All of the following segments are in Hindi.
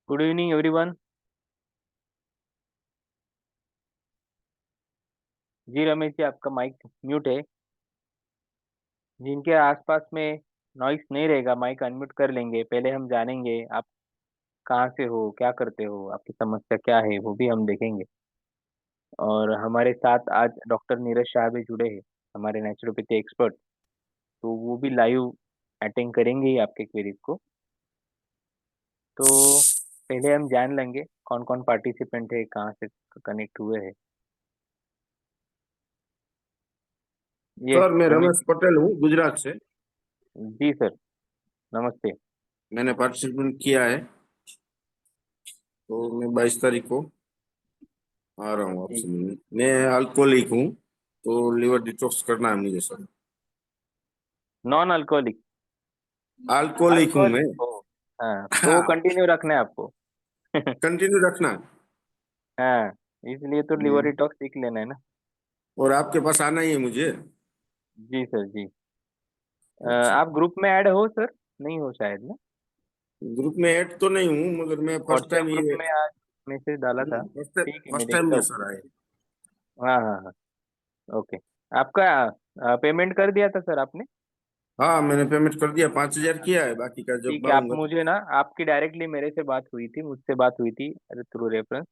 Good evening everyone. जी रमेश जी, आपका माइक म्यूट है। जिनके आसपास में नॉइस नहीं रहेगा माइक अनम्यूट कर लेंगे। पहले हम जानेंगे आप कहाँ से हो, क्या करते हो, आपकी समस्या क्या है, वो भी हम देखेंगे। और हमारे साथ आज डॉक्टर नीरज शाह भी जुड़े हैं, हमारे नेचुरोपैथी एक्सपर्ट। तो वो भी लाइव अटेंड करेंगे ही आपके क्वेरीज को। तो पहले हम जान लेंगे कौन कौन पार्टिसिपेंट है, कहाँ से कनेक्ट हुए हैं। यस सर, मैं रमेश रमेश पटेल हूँ, गुजरात से। जी सर, नमस्ते। मैंने पार्टिसिपेट किया है, तो मैं 22 तारीख को आ रहा हूँ जी, आपसे मिलने। मैं अल्कोहलिक हूँ, तो लिवर डिटॉक्स करना है मुझे सर। Non alcoholic. अल्कोहलिक हूँ मैं। अल्कोहलिक हो? हाँ, तो हाँ, कंटिन्यू रखना है आपको। कंटिन्यू रखना है। हाँ, इसलिए तो लिवर हम्म, डिटॉक्स सीख लेना है ना। और आपके पास आना ही है मुझे। जी सर जी। अच्छा, आप ग्रुप में ऐड हो सर? नहीं हो शायद ना। ग्रुप में ऐड तो नहीं हूँ, मगर मैं फर्स्ट व्हाट्सएप टाइम ग्रुप ये में आज मैसेज डाला था। फर्स्ट ठीक है, मैं फर्स्ट टाइम देखता में हूँ। सर आए। हाँ हाँ हाँ। ओके। आपका पेमेंट कर दिया था सर आपने? हाँ, मैंने पेमेंट कर दिया, 5,000 किया है, बाकी का जब ठीक है, आप आऊंगा। मुझे ना, आपकी डायरेक्टली मेरे से बात हुई थी, मुझसे बात हुई थी थ्रू रेफरेंस।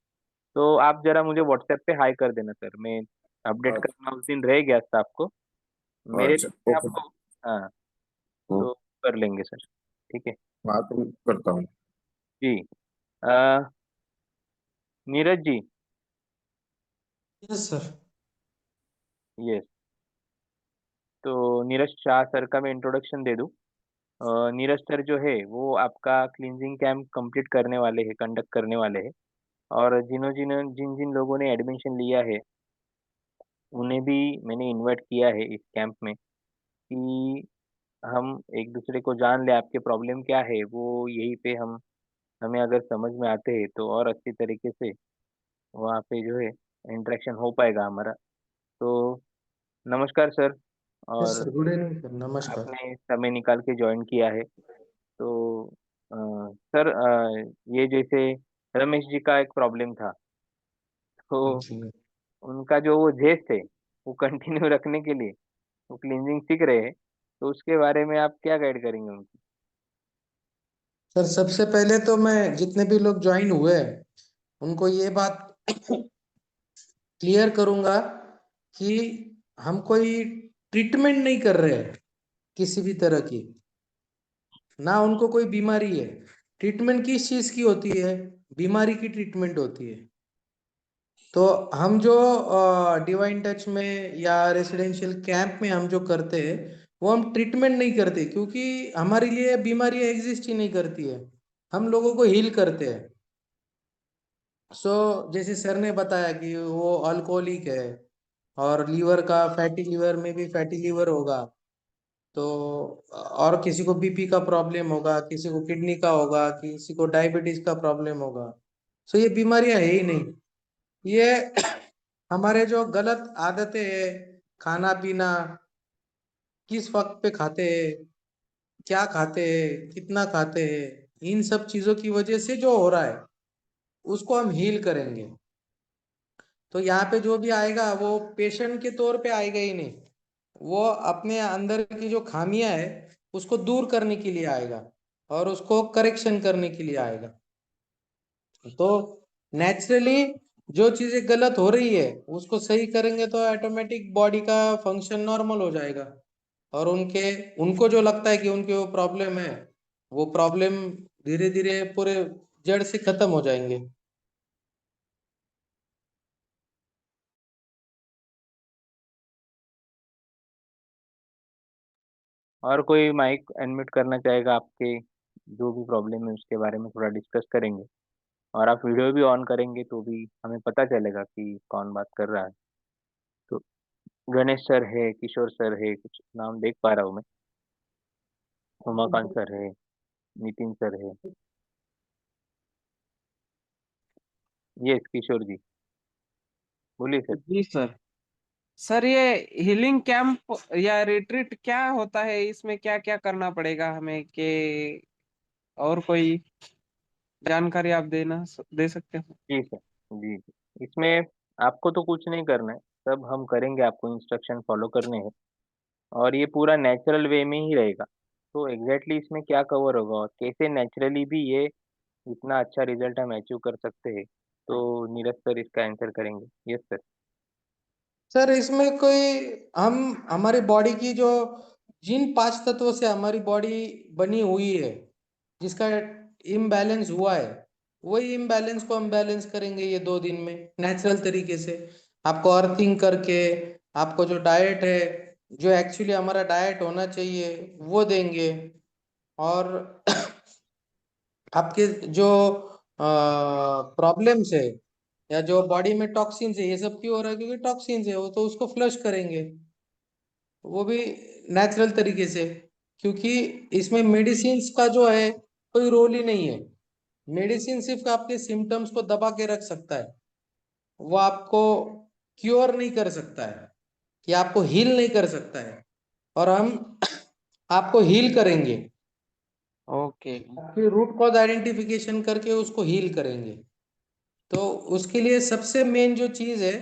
तो आप जरा मुझे व्हाट्सएप पे हाई कर देना सर। मैं अपडेट अच्छा, करना उस दिन रह गया था आपको, मेरे अच्छा, लिए से ओके। आपको। हाँ, हाँ, तो कर लेंगे सर। ठीक है बात करता हूँ। जी। अ, Neeraj ji. Yes sir. Yes. तो नीरज शाह सर का मैं इंट्रोडक्शन दे दूं। नीरज सर जो है वो आपका क्लींजिंग कैंप कंप्लीट करने वाले हैं, कंडक्ट करने वाले हैं। और जिन जिन लोगों ने एडमिशन लिया है उन्हें भी मैंने इनवाइट किया है इस कैंप में, कि हम एक दूसरे को जान ले, आपके प्रॉब्लम क्या है वो यहीं पे हम, हमें अगर समझ में आते हैं तो और अच्छी तरीके से वहाँ पे जो है इंटरेक्शन हो पाएगा हमारा। तो नमस्कार सर। यस और सर, गुड इवनिंग सर, नमस्कार। आपने समय निकाल के ज्वाइन किया है। तो सर, ये जैसे रमेश जी का एक प्रॉब्लम था, तो जी उनका जो वो जेस है वो कंटिन्यू रखने के लिए वो क्लींजिंग सीख रहे हैं। तो उसके बारे में आप क्या गाइड करेंगे उनको? सर, सबसे पहले तो मैं जितने भी लोग ज्वाइन हुए हैं, उनको ये बात क्लियर करूंगा कि हम कोई ट्रीटमेंट नहीं कर रहे हैं किसी भी तरह की, ना उनको कोई बीमारी है। ट्रीटमेंट किस चीज की होती है? बीमारी की ट्रीटमेंट होती है। तो हम जो डिवाइन टच में या रेसिडेंशियल कैंप में हम जो करते हैं, वो हम ट्रीटमेंट नहीं करते, क्योंकि हमारे लिए बीमारियां एग्जिस्ट ही नहीं करती है। हम लोगों को हील करते हैं। सो जैसे सर ने बताया कि वो अल्कोहलिक है, और लीवर का, फैटी लीवर में भी फैटी लीवर होगा, तो और किसी को बीपी का प्रॉब्लम होगा, किसी को किडनी का होगा, किसी को डायबिटीज का प्रॉब्लम होगा। सो ये बीमारियां है ही नहीं। ये हमारे जो गलत आदतें हैं, खाना पीना, किस वक्त पे खाते हैं, क्या खाते हैं, कितना खाते हैं, इन सब चीजों की वजह से जो हो रहा है, उसको हम हील करेंगे। तो यहाँ पे जो भी आएगा वो पेशेंट के तौर पे आएगा ही नहीं। वो अपने अंदर की जो खामियां है उसको दूर करने के लिए आएगा, और उसको करेक्शन करने के लिए आएगा। तो नेचुरली जो चीजें गलत हो रही है उसको सही करेंगे तो ऑटोमेटिक बॉडी का फंक्शन नॉर्मल हो जाएगा। और उनके उनको जो लगता है कि उनके वो प्रॉब्लम है, वो प्रॉब्लम धीरे धीरे पूरे जड़ से खत्म हो जाएंगे। और कोई माइक अनम्यूट करना चाहेगा? आपके जो भी प्रॉब्लम है उसके बारे में थोड़ा डिस्कस करेंगे। और आप वीडियो भी ऑन करेंगे तो भी हमें पता चलेगा कि कौन बात कर रहा है। तो गणेश सर है, किशोर सर है, कुछ नाम देख पा रहा हूँ मैं। उमाकांत सर है, नितिन सर है। यस किशोर जी, बोलिए सर। जी सर। सर, ये हीलिंग कैंप या रिट्रीट क्या होता है? इसमें क्या क्या करना पड़ेगा हमें, के और कोई? जानकारी आप दे सकते हो? जी सर। जी जी, इसमें आपको तो कुछ नहीं करना है, सब हम करेंगे, आपको इंस्ट्रक्शन फॉलो करने हैं। और ये पूरा नेचुरल वे में ही रहेगा। तो एग्जैक्टली इसमें क्या कवर होगा और कैसे नेचुरली भी ये इतना अच्छा रिजल्ट हम अचीव कर सकते हैं, तो नीरज सर इसका आंसर करेंगे। Yes sir. सर इसमें कोई हम हमारी बॉडी की जो जिन पांच तत्वों से हमारी बॉडी बनी हुई है, जिसका इम्बैलेंस हुआ है, वही इम्बैलेंस को हम बैलेंस करेंगे ये 2 दिन में नेचुरल तरीके से। आपको अर्थिंग करके, आपको जो डाइट है, जो एक्चुअली हमारा डाइट होना चाहिए वो देंगे। और आपके जो प्रॉब्लम्स है या जो बॉडी में टॉक्सिन्स है, ये सब क्यों हो रहा है? क्योंकि टॉक्सिन्स है, वो तो उसको फ्लश करेंगे, वो भी नेचुरल तरीके से। क्योंकि इसमें मेडिसिन का जो है कोई रोल ही नहीं है। मेडिसिन सिर्फ आपके सिम्टम्स को दबा के रख सकता है, वो आपको क्योर नहीं कर सकता है, कि आपको हील नहीं कर सकता है। और हम आपको हील करेंगे, ओके। आपकी रूट कॉज आइडेंटिफिकेशन करके उसको हील करेंगे। तो उसके लिए सबसे मेन जो चीज है,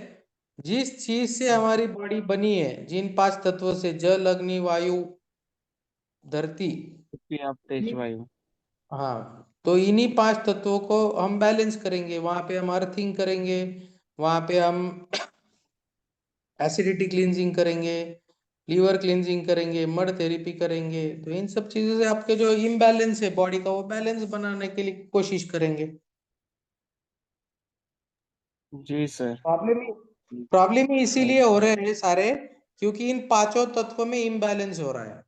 जिस चीज से हमारी बॉडी बनी है, जिन 5 तत्वों से, जल अग्नि वायु धरती, पृथ्वी आप तेज वायु। हाँ, तो इन्हीं 5 तत्वों को हम बैलेंस करेंगे। वहां पे हम अर्थिंग करेंगे, वहां पे हम एसिडिटी क्लींजिंग करेंगे, लीवर क्लींजिंग करेंगे, मड थेरेपी करेंगे। तो इन सब चीजों से आपके जो इम्बैलेंस है बॉडी का, वो बैलेंस बनाने के लिए कोशिश करेंगे। जी सर। प्रॉब्लम ही प्रॉब्लम ही इसीलिए हो रहे हैं सारे, क्योंकि इन 5 तत्वों में इम्बैलेंस हो रहा है।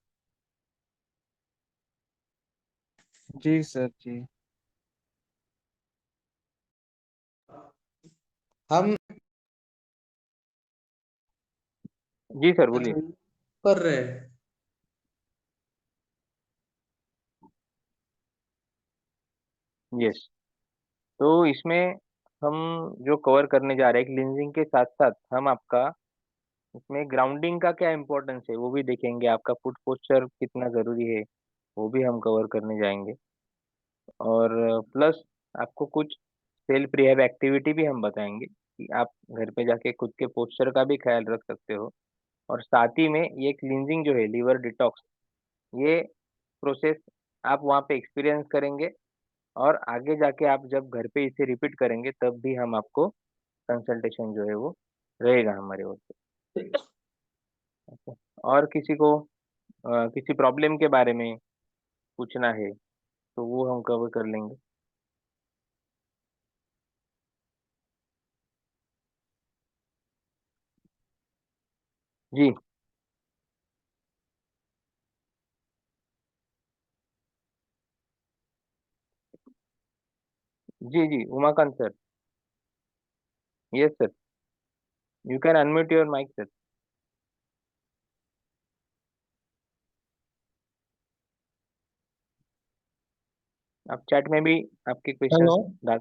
जी सर जी। हम जी सर बोलिए। कर रहे हैं। यस। तो इसमें हम जो कवर करने जा रहे हैं क्लींजिंग के साथ साथ, हम आपका इसमें ग्राउंडिंग का क्या इम्पोर्टेंस है वो भी देखेंगे, आपका फुट पोस्चर कितना ज़रूरी है वो भी हम कवर करने जाएंगे। और प्लस आपको कुछ सेल्फ रिहैब एक्टिविटी भी हम बताएंगे कि आप घर पे जाके खुद के पोस्चर का भी ख्याल रख सकते हो। और साथ ही में ये क्लींजिंग जो है लीवर डिटॉक्स, ये प्रोसेस आप वहाँ पे एक्सपीरियंस करेंगे। और आगे जाके आप जब घर पे इसे रिपीट करेंगे तब भी हम आपको कंसल्टेशन जो है वो रहेगा हमारे ओर से। Okay? और किसी को किसी प्रॉब्लम के बारे में पूछना है तो वो हम कवर कर लेंगे। जी जी जी, Umakant sir. Yes sir, you can unmute your mic sir. आप चैट में भी आपके क्वेश्चंस हॅलो. डाल।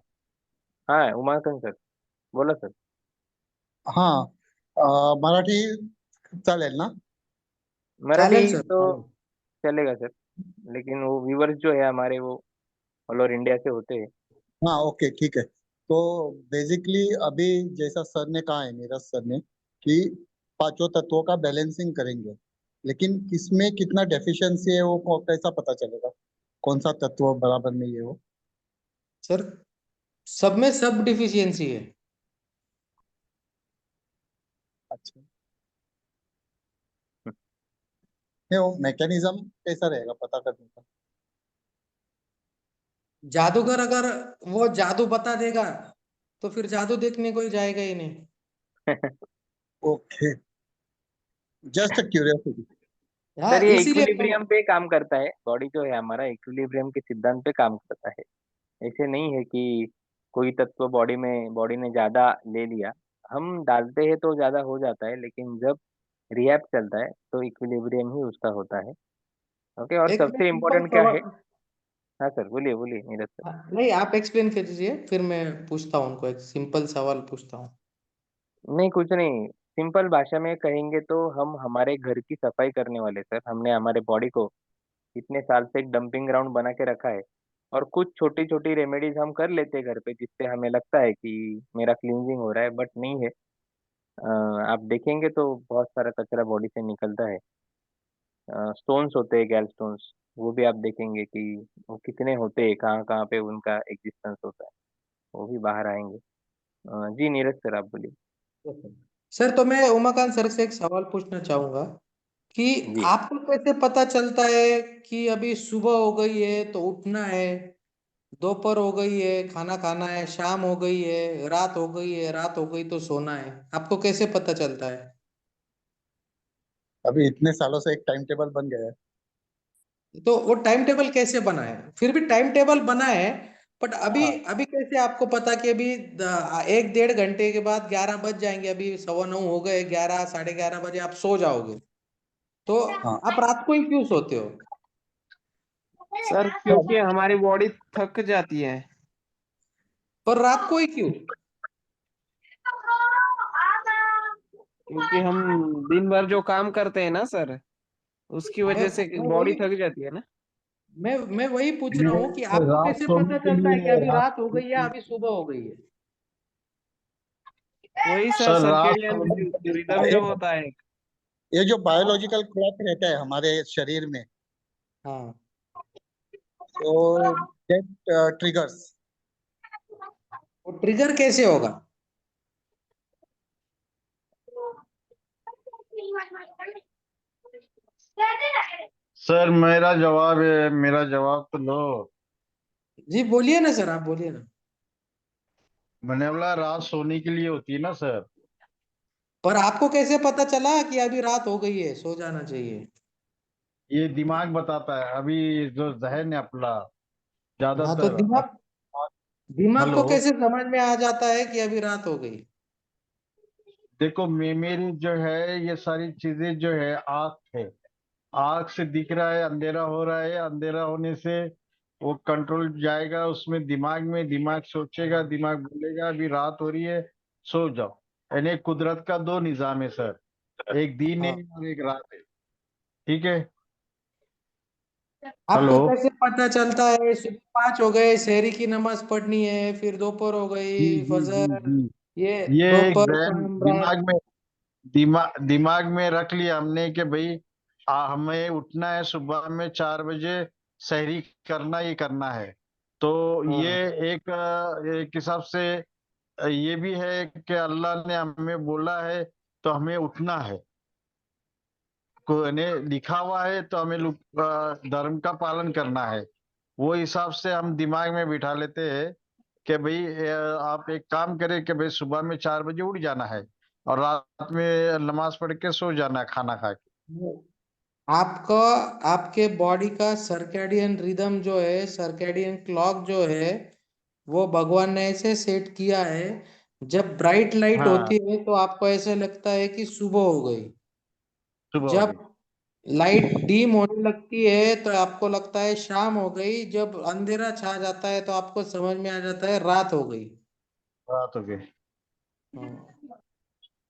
हाँ उमाकांत सर, बोला सर। हा. मराठी चालेल ना? चालेल मराठी सर, तो चालेल। चलेगा सर, लेकिन वो व्यूवर्स जो है हमारे वो ऑल ओवर इंडिया से होते हैं। हाँ, ओके, ठीक है। तो बेसिकली अभी जैसा सर ने कहा है, नीरज सर ने, कि पांचों तत्वों का बैलेंसिंग करेंगे, लेकिन किसमें कितना डेफिशिएंसी है वो कैसा पता चलेगा? कौन सा तत्व बराबर नहीं है वो? सर सब में सब डिफिशियंसी है। अच्छा, नहीं वो मैकेनिज्म कैसा रहेगा पता करने का? जादूगर अगर वो जादू बता देगा तो फिर जादू देखने कोई जाएगा ही नहीं। Okay, just curiosity. हाँ, सर ये इसीलिए इक्विलिब्रियम पे काम करता है, बॉडी जो है हमारा इक्विलिब्रियम के सिद्धांत पे काम करता है। ऐसे नहीं है कि कोई तत्व बॉडी ने ज्यादा ले लिया, हम डालते हैं तो ज्यादा हो जाता है, लेकिन जब रिहैब चलता है तो इक्विलिब्रियम ही उसका होता है। ओके। और एक सबसे सिंपल इम्पोर्टेंट क्या सवाल। है? हाँ सर बोलिए बोलिए नीरज सर। हाँ, नहीं, आप एक्सप्लेन कीजिए, फिर मैं पूछता हूँ, उनको एक सिंपल सवाल पूछता हूँ। नहीं कुछ नहीं, सिंपल भाषा में कहेंगे तो हम हमारे घर की सफाई करने वाले सर, हमने हमारे बॉडी को इतने साल से एक डंपिंग ग्राउंड बना के रखा है। और कुछ छोटी-छोटी रेमेडीज़ हम कर लेते हैं घर पे जिससे हमें लगता है कि मेरा क्लींजिंग हो रहा है बट नहीं है। आप देखेंगे तो बहुत सारा कचरा बॉडी से निकलता है। स्टोन्स होते हैं गैल स्टोन्स, वो भी आप देखेंगे कि वो कितने होते हैं, कहाँ-कहाँ पे उनका एग्जिस्टेंस होता है, वो भी बाहर आएँगे। जी नीरज सर आप बोलिए। सर तो मैं उमाकांत सर से एक सवाल पूछना चाहूंगा कि जी। आपको कैसे पता चलता है कि अभी सुबह हो गई है तो उठना है, दोपहर हो गई है खाना खाना है, शाम हो गई है, रात हो गई है, रात हो गई तो सोना है, आपको कैसे पता चलता है? अभी इतने सालों से एक टाइम टेबल बन गया है। तो वो टाइम टेबल कैसे बना है? फिर भी टाइम टेबल बना है, बट अभी हाँ अभी कैसे आपको पता कि अभी 1 1.5 घंटे के बाद 11 बज जाएंगे, अभी 9:15 हो गए, 11 11:30 बजे आप सो जाओगे, तो हाँ। आप रात को ही क्यों सोते हो? सर तो क्योंकि हमारी बॉडी थक जाती है। पर रात को ही क्यों? क्योंकि हम दिन भर जो काम करते हैं ना सर, उसकी मैं वजह से मैं बॉडी वही थक जाती है ना। मैं वही पूछ रहा हूँ कि ये आपको रात कैसे सोने पता के चलता है कि लिए अभी रात रात हो गई है, अभी सुबह हो गई है? वही सर सर रात सर्केडियन सोने के रिदम जो लिए होता है। ये जो बायोलॉजिकल क्लॉक रहता है हमारे शरीर में, हाँ। तो दैट ट्रिगर्स। वो ट्रिगर कैसे होगा? सर मेरा जवाब तो लो। जी बोलिए ना सर, आप बोलिए ना। मैंने बोला रात सोने के लिए होती है ना सर। पर आपको कैसे पता चला कि अभी रात हो गई है, सो जाना चाहिए? ये दिमाग बताता है, अभी जो जहन है अपना हाँ तो ज्यादातर दिमाग दिमाग हेलो। को कैसे समझ में आ जाता है कि अभी रात हो गई? देखो मेरी जो है ये सारी चीजें जो है आँख है। आँख से दिख रहा है अंधेरा हो रहा है, अंधेरा होने से वो कंट्रोल जाएगा उसमें दिमाग में, दिमाग सोचेगा, दिमाग बोलेगा अभी रात हो रही है, सो जाओ। यानी कुदरत का दो निजाम है सर, एक दिन है हाँ। और एक रात है। ठीक है। आपको हेलो। कैसे पता चलता है सुबह 5 हो गए, सहरी की नमाज पढ़नी है, फिर दोपहर हो जी गई, जी जी फजर, जी। ये ये एक दोपहर जहन शाम रात? दिमाग में रख लिया हमने कि भाई हमें उठना है सुबह में 4 बजे, सहरी करना ही करना है। तो ये हाँ। एक हिसाब से ये भी है कि अल्लाह ने हमें बोला है तो हमें उठना है। को ने लिखा हुआ है तो हमें धर्म का पालन करना है। वो हिसाब से हम दिमाग में बिठा लेते हैं कि भाई आप एक काम करें कि भाई सुबह में 4 बजे उठ जाना है और रात में नमाज पढ़ के सो जाना है खाना खा के। आपका आपके बॉडी का सर्कैडियन रिदम जो है, सर्कैडियन क्लॉक जो है, वो भगवान ने ऐसे सेट किया है, जब ब्राइट लाइट हाँ होती है तो आपको ऐसे लगता है कि सुबह हो गई, सुबह हो जब गई। लाइट डीम होने लगती है तो आपको लगता है शाम हो गई, जब अंधेरा छा जाता है तो आपको समझ में आ जाता है रात हो गई। रात हो गई। हाँ।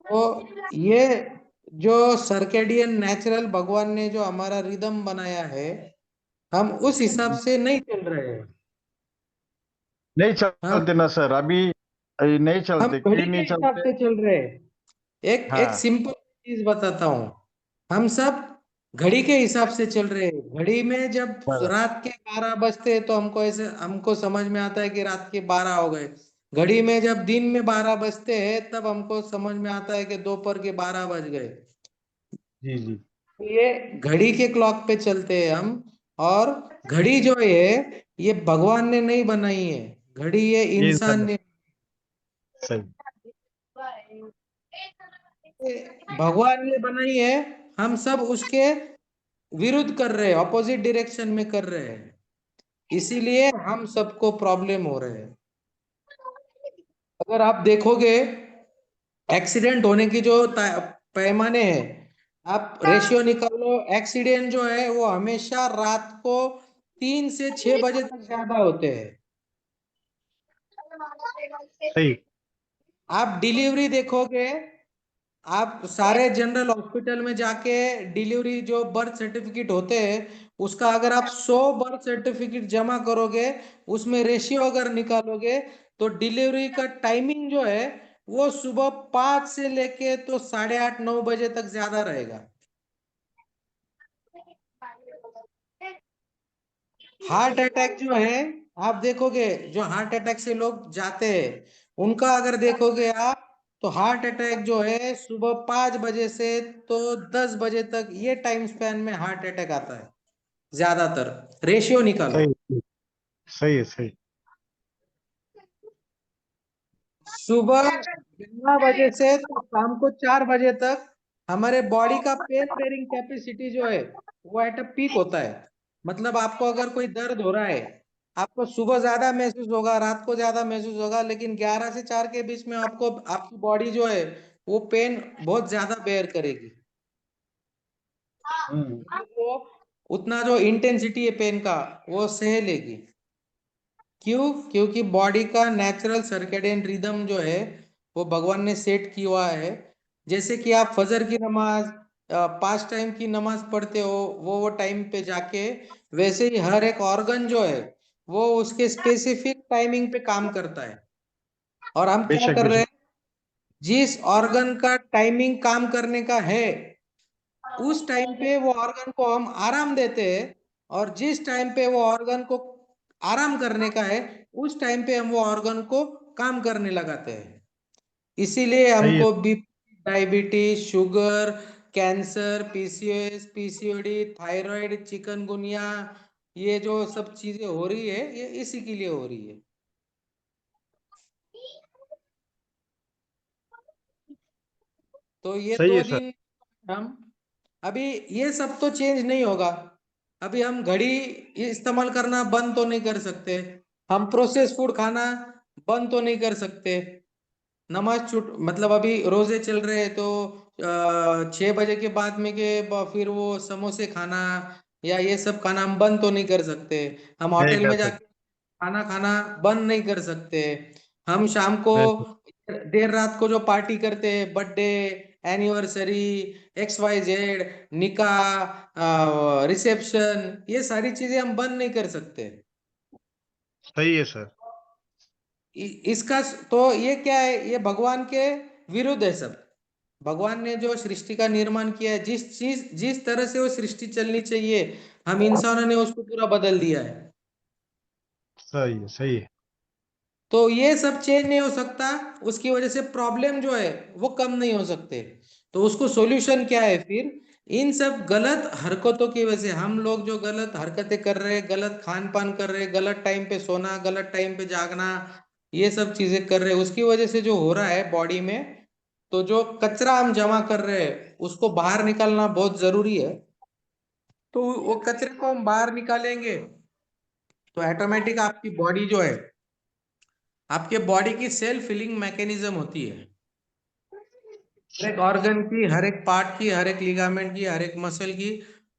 तो ये जो सर्केडियन नेचुरल भगवान ने जो हमारा रिदम बनाया है, हम उस हिसाब से नहीं चल रहे हैं। नहीं हम चलते ना सर अभी, नहीं हम चलते, घड़ी क्यों के नहीं हिसाब चलते? से चल रहे हैं। एक एक हाँ सिंपल चीज बताता हूँ। हम सब घड़ी के हिसाब से चल रहे हैं। घड़ी में जब बराबर। रात के 12 बजते हैं तो हमको समझ में आता है कि रात के 12 हो गए। घड़ी में जब दिन में 12 बजते हैं तब हमको समझ में आता है कि दोपहर के 12 बज गए। जी जी। ये घड़ी के क्लॉक पे चलते हैं हम। और घड़ी जो है ये भगवान ने नहीं बनाई है, घड़ी ये ये इंसान इंसान ने। सही। भगवान ने बनाई है, हम सब उसके विरुद्ध कर रहे हैं, ऑपोजिट डायरेक्शन में कर रहे हैं, इसीलिए हम सबको प्रॉब्लम हो रहे हैं। अगर आप देखोगे एक्सीडेंट होने की जो पैमाने हैं, आप रेशियो निकालो, एक्सीडेंट जो है वो हमेशा रात को 3 से 6 बजे तक ज्यादा होते हैं। सही। आप डिलीवरी देखोगे, आप सारे जनरल हॉस्पिटल में जाके डिलीवरी जो बर्थ सर्टिफिकेट होते हैं उसका अगर आप 100 बर्थ सर्टिफिकेट जमा करोगे, उसमें रेशियो अगर निकालोगे, तो डिलीवरी का टाइमिंग जो है वो सुबह 5 से लेके तो 8:30-9 बजे तक ज्यादा रहेगा। हार्ट अटैक जो है, आप देखोगे जो हार्ट अटैक से लोग जाते हैं उनका अगर देखोगे आप, तो हार्ट अटैक जो है सुबह 5 बजे से तो 10 बजे तक ये टाइम स्पैन में हार्ट अटैक आता है ज्यादातर। रेशियो निकालो। सही सही है सही। सुबह 11 बजे से तो शाम को 4 बजे तक हमारे बॉडी का पेन बेरिंग कैपेसिटी जो है वो एट अ पीक होता है। मतलब आपको अगर कोई दर्द हो रहा है, आपको सुबह ज्यादा महसूस होगा, रात को ज्यादा महसूस होगा, लेकिन 11 से 4 के बीच में आपको आपकी बॉडी जो है वो पेन बहुत ज्यादा बेयर करेगी। वो उतना जो इंटेंसिटी है पेन का वो सह लेगी। क्यों? क्योंकि बॉडी का नेचुरल सर्केडियन रिदम जो है वो भगवान ने सेट किया हुआ है। जैसे कि आप फजर की नमाज 5 टाइम की नमाज पढ़ते हो वो टाइम पे जाके, वैसे ही हर एक ऑर्गन जो है वो उसके स्पेसिफिक टाइमिंग पे काम करता है। और हम क्या बेशक कर रहे बेशक। हैं, जिस ऑर्गन का टाइमिंग काम करने का है उस टाइम पे वो ऑर्गन को हम आराम देते हैं, और जिस टाइम पे वो ऑर्गन को आराम करने का है उस टाइम पे हम वो ऑर्गन को काम करने लगाते हैं। इसीलिए सही है हमको BP, diabetes, sugar, cancer, PCOS, PCOD, thyroid, chikungunya, ये जो सब चीजें हो रही है ये इसी के लिए हो रही है। तो ये सही दो है सर। दिन हम, अभी ये सब तो चेंज नहीं होगा। अभी हम घड़ी इस्तेमाल करना बंद तो नहीं कर सकते, हम प्रोसेस फूड खाना बंद तो नहीं कर सकते। नमाज छूट मतलब अभी रोजे चल रहे हैं तो 6 बजे के बाद में के फिर वो समोसे खाना या ये सब खाना हम बंद तो नहीं कर सकते। हम नहीं होटल कर में सकते। जाके खाना खाना बंद नहीं कर सकते। हम शाम को बिल्कुल। देर रात को जो पार्टी करते हैं, बर्थडे, एनिवर्सरी, XYZ, निकाह, रिसेप्शन, ये सारी चीजें हम बंद नहीं कर सकते। सही है सर। इसका तो ये क्या है, ये भगवान के विरुद्ध है सब। भगवान ने जो सृष्टि का निर्माण किया है, जिस तरह से वो सृष्टि चलनी चाहिए, हम इंसानों ने उसको पूरा बदल दिया है। सही है सही है। तो ये सब चेंज नहीं हो सकता, उसकी वजह से प्रॉब्लम जो है वो कम नहीं हो सकते। तो उसको सॉल्यूशन क्या है फिर? इन सब गलत हरकतों की वजह से हम लोग जो गलत हरकतें कर रहे हैं, गलत खान पान कर रहे हैं, गलत टाइम पे सोना, गलत टाइम पे जागना, ये सब चीजें कर रहे हैं, उसकी वजह से जो हो रहा है बॉडी में, तो जो कचरा हम जमा कर रहे हैं उसको बाहर निकालना बहुत जरूरी है। तो वो कचरे को हम बाहर निकालेंगे तो ऑटोमेटिक आपकी बॉडी जो है, आपके बॉडी की सेल्फ हीलिंग मैकेनिज्म होती है। हर एक ऑर्गन की, हर एक पार्ट की, हर एक लिगामेंट की, हर एक मसल की,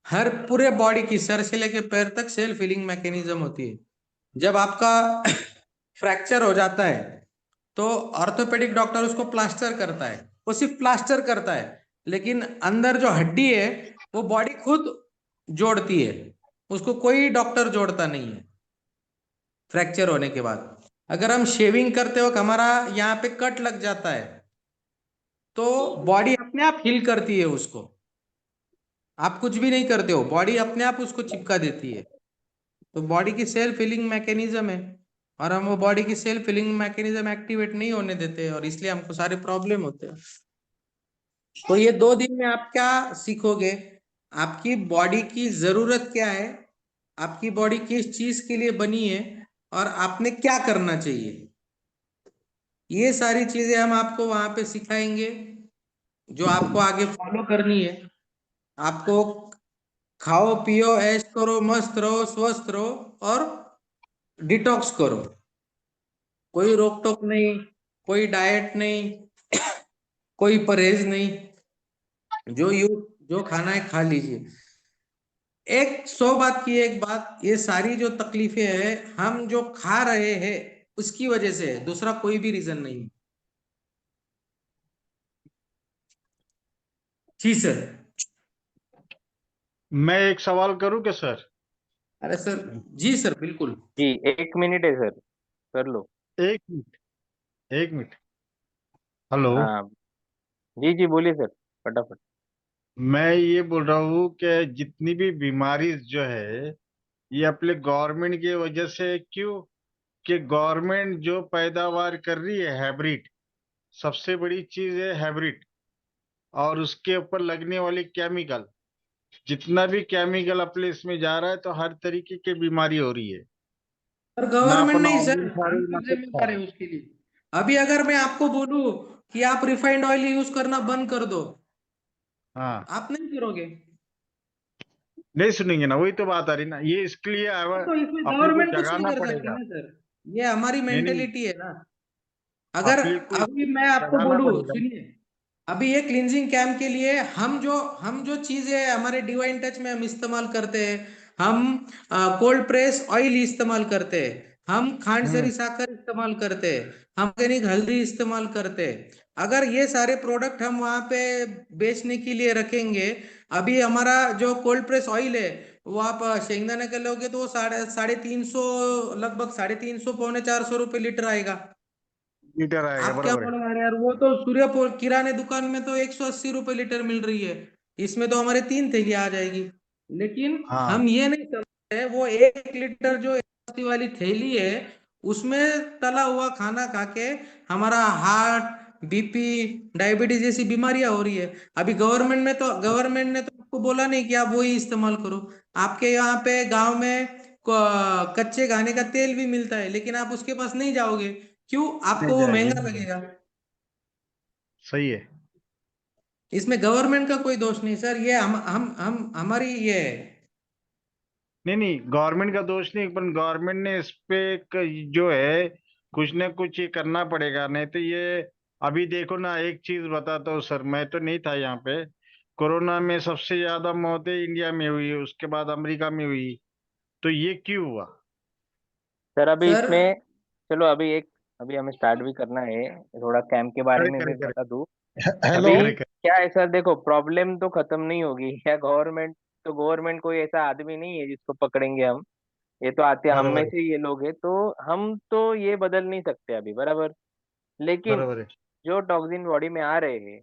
हर पूरे बॉडी की सर से लेके पैर तक सेल्फ हीलिंग मैकेनिज्म होती है। जब आपका फ्रैक्चर हो जाता है तो ऑर्थोपेडिक डॉक्टर उसको प्लास्टर करता है, वो सिर्फ प्लास्टर करता है, लेकिन अंदर जो हड्डी है वो बॉडी खुद जोड़ती है, उसको कोई डॉक्टर जोड़ता नहीं है। फ्रैक्चर होने के बाद अगर हम शेविंग करते वक्त हमारा यहाँ पे कट लग जाता है तो बॉडी अपने आप हील करती है उसको, आप कुछ भी नहीं करते हो, बॉडी अपने आप उसको चिपका देती है। तो बॉडी की सेल्फ हीलिंग मैकेनिज्म है, और हम वो बॉडी की सेल्फ हीलिंग मैकेनिज्म एक्टिवेट नहीं होने देते, और इसलिए हमको सारे प्रॉब्लम होते हैं। तो ये 2 दिन में आप क्या सीखोगे, आपकी बॉडी की जरूरत क्या है, आपकी बॉडी किस चीज के लिए बनी है, और आपने क्या करना चाहिए, ये सारी चीजें हम आपको वहां पे सिखाएंगे, जो आपको आगे फॉलो करनी है। आपको खाओ पियो ऐश करो, मस्त रहो, स्वस्थ रहो, और डिटॉक्स करो। कोई रोक टोक नहीं, कोई डाइट नहीं, कोई परहेज नहीं, जो यू जो खाना है खा लीजिए। एक 100 बात की एक बात, ये सारी जो तकलीफें हैं हम जो खा रहे हैं उसकी वजह से है, दूसरा कोई भी रीजन नहीं। जी सर। मैं एक सवाल करूं क्या सर? अरे सर, जी सर बिल्कुल। जी 1 मिनट है सर, कर लो। 1 मिनट, 1 मिनट। हेलो। हाँ जी जी बोलिए सर, फटाफट। मैं ये बोल रहा हूँ कि जितनी भी बीमारी जो है ये अपने गवर्नमेंट की वजह से क्यों? कि गवर्नमेंट जो पैदावार कर रही है हाइब्रिड, सबसे बड़ी चीज है हाइब्रिड, और उसके ऊपर लगने वाले केमिकल, जितना भी केमिकल अपने इसमें जा रहा है तो हर तरीके की बीमारी हो रही है। पर ना गवर्नमेंट अपना नहीं सर, ऑयल खा हम रहे ना खुद कुछ खा जिम्मेदार है रहे। उसके लिए। अभी अगर मैं आपको बोलूं कि आप रिफाइंड ऑयल यूज करना बंद कर दो, हाँ, आप नहीं करोगे। नहीं सुनेंगे ना, वही तो बात आ रही ना, ये इसके लिए तो इसमें अपने को गवर्नमेंट कुछ नहीं जगाना कर सकती पड़ेगा। ना सर, ये हमारी नहीं नहीं, मेंटेलिटी है ना। अगर अपने को अभी मैं आपको जगाना बोलूं, पड़ेगा। सुनिए, अभी ये क्लींजिंग कैम्प के लिए हम जो चीजें हमारे डिवाइन टच में हम इस्तेमाल करते हैं, हम कोल्ड प्रेस ऑयल इस्तेमाल करते हैं, हम खांड हम्म। सरी साकर इस्तेमाल करते हैं, हम ऑर्गेनिक हल्दी इस्तेमाल करते हैं। अगर ये सारे प्रोडक्ट हम वहाँ पे बेचने के लिए रखेंगे, अभी हमारा जो कोल्ड प्रेस ऑयल है, वो आप शेंगदाने का लोगे तो वो साढ़े साढ़े 300, लगभग 350 पौने 400 रुपये लीटर आएगा। लीटर आएगा, आप क्या बराबर है। बोल रहे हैं यार, वो तो सूर्यपुर किराने दुकान में तो 180 रुपये लीटर मिल रही है। इसमें तो हमारे 3 थैली आ जाएगी। लेकिन हाँ, हम ये नहीं समझते, वो 1 लीटर जो 180 वाली थैली है, उसमें तला हुआ खाना खा के हमारा हार्ट, बीपी, डायबिटीज जैसी बीमारियां हो रही है। अभी गवर्नमेंट ने तो आपको बोला नहीं कि आप वही इस्तेमाल करो। आपके यहाँ पे गांव में कच्चे खाने का तेल भी मिलता है, लेकिन आप उसके पास नहीं जाओगे। क्यों? नहीं आपको वो जाएगी, महंगा नहीं जाएगी। लगेगा। सही है। इसमें गवर्नमेंट का कोई दोष नहीं सर, ये हम हमारी ये है। नहीं नहीं, गवर्नमेंट का दोष नहीं, पर गवर्नमेंट ने इस पे जो है कुछ ना कुछ ये करना पड़ेगा, नहीं तो ये। अभी देखो ना, एक चीज बताता हूँ सर, मैं तो नहीं था यहाँ पे। कोरोना में सबसे ज्यादा मौतें इंडिया में हुई, उसके बाद अमेरिका में हुई। तो ये क्यों हुआ? सर अभी सर इसमें, चलो अभी हमें स्टार्ट भी करना है, थोड़ा कैंप के बारे करे में करे भी करे बता दूं। हेलो। अभी करे करे। क्या है सर, देखो प्रॉब्लम तो खत्म नहीं होगी या गवर्नमेंट कोई ऐसा आदमी नहीं है जिसको पकड़ेंगे हम। ये तो आते हम में बराबर है, से ये लोग हैं, तो हम तो ये बदल नहीं सकते अभी, बराबर। लेकिन बराबर है। जो टॉक्सिन बॉडी में आ रहे हैं,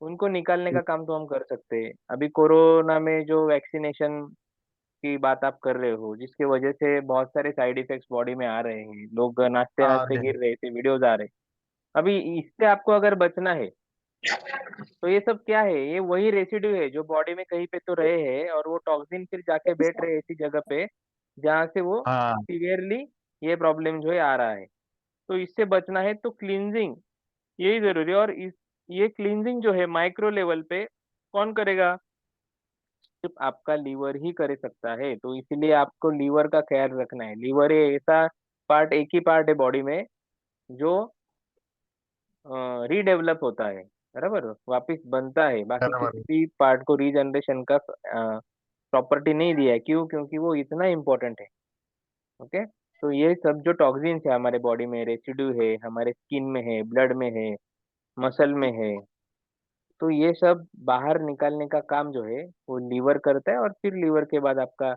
उनको निकालने का काम तो हम कर सकते हैं। अभी कोरोना में जो वैक्सीनेशन की बात आप कर रहे हो, जिसकी वजह से बहुत सारे साइड इफेक्ट्स बॉडी में आ रहे हैं, लोग नाचते आ नाचते रहे गिर हैं। रहे थे, वीडियोज आ रहे। अभी इससे आपको अगर बचना है, तो ये सब क्या है, ये वही रेसिड्यू है जो बॉडी में कहीं पे तो रहे हैं, और वो टॉक्सिन फिर जाके बैठ रहे हैं ऐसी जगह पे जहाँ से वो हाँ, सीवियरली ये प्रॉब्लम जो है आ रहा है। तो इससे बचना है तो क्लींजिंग यही जरूरी है। और ये क्लींजिंग जो है माइक्रो लेवल पे कौन करेगा? सिर्फ आपका लीवर ही कर सकता है। तो इसीलिए आपको लीवर का ख्याल रखना है। लीवर है ऐसा पार्ट, एक ही पार्ट है बॉडी में जो रीडेवलप होता है, बराबर, वापिस बनता है। बाकी बराबर किसी है। भी पार्ट को रीजनरेशन का प्रॉपर्टी नहीं दिया है। क्यों? क्योंकि वो इतना इम्पोर्टेंट है। ओके। तो ये सब जो टॉक्सिन्स है हमारे बॉडी में, रेसिड्यू है, हमारे स्किन में है, ब्लड में है, मसल में है, तो ये सब बाहर निकालने का काम जो है वो लीवर करता है। और फिर लीवर के बाद आपका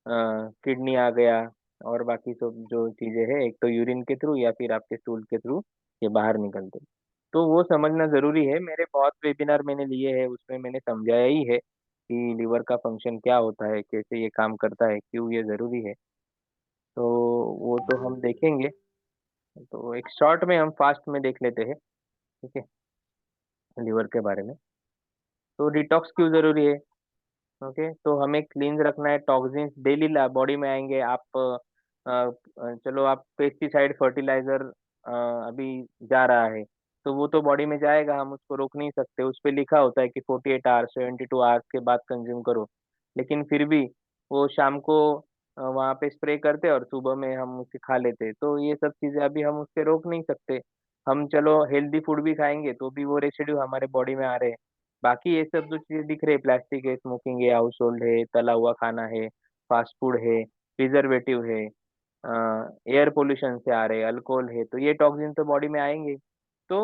किडनी आ गया, और बाकी सब जो चीजें हैं, एक तो यूरिन के थ्रू या फिर आपके स्टूल के थ्रू ये बाहर निकलते हैं। तो वो समझना जरूरी है। मेरे बहुत वेबिनार मैंने लिए हैं, उसमें मैंने समझाया ही है कि लीवर का फंक्शन क्या होता है, कैसे ये काम करता है, क्यों ये जरूरी है। तो वो तो हम देखेंगे। तो एक शॉर्ट में हम फास्ट में देख लेते हैं, ठीक है, लीवर के बारे में। तो डिटॉक्स क्यों जरूरी है? ओके। तो हमें क्लींस रखना है। टॉक्सिन्स डेली बॉडी में आएंगे। आप चलो, आप पेस्टिसाइड फर्टिलाइजर अभी जा रहा है, तो वो तो बॉडी में जाएगा, हम उसको रोक नहीं सकते। उस पे लिखा होता है कि 48 आवर्स 72 आवर्स के बाद कंज्यूम करो। लेकिन फिर भी वो शाम को वहाँ पे स्प्रे करते और सुबह में हम उसे खा लेते। तो ये सब चीजें अभी हम उससे रोक नहीं सकते। हम चलो हेल्दी फूड भी खाएंगे तो भी वो रेसिड्यू हमारे बॉडी में आ रहे हैं। बाकी ये सब जो चीजें दिख रही है, प्लास्टिक है, स्मोकिंग है, हाउस होल्ड है, तला हुआ खाना है, फास्ट फूड है, प्रिजर्वेटिव है, एयर पोल्यूशन से आ रहे हैं, अल्कोहल है, तो ये टॉक्सिन तो बॉडी में आएंगे। तो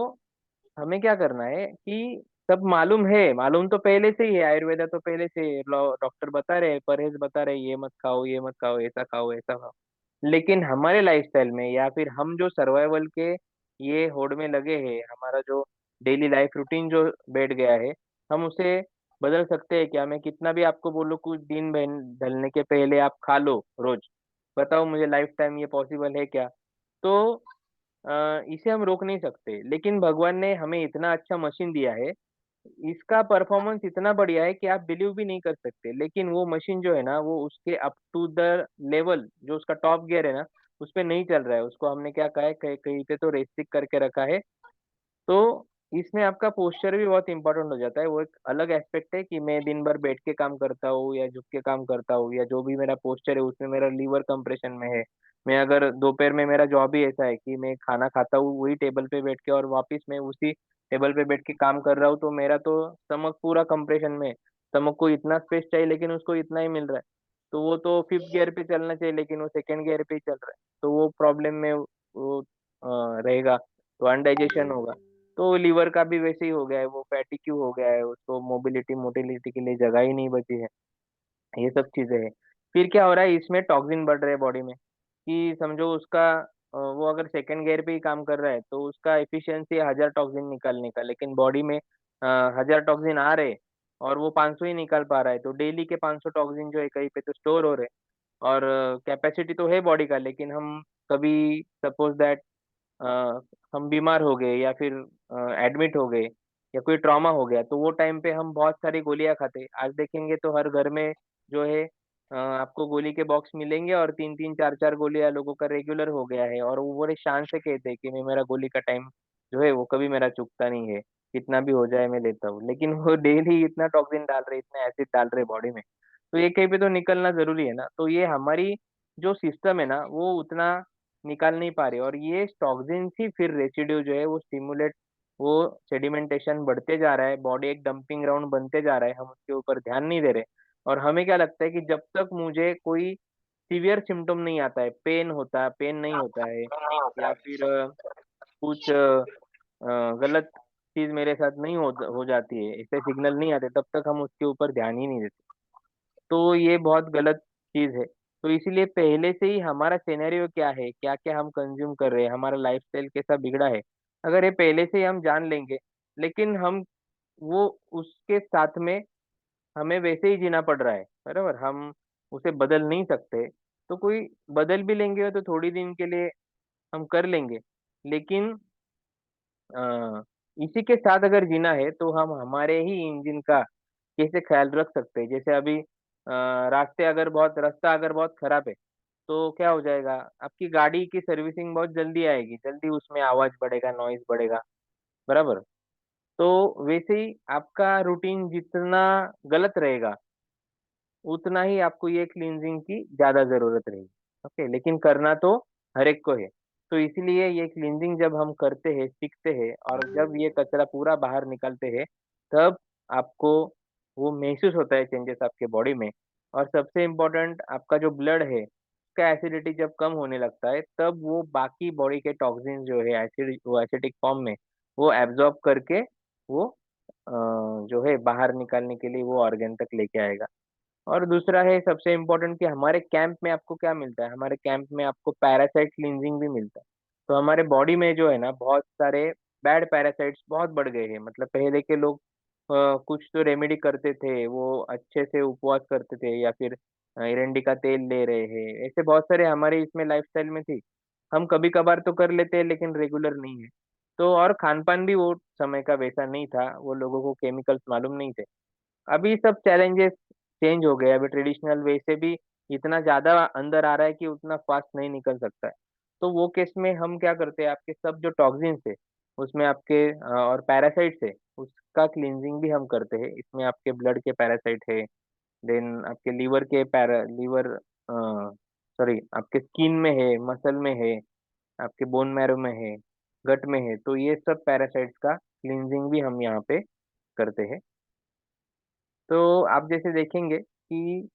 हमें क्या करना है कि सब मालूम है, मालूम तो पहले से ही है, आयुर्वेदा तो पहले से डॉक्टर बता रहे हैं, परहेज बता रहे हैं, ये मत खाओ, ये मत खाओ, ऐसा खाओ, ऐसा खाओ। लेकिन हमारे लाइफस्टाइल में या फिर हम जो सर्वाइवल के ये होड़ में लगे हैं, हमारा जो डेली लाइफ रूटीन जो बैठ गया है, हम उसे बदल सकते हैं क्या? मैं कितना भी आपको बोलूँ कुछ दिन ढलने के पहले आप खा लो रोज, बताओ मुझे लाइफ टाइम ये पॉसिबल है क्या? तो इसे हम रोक नहीं सकते, लेकिन भगवान ने हमें इतना अच्छा मशीन दिया है, इसका परफॉर्मेंस इतना बढ़िया है कि आप बिलीव भी नहीं कर सकते। लेकिन वो मशीन जो है ना, वो उसके अप टू द लेवल, जो उसका टॉप गियर है ना, उस पे नहीं चल रहा है। उसको हमने क्या कहा है, कहीं कहीं पे तो रेस्ट्रिक्ट करके रखा है। तो इसमें आपका पोस्चर भी बहुत इंपॉर्टेंट हो जाता है। वो एक अलग एस्पेक्ट है कि मैं दिन भर बैठ के काम करता हूँ या झुक के काम करता हूँ, या जो भी मेरा पोस्चर है उसमें मेरा लीवर कंप्रेशन में है। मैं अगर दोपहर में, मेरा जॉब ही ऐसा है कि मैं खाना खाता हूँ वही टेबल पे बैठ के, और वापस मैं उसी टेबल पे बैठ के काम कर रहा हूँ, तो मेरा तो स्टमक पूरा कंप्रेशन में है। स्टमक को इतना स्पेस चाहिए लेकिन उसको इतना ही मिल रहा है। तो वो तो फिफ्थ गियर पे चलना चाहिए लेकिन वो सेकेंड गियर पे ही चल रहा है, तो वो प्रॉब्लम में वो रहेगा, तो अनडाइजेशन होगा। तो लीवर का भी वैसे ही हो गया है, वो फैटी क्यों हो गया है, उसको मोबिलिटी मोटिलिटी के लिए जगह ही नहीं बची है। ये सब चीजें हैं। फिर क्या हो रहा है, इसमें टॉक्सिन बढ़ रहे हैं बॉडी में, कि समझो उसका वो अगर सेकंड गियर पे ही काम कर रहा है तो उसका एफिशिएंसी 1000 टॉक्सिन निकालने का, लेकिन बॉडी में 1000 टॉक्सिन आ रहे, और वो 500 ही निकाल पा रहा है। तो डेली के 500 टॉक्सिन जो है कहीं पे तो स्टोर हो रहे, और कैपेसिटी तो है बॉडी का, लेकिन हम कभी सपोज दैट हम बीमार हो गए या फिर एडमिट हो गए या कोई ट्रॉमा हो गया, तो वो टाइम पे हम बहुत सारी गोलियां खाते। आज देखेंगे तो हर घर में जो है आपको गोली के बॉक्स मिलेंगे, और 3 3 4 4 गोलियां लोगों का रेगुलर हो गया है, और वो बड़े शान से कहते हैं कि मैं, मेरा गोली का टाइम जो है वो कभी मेरा चुकता नहीं है, कितना भी हो जाए मैं लेता हूँ। लेकिन वो डेली इतना टॉक्सिन डाल रहे, इतना एसिड डाल रहे बॉडी में, तो ये कहीं पे तो निकलना जरूरी है ना। तो ये हमारी जो सिस्टम है ना, वो उतना निकाल नहीं पा रहे, और ये टॉक्सिन्स ही फिर रेसिड्यू जो है वो स्टिमुलेट, वो सेडिमेंटेशन बढ़ते जा रहा है, बॉडी एक डंपिंग ग्राउंड बनते जा रहा है, हम उसके ऊपर ध्यान नहीं दे रहे। और हमें क्या लगता है कि जब तक मुझे कोई सीवियर सिम्टम नहीं आता है, पेन होता है, पेन नहीं होता है, या फिर कुछ गलत चीज मेरे साथ नहीं हो जाती है, ऐसे सिग्नल नहीं आते, तब तक हम उसके ऊपर ध्यान ही नहीं देते। तो ये बहुत गलत चीज है। तो इसीलिए पहले से ही हमारा सिनेरियो क्या है, क्या क्या हम कंज्यूम कर रहे हैं, हमारा लाइफस्टाइल कैसा बिगड़ा है, अगर ये पहले से ही हम जान लेंगे, लेकिन हम वो उसके साथ में हमें वैसे ही जीना पड़ रहा है, बराबर, हम उसे बदल नहीं सकते। तो कोई बदल भी लेंगे तो थोड़ी दिन के लिए हम कर लेंगे, लेकिन अ, इसी के साथ अगर जीना है तो हम हमारे ही इंजन का कैसे ख्याल रख सकते हैं। जैसे अभी रास्ता अगर बहुत खराब है, तो क्या हो जाएगा, आपकी गाड़ी की सर्विसिंग बहुत जल्दी आएगी, जल्दी उसमें आवाज बढ़ेगा, नॉइज बढ़ेगा, बराबर। तो वैसे ही आपका रूटीन जितना गलत रहेगा, उतना ही आपको ये क्लींजिंग की ज्यादा जरूरत रहेगी। ओके, लेकिन करना तो हर एक को है। तो इसीलिए ये क्लींजिंग जब हम करते हैं, सीखते हैं, और जब ये कचरा पूरा बाहर निकालते हैं, तब आपको वो महसूस होता है चेंजेस आपके बॉडी में। और सबसे इम्पोर्टेंट, आपका जो ब्लड है उसका एसिडिटी जब कम होने लगता है, तब वो बाकी बॉडी के टॉक्सिन जो है एसिड, वो एसिडिक फॉर्म में वो एब्जॉर्ब करके वो जो है बाहर निकालने के लिए वो ऑर्गन तक लेके आएगा। और दूसरा है सबसे इम्पोर्टेंट, कि हमारे कैंप में आपको क्या मिलता है, हमारे कैंप में आपको पैरासाइट क्लींजिंग भी मिलता है। तो हमारे बॉडी में जो है ना, बहुत सारे बैड पैरासाइट्स बहुत बढ़ गए हैं। मतलब पहले के लोग कुछ तो रेमेडी करते थे, वो अच्छे से उपवास करते थे, या फिर एरंडी का तेल ले रहे हैं, ऐसे बहुत सारे हमारे इसमें लाइफस्टाइल में थी। हम कभी कभार तो कर लेते हैं लेकिन रेगुलर नहीं है। तो और खान पान भी वो समय का वैसा नहीं था, वो लोगों को केमिकल्स मालूम नहीं थे। अभी सब चैलेंजेस चेंज हो गए, अभी ट्रेडिशनल वे से भी इतना ज्यादा अंदर आ रहा है कि उतना फास्ट नहीं निकल सकता है। तो वो केस में हम क्या करते हैं, आपके सब जो टॉक्सिन्स है उसमें आपके और पैरासाइट्स है, उसका क्लींजिंग भी हम करते हैं। इसमें आपके ब्लड के पैरासाइट है, देन आपके लीवर के पैरा लीवर सॉरी, आपके स्किन में है, मसल में है, आपके बोन मैरो में है, गट में है, तो ये सब पैरासाइट्स का क्लींजिंग भी हम यहाँ पे करते हैं। तो आप जैसे देखेंगे कि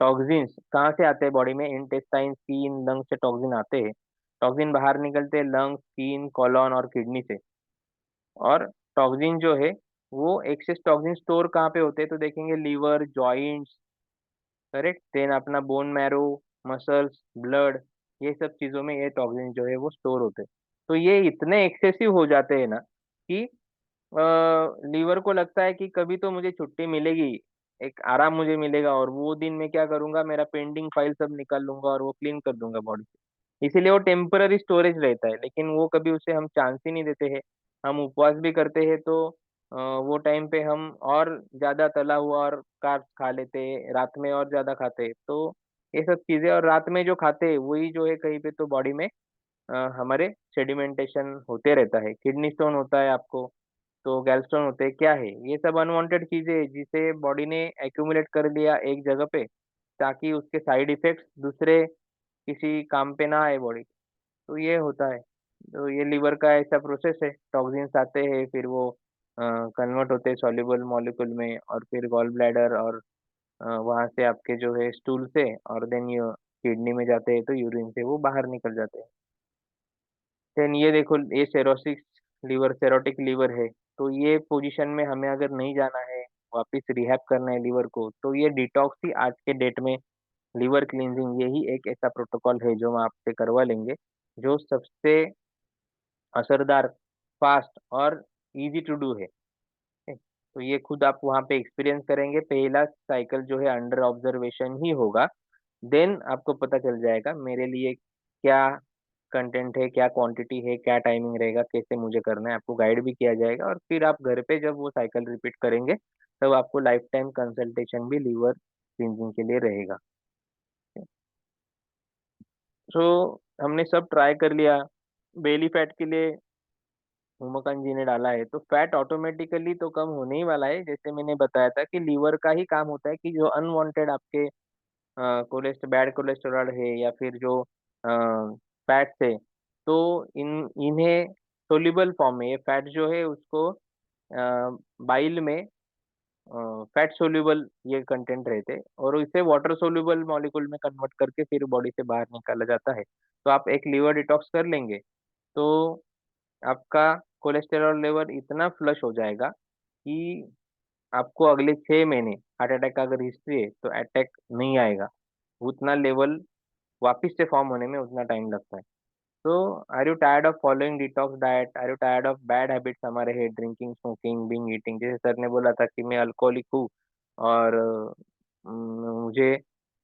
टॉक्सिन्स कहाँ से आते हैं बॉडी में, इंटेस्टाइन, स्किन, लंग से टॉक्सिन आते हैं। टॉक्सिन बाहर निकलते हैं लंग, स्किन, कॉलन और किडनी से। और टॉक्सिन जो है वो एक्सेस टॉक्सिन स्टोर कहाँ पे होते हैं, तो देखेंगे लीवर, जॉइंट्स, करेक्ट, देन अपना बोन मैरो, मसल्स, ब्लड, ये सब चीजों में ये टॉक्सिन जो है वो स्टोर होते हैं। तो ये इतने एक्सेसिव हो जाते हैं ना कि लीवर को लगता है कि कभी तो मुझे छुट्टी मिलेगी, एक आराम मुझे मिलेगा, और वो दिन मैं क्या करूंगा, मेरा पेंडिंग फाइल सब निकाल लूंगा और वो क्लीन कर दूंगा बॉडी से। इसीलिए वो टेम्पररी स्टोरेज रहता है, लेकिन वो कभी उसे हम चांस ही नहीं देते हैं। हम उपवास भी करते हैं तो वो टाइम पे हम और ज्यादा तला हुआ और कार्ब्स खा लेते हैं, रात में और ज्यादा खाते हैं। तो ये सब चीजें, और रात में जो खाते हैं वही जो है कहीं पे तो बॉडी में हमारे सेडिमेंटेशन होते रहता है, किडनी स्टोन होता है आपको, तो गैलस्टोन होते हैं, क्या है ये सब अनवांटेड चीजें हैं जिसे बॉडी ने एक्यूमुलेट कर लिया एक जगह पे, ताकि उसके साइड इफेक्ट्स दूसरे किसी काम पे ना आए बॉडी। तो ये होता है। तो ये लीवर का ऐसा प्रोसेस है, टॉक्सिन्स आते हैं, फिर वो कन्वर्ट होते हैं सॉल्युबल मॉलिक्यूल में, और फिर गॉल ब्लैडर, और वहां से आपके जो है स्टूल से, और देन ये किडनी में जाते हैं, तो यूरिन से वो बाहर निकल जाते हैं। देन ये देखो, ये सेरोसिस लीवर, सेरोटिक लीवर है। तो ये पोजीशन में हमें अगर नहीं जाना है, वापस रिहैब करना है लीवर को, तो ये डिटॉक्स ही आज के डेट में, लीवर क्लींजिंग यही एक ऐसा प्रोटोकॉल है जो हम आपसे करवा लेंगे, जो सबसे असरदार, फास्ट और इजी टू डू है। तो ये खुद आप वहाँ पे एक्सपीरियंस करेंगे, पहला साइकिल जो है अंडर ऑब्जर्वेशन ही होगा। देन आपको पता चल जाएगा मेरे लिए क्या कंटेंट है, क्या क्वांटिटी है, क्या टाइमिंग रहेगा, कैसे मुझे करना है, आपको गाइड भी किया जाएगा। और फिर आप घर पे जब वो साइकिल रिपीट करेंगे, तब आपको लाइफ टाइम कंसल्टेशन भी लीवर क्लींजिंग के लिए रहेगा। तो हमने सब ट्राई कर लिया। बेली फैट के लिए हुमाकांत जी ने डाला है, तो फैट ऑटोमेटिकली तो कम होने ही वाला है। जैसे मैंने बताया था कि लीवर का ही काम होता है कि जो अनवांटेड आपके बैड कोलेस्टेरॉल है, या फिर जो फैट्स है, तो इन्हें सोल्यूबल फॉर्म में, ये फैट जो है उसको बाइल में फैट सोल्यूबल ये कंटेंट रहते हैं, और इसे वाटर सोल्यूबल मॉलिक्यूल में कन्वर्ट करके फिर बॉडी से बाहर निकाला जाता है। तो आप एक लीवर डिटॉक्स कर लेंगे, तो आपका कोलेस्टेरॉल लेवल इतना फ्लश हो जाएगा कि आपको अगले 6 महीने, हार्ट अटैक का अगर हिस्ट्री है तो अटैक नहीं आएगा। उतना लेवल वापस से फॉर्म होने में उतना टाइम लगता है। तो are you tired of following detox diet, are you tired of bad habits हमारे है, ड्रिंकिंग, स्मोकिंग, बिंग ईटिंग, जैसे सर ने बोला था कि मैं अल्कोहलिक हूँ, और मुझे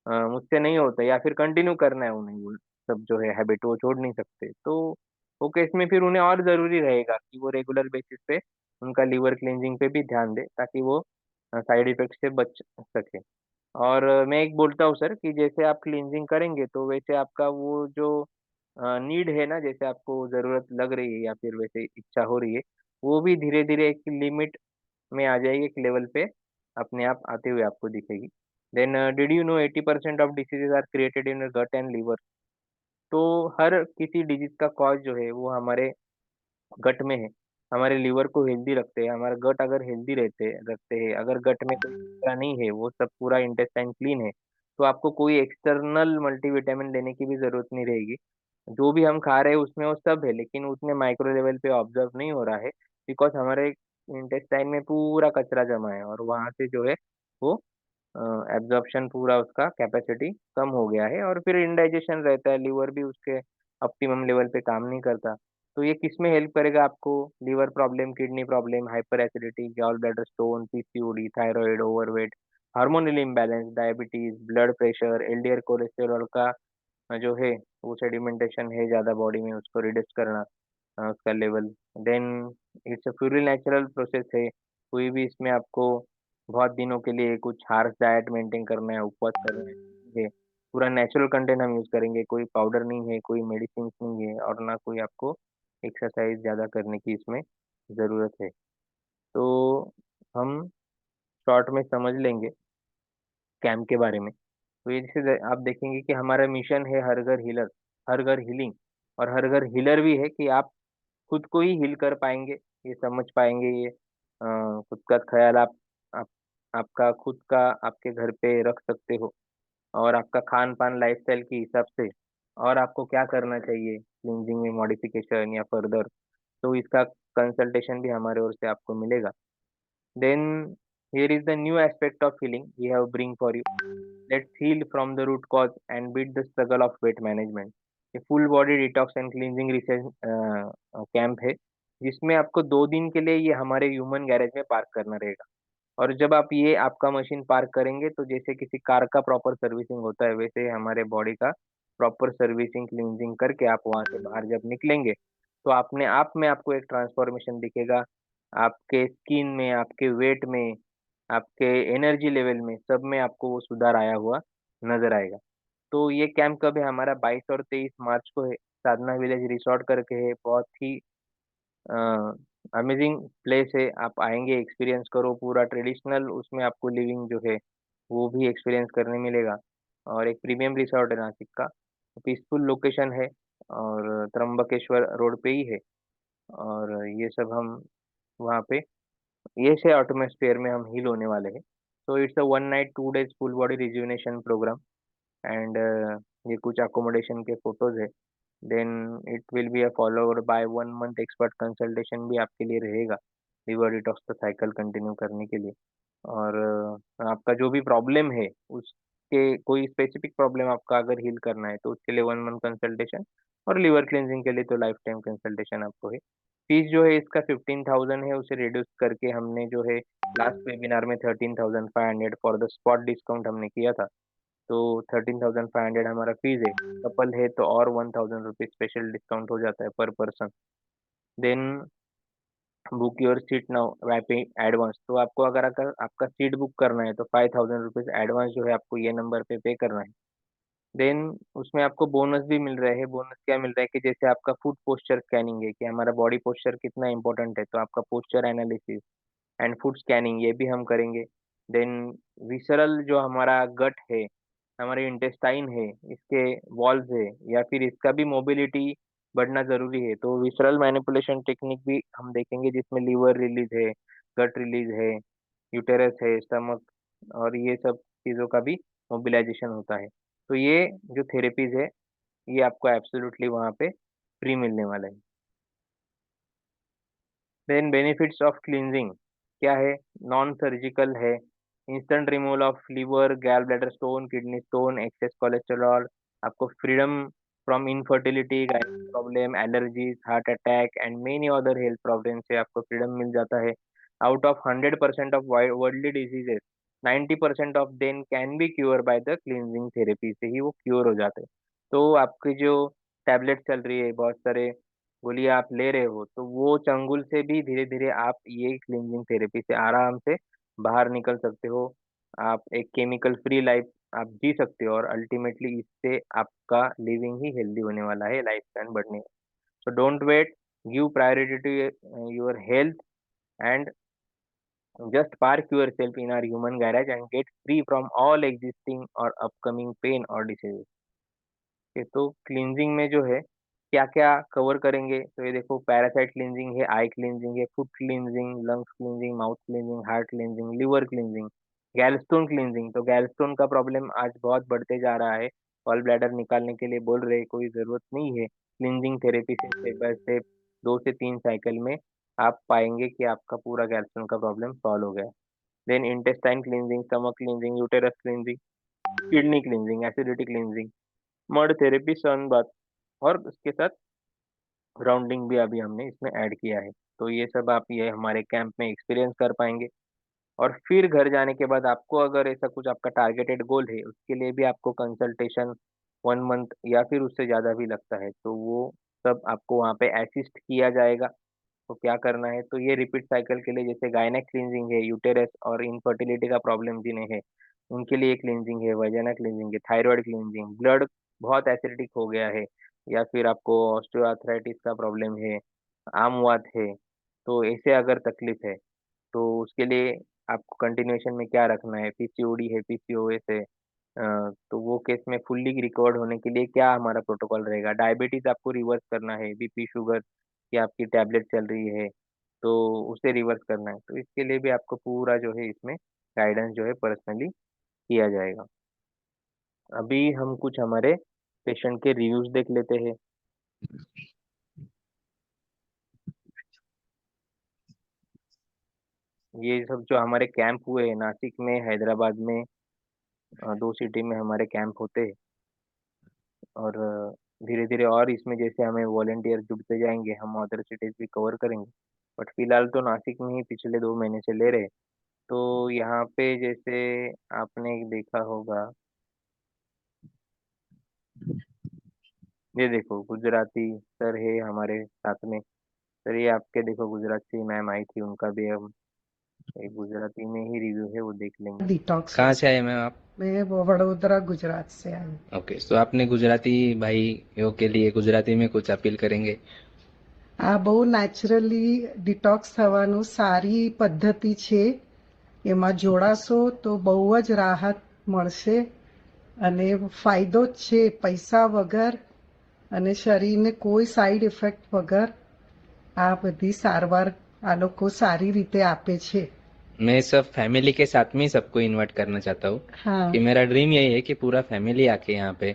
मुझसे नहीं होता, या फिर कंटिन्यू करना है उन्हें, वो सब जो है हैबिट वो छोड़ नहीं सकते, तो वो केस में फिर उन्हें और जरूरी रहेगा कि वो रेगुलर बेसिस पे उनका लीवर क्लींजिंग पे भी ध्यान दे, ताकि वो साइड इफेक्ट से बच सके। और मैं एक बोलता हूँ सर कि जैसे आप क्लींजिंग करेंगे, तो वैसे आपका वो जो नीड है ना, जैसे आपको जरूरत लग रही है या फिर वैसे इच्छा हो रही है, वो भी धीरे धीरे एक लिमिट में आ जाएगी, एक लेवल पे अपने आप आते हुए आपको दिखेगी। Then did you know 80% of diseases are created in gut and liver. तो हर किसी डिजीज का कॉज जो है वो हमारे गट में है। हमारे लीवर को हेल्दी रखते हैं, हमारा गट अगर हेल्दी रखते हैं, अगर गट में कोई कचरा नहीं है, वो सब पूरा इंटेस्टाइन क्लीन है, तो आपको कोई एक्सटर्नल मल्टीविटामिन लेने की भी जरूरत नहीं रहेगी। जो भी हम खा रहे हैं उसमें वो सब है, लेकिन उतने माइक्रो लेवल पे ऑब्जर्व नहीं हो रहा है, बिकॉज हमारे इंटेस्टाइन में पूरा कचरा जमा है, और वहां से जो है वो एब्जॉर्प्शन पूरा, उसका कैपेसिटी कम हो गया है, और फिर इंडाइजेशन रहता है, लीवर भी उसके ऑप्टिमम लेवल पे काम नहीं करता। तो ये किस में हेल्प करेगा आपको, liver problem, kidney problem, hyper acidity, gall bladder stone, PCOD, thyroid, overweight, hormonal imbalance, diabetes, blood pressure, LDL cholesterol का जो है वो सेडिमेंटेशन है ज़्यादा बॉडी में, उसको रिड्यूस करना, उसका level. Then it's a purely natural process है। कोई भी इसमें आपको बहुत दिनों के लिए कुछ हार्श डाइट मेंटेन करना है, उपवास करना है, ये पूरा नेचुरल कंटेंट हम यूज करेंगे, कोई पाउडर नहीं है, कोई मेडिसिन नहीं है, और ना कोई आपको एक्सरसाइज ज़्यादा करने की इसमें ज़रूरत है। तो हम शॉर्ट में समझ लेंगे कैंप के बारे में। तो ये जैसे आप देखेंगे कि हमारा मिशन है हर घर हीलर, हर घर हीलिंग, और हर घर हीलर भी है कि आप खुद को ही हील कर पाएंगे, ये समझ पाएंगे, ये खुद का ख्याल आप आपका खुद का आपके घर पे रख सकते हो, और आपका खान पान लाइफस्टाइल के हिसाब से, और आपको क्या करना चाहिए क्लींजिंग में, मॉडिफिकेशन या फर्दर, तो इसका कंसल्टेशन भी हमारे ओर से आपको मिलेगा। Then here is the new aspect of healing we have bring for you. Let's heal from the root cause and beat the struggle of weight management. ये full body detox and cleansing research camp है, जिसमें आपको 2 दिन के लिए ये हमारे ह्यूमन गैरेज में पार्क करना रहेगा। और जब आप ये आपका मशीन पार्क करेंगे तो जैसे किसी कार का प्रॉपर सर्विसिंग होता है, वैसे हमारे बॉडी का प्रॉपर सर्विसिंग क्लींजिंग करके आप वहां से बाहर जब निकलेंगे तो आपने आप में आपको एक ट्रांसफॉर्मेशन दिखेगा। आपके स्किन में, आपके वेट में, आपके एनर्जी लेवल में, सब में आपको वो सुधार आया हुआ नजर आएगा। तो ये कैंप कब है हमारा? 22 और 23 मार्च को है। साधना विलेज रिसोर्ट करके है, बहुत ही अमेजिंग प्लेस है। आप आएंगे, एक्सपीरियंस करो पूरा ट्रेडिशनल, उसमें आपको लिविंग जो है वो भी एक्सपीरियंस करने मिलेगा। और एक प्रीमियम रिसोर्ट है नासिक का, पीसफुल लोकेशन है और त्र्यंबकेश्वर रोड पे ही है। और ये सब हम वहाँ पे ये से एटमॉस्फेयर में हम हील होने वाले हैं। So it's a 1 night 2 days full body rejuvenation program and ये कुछ अकोमोडेशन के फोटोज है। Then it will be a followed by 1 month expert consultation भी आपके लिए रहेगा लिवर डिटॉक्स का साइकिल कंटिन्यू करने के लिए। और आपका जो भी प्रॉब्लम है उसके कोई स्पेसिफिक प्रॉब्लम आपका अगर हील करना है तो उसके लिए 1 मंथ कंसल्टेशन, और लिवर क्लिनजिंग के लिए तो लाइफ टाइम कंसल्टेशन आपको है। फीस जो है इसका 15,000 है, उसे रिड्यूस करके हमने जो है लास्ट वेबिनार में 13,500 फॉर द स्पॉट डिस्काउंट हमने किया था। तो 13,500 हमारा फीस है। कपल है तो और 1,000 रुपीज स्पेशल डिस्काउंट हो जाता है पर person. Then book your seat now by paying advance. तो आपको अगर आपका सीट बुक करना है तो 5,000 रुपीज एडवांस जो है आपको ये नंबर पे करना है। देन उसमें आपको बोनस भी मिल रहे हैं। बोनस क्या मिल रहा है कि जैसे आपका फुट पोस्चर स्कैनिंग है कि हमारा बॉडी पोस्चर कितना इंपॉर्टेंट है, तो आपका posture analysis and food scanning ये भी हम करेंगे। देन विसरल जो हमारा गट है, हमारे इंटेस्टाइन है, इसके वॉल्स है या फिर इसका भी मोबिलिटी बढ़ना जरूरी है, तो विसरल मैनिपुलेशन टेक्निक भी हम देखेंगे जिसमें लीवर रिलीज है, गट रिलीज है, यूटेरस है, स्टमक, और ये सब चीज़ों का भी मोबिलाइजेशन होता है। तो ये जो थेरेपीज है ये आपको एब्सोल्युटली वहाँ पे फ्री मिलने वाला है। देन बेनिफिट्स ऑफ क्लींजिंग क्या है? नॉन सर्जिकल है, instant removal of liver, gall bladder stone, kidney stone, excess cholesterol, आपको freedom from infertility, problem, allergies, heart attack and many other health problem से आपको फ्रीडम मिल जाता है। Out of 100% of worldly diseases 90% of them can be cure by the cleansing therapy, से ही वो क्योर हो जाते हैं। तो आपकी जो टैबलेट चल रही है, बहुत सारे गोलियां आप ले रहे हो, तो वो चंगुल से भी धीरे धीरे आप ये क्लींजिंग थेरेपी से आराम से बाहर निकल सकते हो। आप एक केमिकल फ्री लाइफ आप जी सकते हो और अल्टीमेटली इससे आपका लिविंग ही हेल्दी होने वाला है, लाइफ स्पैन बढ़ने। So don't wait, give priority to your health and just park yourself in our human garage and get free from all existing or upcoming pain or diseases। तो क्लींजिंग में जो है क्या क्या कवर करेंगे, तो ये देखो पैरासाइट क्लींजिंग है, आई क्लींजिंग है, foot cleansing, lungs cleansing, mouth cleansing, heart cleansing, liver cleansing, gallstone cleansing. तो गैलस्टोन का प्रॉब्लम आज बहुत बढ़ते जा रहा है, ऑल ब्लैडर निकालने के लिए बोल रहे, कोई जरूरत नहीं है। क्लींजिंग थेरेपी से स्टेप बाय स्टेप 2 से 3 साइकिल में आप पाएंगे कि आपका पूरा गैलस्टोन का प्रॉब्लम सॉल्व हो गया। Then intestine cleansing, stomach cleansing, uterus cleansing, kidney cleansing, acidity cleansing, mud therapy, sun bath, और उसके साथ राउंडिंग भी अभी हमने इसमें ऐड किया है। तो ये सब आप ये हमारे कैंप में एक्सपीरियंस कर पाएंगे। और फिर घर जाने के बाद आपको अगर ऐसा कुछ आपका टारगेटेड गोल है, उसके लिए भी आपको कंसल्टेशन 1 मंथ या फिर उससे ज़्यादा भी लगता है, तो वो सब आपको वहाँ पे असिस्ट किया जाएगा। तो क्या करना है, तो ये रिपीट साइकिल के लिए जैसे गायनेक क्लींजिंग है, यूटेरस और इनफर्टिलिटी का प्रॉब्लम जिन्हें है उनके लिए क्लींजिंग है, वजाना क्लींजिंग है, थायराइड क्लींजिंग, ब्लड बहुत एसिडिक हो गया है, या फिर आपको ऑस्टियोआर्थराइटिस का प्रॉब्लम है, आमवात है, तो ऐसे अगर तकलीफ है तो उसके लिए आपको कंटिन्यूएशन में क्या रखना है, पीसीओडी है, पीसीओएस है, तो वो केस में फुल्ली रिकवर्ड होने के लिए क्या हमारा प्रोटोकॉल रहेगा। डायबिटीज आपको रिवर्स करना है, बीपी शुगर की आपकी टैबलेट चल रही है तो उसे रिवर्स करना है, तो इसके लिए भी आपको पूरा जो है इसमें गाइडेंस जो है पर्सनली किया जाएगा। अभी हम कुछ हमारे पेशेंट के रिव्यूज देख लेते हैं। ये सब जो हमारे कैंप हुए हैं नासिक में, हैदराबाद में, 2 सिटी में हमारे कैंप होते हैं। और धीरे-धीरे और इसमें जैसे हमें वॉलंटियर जुड़ते जाएँगे, हम अदर सिटीज़ भी कवर करेंगे। बट फिलहाल तो नासिक में ही पिछले 2 महीने से ले रहे हैं। तो यहाँ पे जैसे आपने देखा होगा, ये देखो गुजराती सर है हमारे साथ में। सर ये आपके देखो गुजराती मैम आई थी, उनका भी हम एक गुजराती में ही रिव्यू है, वो देख लेंगे। डिटॉक्स कहाँ से आए मैम आप? मैं वडोदरा गुजरात से आई हूँ। ओके, तो आपने गुजराती भाइयों के लिए गुजराती में कुछ अपील करेंगे? આ બહુ નેચરલી ડિટોક્સ થવાનું સારી પદ્ધતિ છે. એમાં જોડાશો તો બહુ જ રાહત મળશે અને ફાયદો જ છે પૈસા વગર અને શરીરને કોઈ સાઈડ ઇફેક્ટ વગર આ બધી સારવાર આ લોકો સારી રીતે આપે છે. मैं सब फैमिली के साथ में ही सबको इनवाइट करना चाहता हूँ हाँ कि मेरा ड्रीम यही है कि पूरा फैमिली आके यहाँ पे,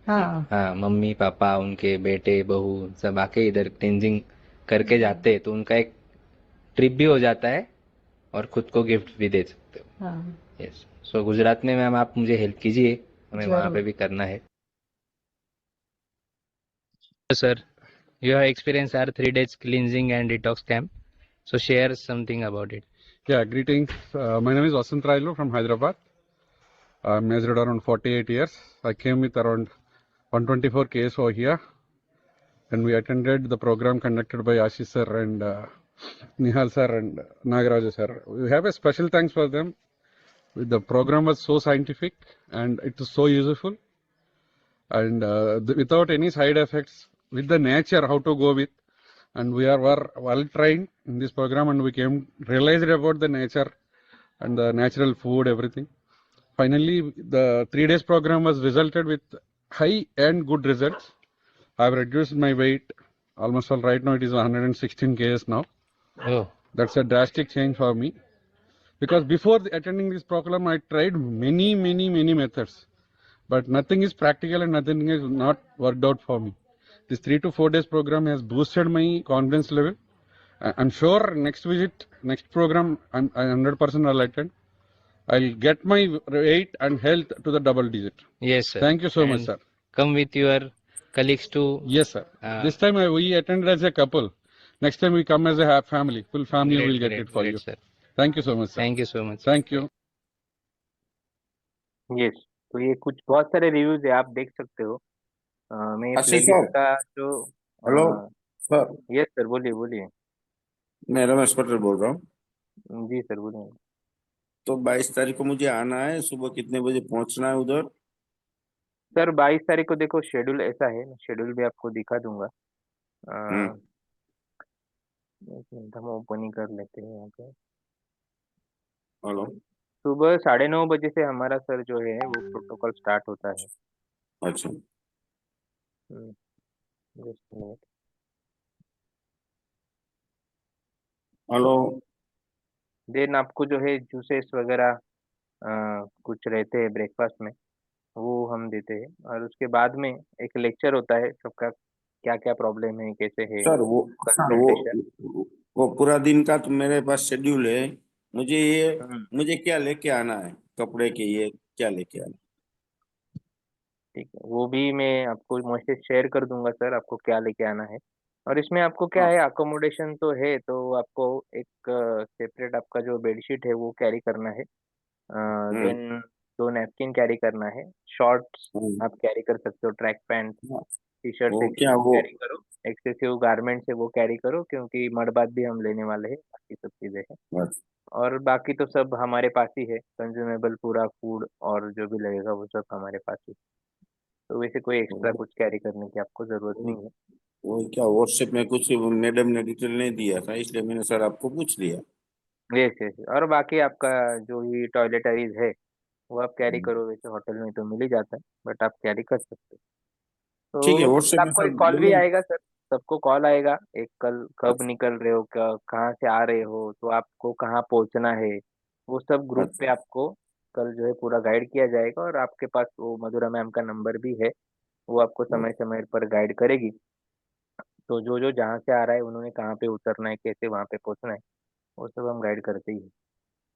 हाँ हाँ, मम्मी पापा उनके बेटे बहू सब आके इधर क्लींजिंग करके जाते हैं, तो उनका एक ट्रिप भी हो जाता है और खुद को गिफ्ट भी दे सकते हो। हाँ यस, सो गुजरात में मैम आप मुझे हेल्प कीजिए, हमें वहाँ जरूर. पे भी करना है। Sir, you have experienced our 3 days cleansing and detox camp, so share something about it. Yeah, greetings. My name is Vasant Railu from Hyderabad. I measured around 48 years. I came with around 124 Ks over here, and we attended the program conducted by Ashish sir and Nihal sir and Nagaraj sir. We have a special thanks for them. The program was so scientific and it was so useful, and without any side effects, with the nature how to go with, and we were well trained in this program, and we came realized about the nature and the natural food, everything. Finally, the 3 days program was resulted with high and good results. I have reduced my weight almost all. Right now it is 116 kgs now. Oh, That's a drastic change for me, because before attending this program I tried many methods, but nothing is practical and nothing is not worked out for me. This 3 to 4 days program has boosted my confidence level. I'm sure next visit, next program, I 100% I'll attend. I'll get my weight and health to the double digit. yes, sir. Thank you so much, And sir. come with your colleagues to. Yes, sir. This time we attended as a couple. Next time we come as a family. Full family will get it for you. Sir. Thank you so much, sir. Thank you so much. Thank you. Yes, तो ये कुछ बहुत सारे रिव्यूज है, आप देख सकते हो। मैं आशीष प्लेलिस्ट सर, का जो हेलो सर, यस सर, बोलिए बोलिए। मैं रमेश पटेल बोल रहा हूँ. जी सर, बोलिए। तो 22 तारीख को मुझे आना है. सुबह कितने बजे पहुंचना है उधर? सर 22 तारीख को देखो शेड्यूल ऐसा है, मैं शेड्यूल भी आपको दिखा दूंगा। एक मिनट, हम ओपन ही कर लेते हैं यहाँ पे। हेलो. सुबह 9:30 बजे से हमारा सर जो है वो प्रोटोकॉल स्टार्ट होता है। अच्छा. Just minute. हेलो. देन आपको जो है जूसेस वगैरह कुछ रहते हैं ब्रेकफास्ट में, वो हम देते हैं। और उसके बाद में एक लेक्चर होता है सबका, क्या क्या प्रॉब्लम है, कैसे है, सर कंसल्टेशन। वो पूरा दिन का तो मेरे पास शेड्यूल है. मुझे हम्म, क्या लेके आना है? कपड़े के ये क्या लेके आना? ठीक है, वो भी मैं आपको मैसेज शेयर कर दूंगा सर, आपको क्या लेके आना है। और इसमें आपको क्या हाँ. है, अकोमोडेशन तो है, तो आपको एक सेपरेट आपका जो बेडशीट है वो कैरी करना है। हम्म. देन 2 नैपकिन कैरी करना है। शॉर्ट्स हम्म. आप कैरी कर सकते हो, ट्रैक पैंट, हाँ, टी शर्ट वो क्या वो कैरी करो। एक्सेसिव गारमेंट्स है वो कैरी करो, क्योंकि मडबात भी हम लेने वाले हैं, बाकी सब चीज़ें हैं। बस. और बाकी तो सब हमारे पास ही है, कंज्यूमेबल पूरा फूड और जो भी लगेगा वो सब हमारे पास ही। तो वैसे कोई एक्स्ट्रा कुछ कैरी करने की आपको ज़रूरत नहीं है। वो क्या व्हाट्सएप में कुछ मैडम ने डिटेल नहीं दिया था, इसलिए मैंने सर आपको पूछ लिया. यस यस, और बाकी आपका जो ही टॉयलेटरीज है वो आप कैरी करो, वैसे होटल में तो मिल ही जाता है, बट आप कैरी कर सकते हो। ठीक है, तो व्हाट्सएप में आपको सर एक कॉल भी बोलो. आएगा सर, सबको कॉल आएगा एक, कल कब निकल रहे हो, कहाँ से आ रहे हो, तो आपको कहाँ पहुँचना है, वो सब ग्रुप पे अच्छा. आपको कल जो है पूरा गाइड किया जाएगा। और आपके पास वो मधुरा मैम का नंबर भी है, वो आपको समय समय पर गाइड करेगी। तो जो जो जहाँ से आ रहा है उन्होंने कहाँ पे उतरना है, कैसे वहाँ पे पहुँचना है, वो सब हम गाइड करते ही हैं।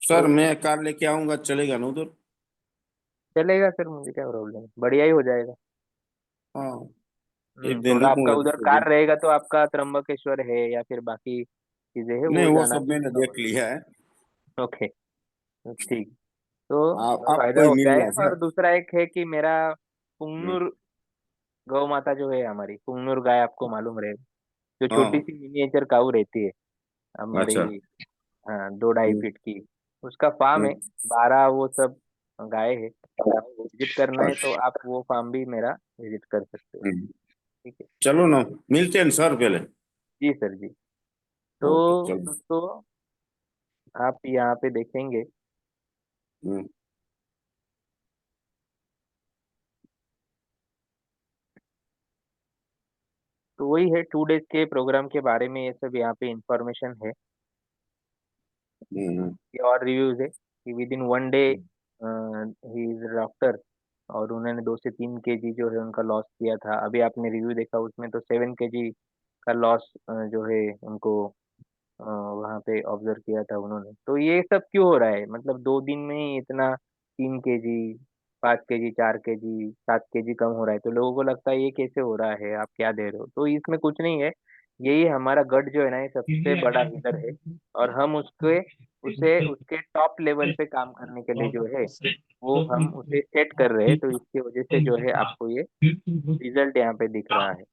सर तो मैं कार लेके आऊंगा, चलेगा ना उधर? चलेगा सर, मुझे क्या प्रॉब्लम है, बढ़िया ही हो जाएगा। हाँ, एक दिन थोड़ा आपका रुकूंगा उधर दूसरे कार दिन। रहेगा तो आपका त्र्यंबकेश्वर है या फिर बाकी चीजें है नहीं, वो वो जाना सब भी मैंने कवर। देख लिया है। ओके, ठीक। तो आपको फायदा ही हो मिल गया है। रहा है और सर। दूसरा एक है कि मेरा हम्म, पुंगनुर गौ माता जो है हमारी, पुंगनुर गाय आपको मालूम रहेगा, जो छोटी हाँ। सी मिनिएचर काऊ रहती है हमारी। अच्छा। हाँ, 2-2.5 फीट की, उसका फार्म है। हम्म, 12 वो सब गाय है। अगर आपको विजिट करना है तो आप वो फार्म भी मेरा विजिट कर सकते हो। हम्म। ठीक है। चलो ना, मिलते हैं सर पहले। जी सर जी। तो ओके, चलो। दोस्तों, आप यहाँ पे देखेंगे हम्म, तो वही है 2 डेज के प्रोग्राम के बारे में, ये सब यहाँ पे इंफॉर्मेशन है। हम्म, ये और रिव्यूज है कि with in 1 day he is doctor, और उन्होंने 2 से 3 केजी जो है उनका लॉस किया था। अभी आपने रिव्यू देखा उसमें तो 7 केजी का लॉस जो है उनको वहाँ पे ऑब्जर्व किया था उन्होंने। तो ये सब क्यों हो रहा है, मतलब 2 दिन में ही इतना 3 केजी, 5 केजी, 4 केजी, 7 केजी कम हो रहा है, तो लोगों को लगता है ये कैसे हो रहा है, आप क्या दे रहे हो। तो इसमें कुछ नहीं है, यही हमारा गट जो है ना, ये सबसे बड़ा हीलर है। और हम उसके उसे उसके टॉप लेवल पे काम करने के लिए जो है वो हम उसे सेट कर रहे हैं। तो इसकी वजह से जो है आपको ये रिजल्ट यहाँ पे दिख रहा है।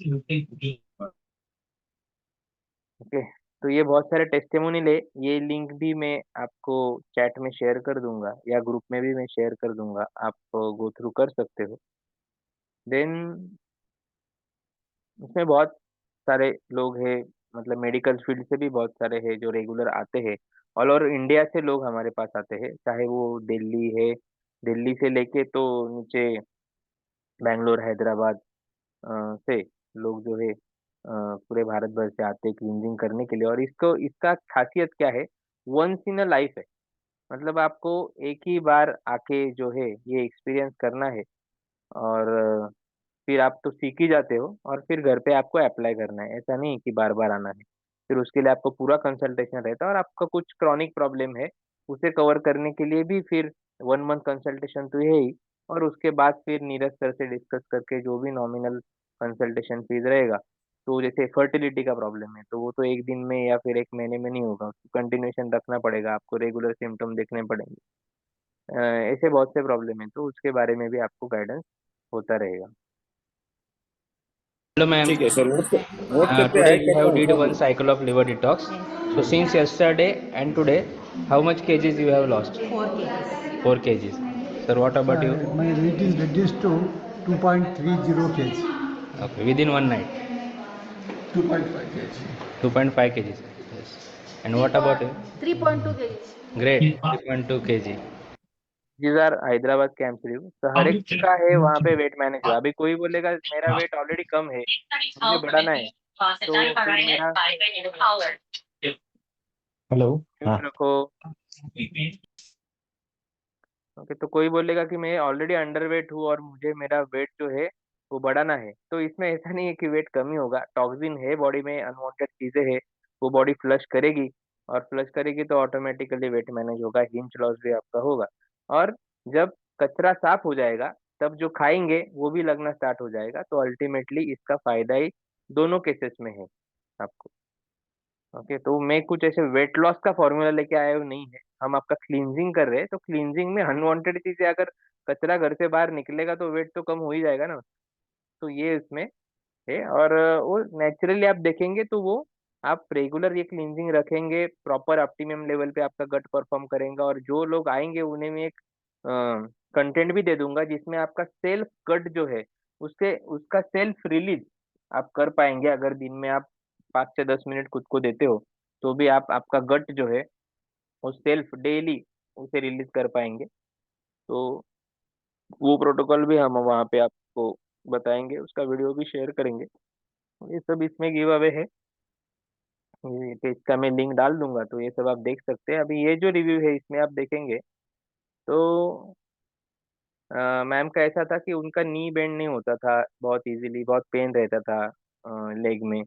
ओके। तो ये बहुत सारे टेस्टिमोनियल है, ये लिंक भी मैं आपको चैट में शेयर कर दूंगा या ग्रुप में भी मैं शेयर कर दूंगा, आप गो थ्रू कर सकते हो। देन इसमें बहुत सारे लोग हैं, मतलब मेडिकल फील्ड से भी बहुत सारे हैं जो रेगुलर आते हैं। ऑल ओवर इंडिया से लोग हमारे पास आते हैं, चाहे वो दिल्ली है, दिल्ली से लेके तो नीचे बैंगलोर, हैदराबाद से लोग जो है पूरे भारत भर से आते हैं क्लींजिंग करने के लिए। और इसको इसका खासियत क्या है, वंस इन अ लाइफ है, मतलब आपको एक ही बार आके जो है ये एक्सपीरियंस करना है। और फिर आप तो सीख ही जाते हो और फिर घर पे आपको अप्लाई करना है, ऐसा नहीं कि बार बार आना है। फिर उसके लिए आपको पूरा कंसल्टेशन रहता है, और आपका कुछ क्रॉनिक प्रॉब्लम है उसे कवर करने के लिए भी फिर 1 मंथ कंसल्टेशन तो है ही। और उसके बाद फिर नीरज सर से डिस्कस करके जो भी नॉमिनल कंसल्टेशन फीस रहेगा। तो जैसे फर्टिलिटी का प्रॉब्लम है तो वो तो एक दिन में या फिर एक महीने में नहीं होगा, उसको कंटिन्यूएशन रखना पड़ेगा, आपको रेगुलर सिम्टम देखने पड़ेंगे। ऐसे बहुत से प्रॉब्लम है, तो उसके बारे में भी आपको गाइडेंस होता रहेगा। Hello, ma'am. ठीक है सर, व्हाट्सएप पे Today हाई we करता have हूँ did सर one मैं। cycle of liver detox. So since yesterday and today, how much kgs you have lost? 4 kgs. 4 kgs. Sir, what about you? My weight is reduced to 2.30 kg. Okay, within one night, 2.5 kg. 2.5 kgs. Yes. And what about you? 3.2 kgs. Great, 3.2 kg. These are Hyderabad camp review, तो हर एक का है वहाँ पे वेट मैनेज हुआ। अभी कोई बोलेगा मेरा वेट ऑलरेडी कम है, मुझे बढ़ाना है, तो फिर मेरा हेलो। हाँ। म्यूट रखो। ओके, तो कोई बोलेगा कि मैं ऑलरेडी अंडरवेट हूँ और मुझे मेरा वेट जो है वो बढ़ाना है, तो इसमें ऐसा नहीं है कि वेट कम ही होगा। टॉक्सिन है बॉडी में, अनवांटेड चीजें है, वो बॉडी फ्लश करेगी, और फ्लश करेगी तो ऑटोमेटिकली वेट मैनेज होगा, हिंच लॉस भी आपका होगा। और जब कचरा साफ हो जाएगा तब जो खाएंगे वो भी लगना स्टार्ट हो जाएगा। तो अल्टीमेटली इसका फायदा ही दोनों केसेस में है आपको। ओके, तो मैं कुछ ऐसे वेट लॉस का फॉर्मूला लेके आया हूँ नहीं है, हम आपका क्लींजिंग कर रहे हैं। तो क्लींजिंग में अनवांटेड चीजें, अगर कचरा घर से बाहर निकलेगा तो वेट तो कम हो ही जाएगा ना। तो ये इसमें है। और वो नेचुरली आप देखेंगे तो वो आप रेगुलर ये क्लींजिंग रखेंगे, प्रॉपर ऑप्टिमम लेवल पे आपका गट परफॉर्म करेगा। और जो लोग आएंगे उन्हें मैं एक कंटेंट भी दे दूंगा जिसमें आपका सेल्फ गट जो है उसके उसका सेल्फ रिलीज आप कर पाएंगे। अगर दिन में आप 5 से 10 मिनट खुद को देते हो तो भी आप आपका गट जो है वो सेल्फ डेली उसे रिलीज कर पाएंगे। तो वो प्रोटोकॉल भी हम वहाँ पे आपको बताएंगे, उसका वीडियो भी शेयर करेंगे। ये सब इसमें गिव अवे है, ये पेज का मैं लिंक डाल दूंगा, तो ये सब आप देख सकते हैं। अभी ये जो रिव्यू है इसमें आप देखेंगे तो मैम का ऐसा था कि उनका नी बेंड नहीं होता था बहुत इजीली, बहुत पेन रहता था लेग में।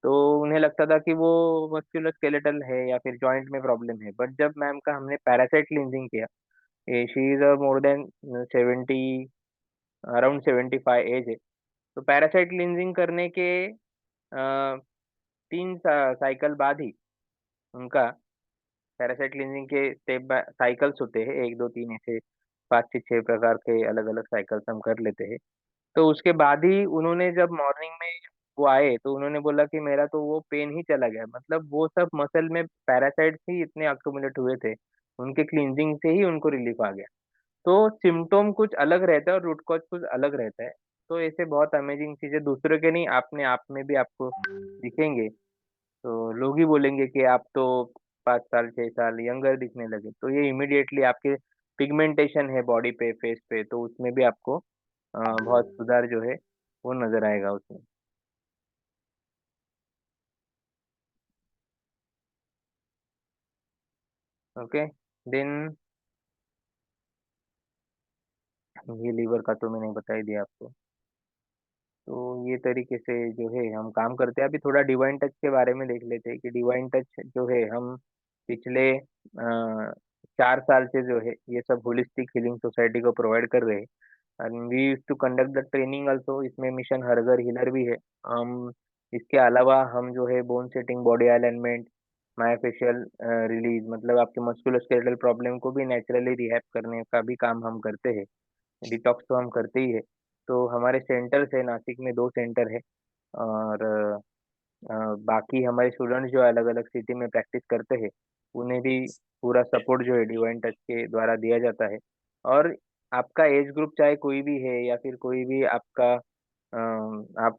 तो उन्हें लगता था कि वो मस्कुलोस्केलेटल है या फिर जॉइंट में प्रॉब्लम है। बट जब मैम का हमने पैरासाइट क्लींजिंग किया, she is more than 70, around 75 age है। तो पैरासाइट क्लींजिंग करने के 3 साइकिल बाद ही उनका, पैरासाइट क्लींजिंग के स्टेप साइकिल्स होते हैं, 1 2 3 ऐसे 5 से 6 प्रकार के अलग अलग साइकिल्स हम कर लेते हैं। तो उसके बाद ही उन्होंने जब मॉर्निंग में वो आए तो उन्होंने बोला कि मेरा तो वो पेन ही चला गया, मतलब वो सब मसल में पैरासाइट्स ही इतने अक्यूमुलेट हुए थे, उनके क्लींजिंग से ही उनको रिलीफ आ गया। तो सिम्टोम कुछ अलग रहता है और रूट कॉज कुछ अलग रहता है। तो ऐसे बहुत अमेजिंग चीजें दूसरों के नहीं, अपने आप में भी आपको दिखेंगे। तो लोग ही बोलेंगे कि आप तो 5 साल 6 साल यंगर दिखने लगे, तो ये इमिडिएटली आपके पिगमेंटेशन है बॉडी पे, फेस पे, तो उसमें भी आपको बहुत सुधार जो है वो नजर आएगा उसमें। ओके, देन ये लीवर का तो मैंने बता ही दिया आपको। तो ये तरीके से जो है हम काम करते हैं। अभी थोड़ा डिवाइन टच के बारे में देख लेते हैं कि डिवाइन टच जो है हम पिछले 4 साल से जो है ये सब होलिस्टिक हीलिंग सोसाइटी को प्रोवाइड कर रहे हैं। And we use to conduct the training also, इसमें मिशन हर घर हीलर भी है। हम इसके अलावा हम जो है bone setting, body alignment, myofascial release, मतलब आपके मस्कुलोस्केलेटल प्रॉब्लम को भी नेचुरली रिहैब करने का भी काम हम करते हैं। डिटॉक्स तो हम करते ही है। तो हमारे सेंटर्स है, नासिक में 2 सेंटर है, और बाकी हमारे स्टूडेंट्स जो अलग अलग सिटी में प्रैक्टिस करते हैं, उन्हें भी पूरा सपोर्ट जो है डिवाइन टच के द्वारा दिया जाता है। और आपका एज ग्रुप चाहे कोई भी है या फिर कोई भी आपका आप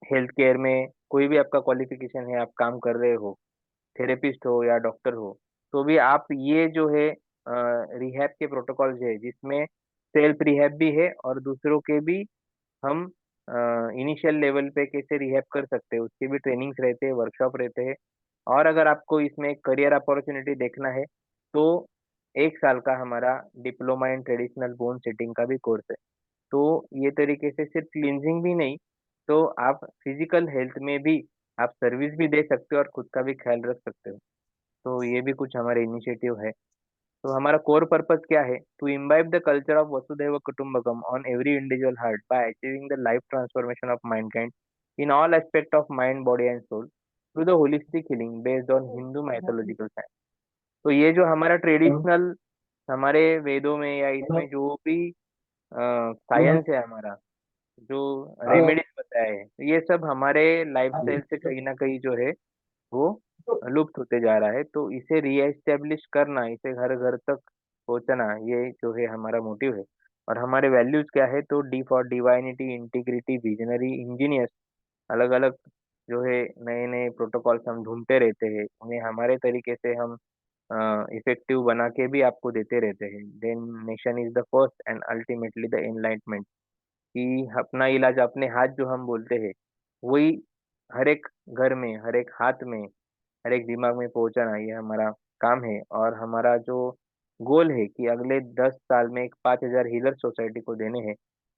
हेल्थ केयर में कोई भी आपका क्वालिफिकेशन है, आप काम कर रहे हो, थेरेपिस्ट हो या डॉक्टर हो, तो भी आप ये जो है रिहैब के प्रोटोकॉल्स है जिसमें सेल्फ रिहैब भी है और दूसरों के भी हम इनिशियल लेवल पे कैसे रिहैब कर सकते हैं उसके भी ट्रेनिंग्स रहते हैं, वर्कशॉप रहते हैं। और अगर आपको इसमें करियर अपॉर्चुनिटी देखना है तो 1 साल का हमारा diploma in traditional bone setting का भी कोर्स है। तो ये तरीके से सिर्फ क्लींजिंग भी नहीं, तो आप फिजिकल हेल्थ में भी आप सर्विस भी दे सकते हो और खुद का भी ख्याल रख सकते हो। तो ये भी कुछ हमारे इनिशिएटिव है। तो हमारा कोर पर्पस क्या है? To imbibe the culture of वसुधैव कुटुंबकम on every individual heart by achieving the life transformation of mankind in all aspect of mind, body and soul through the holistic healing based on Hindu mythological science. तो ये जो हमारा ट्रेडिशनल हमारे वेदों में या इसमें जो भी साइंस है हमारा, जो रेमेडीज बताए हैं, तो ये सब हमारे लाइफस्टाइल से कहीं ना कहीं जो है वो लुप्त होते जा रहा है। तो इसे रीएस्टेब्लिश करना, इसे घर घर तक पहुंचना, ये जो है हमारा मोटिव है। और हमारे वैल्यूज क्या है? तो D for divinity, integrity, visionary, Angénieux, अलग अलग जो है नए नए प्रोटोकॉल्स हम ढूंढते रहते हैं, उन्हें हमारे तरीके से हम इफेक्टिव बना के भी आपको देते रहते हैं। Then nation is the first and ultimately the enlightenment, कि अपना इलाज अपने हाथ जो हम बोलते हैं, वही हर एक घर में, हर एक हाथ में, हर एक दिमाग में पहुंचाना, ये हमारा काम है। और हमारा जो गोल है कि अगले 10 साल में एक 5,000 हीलर सोसाइटी को देने हैं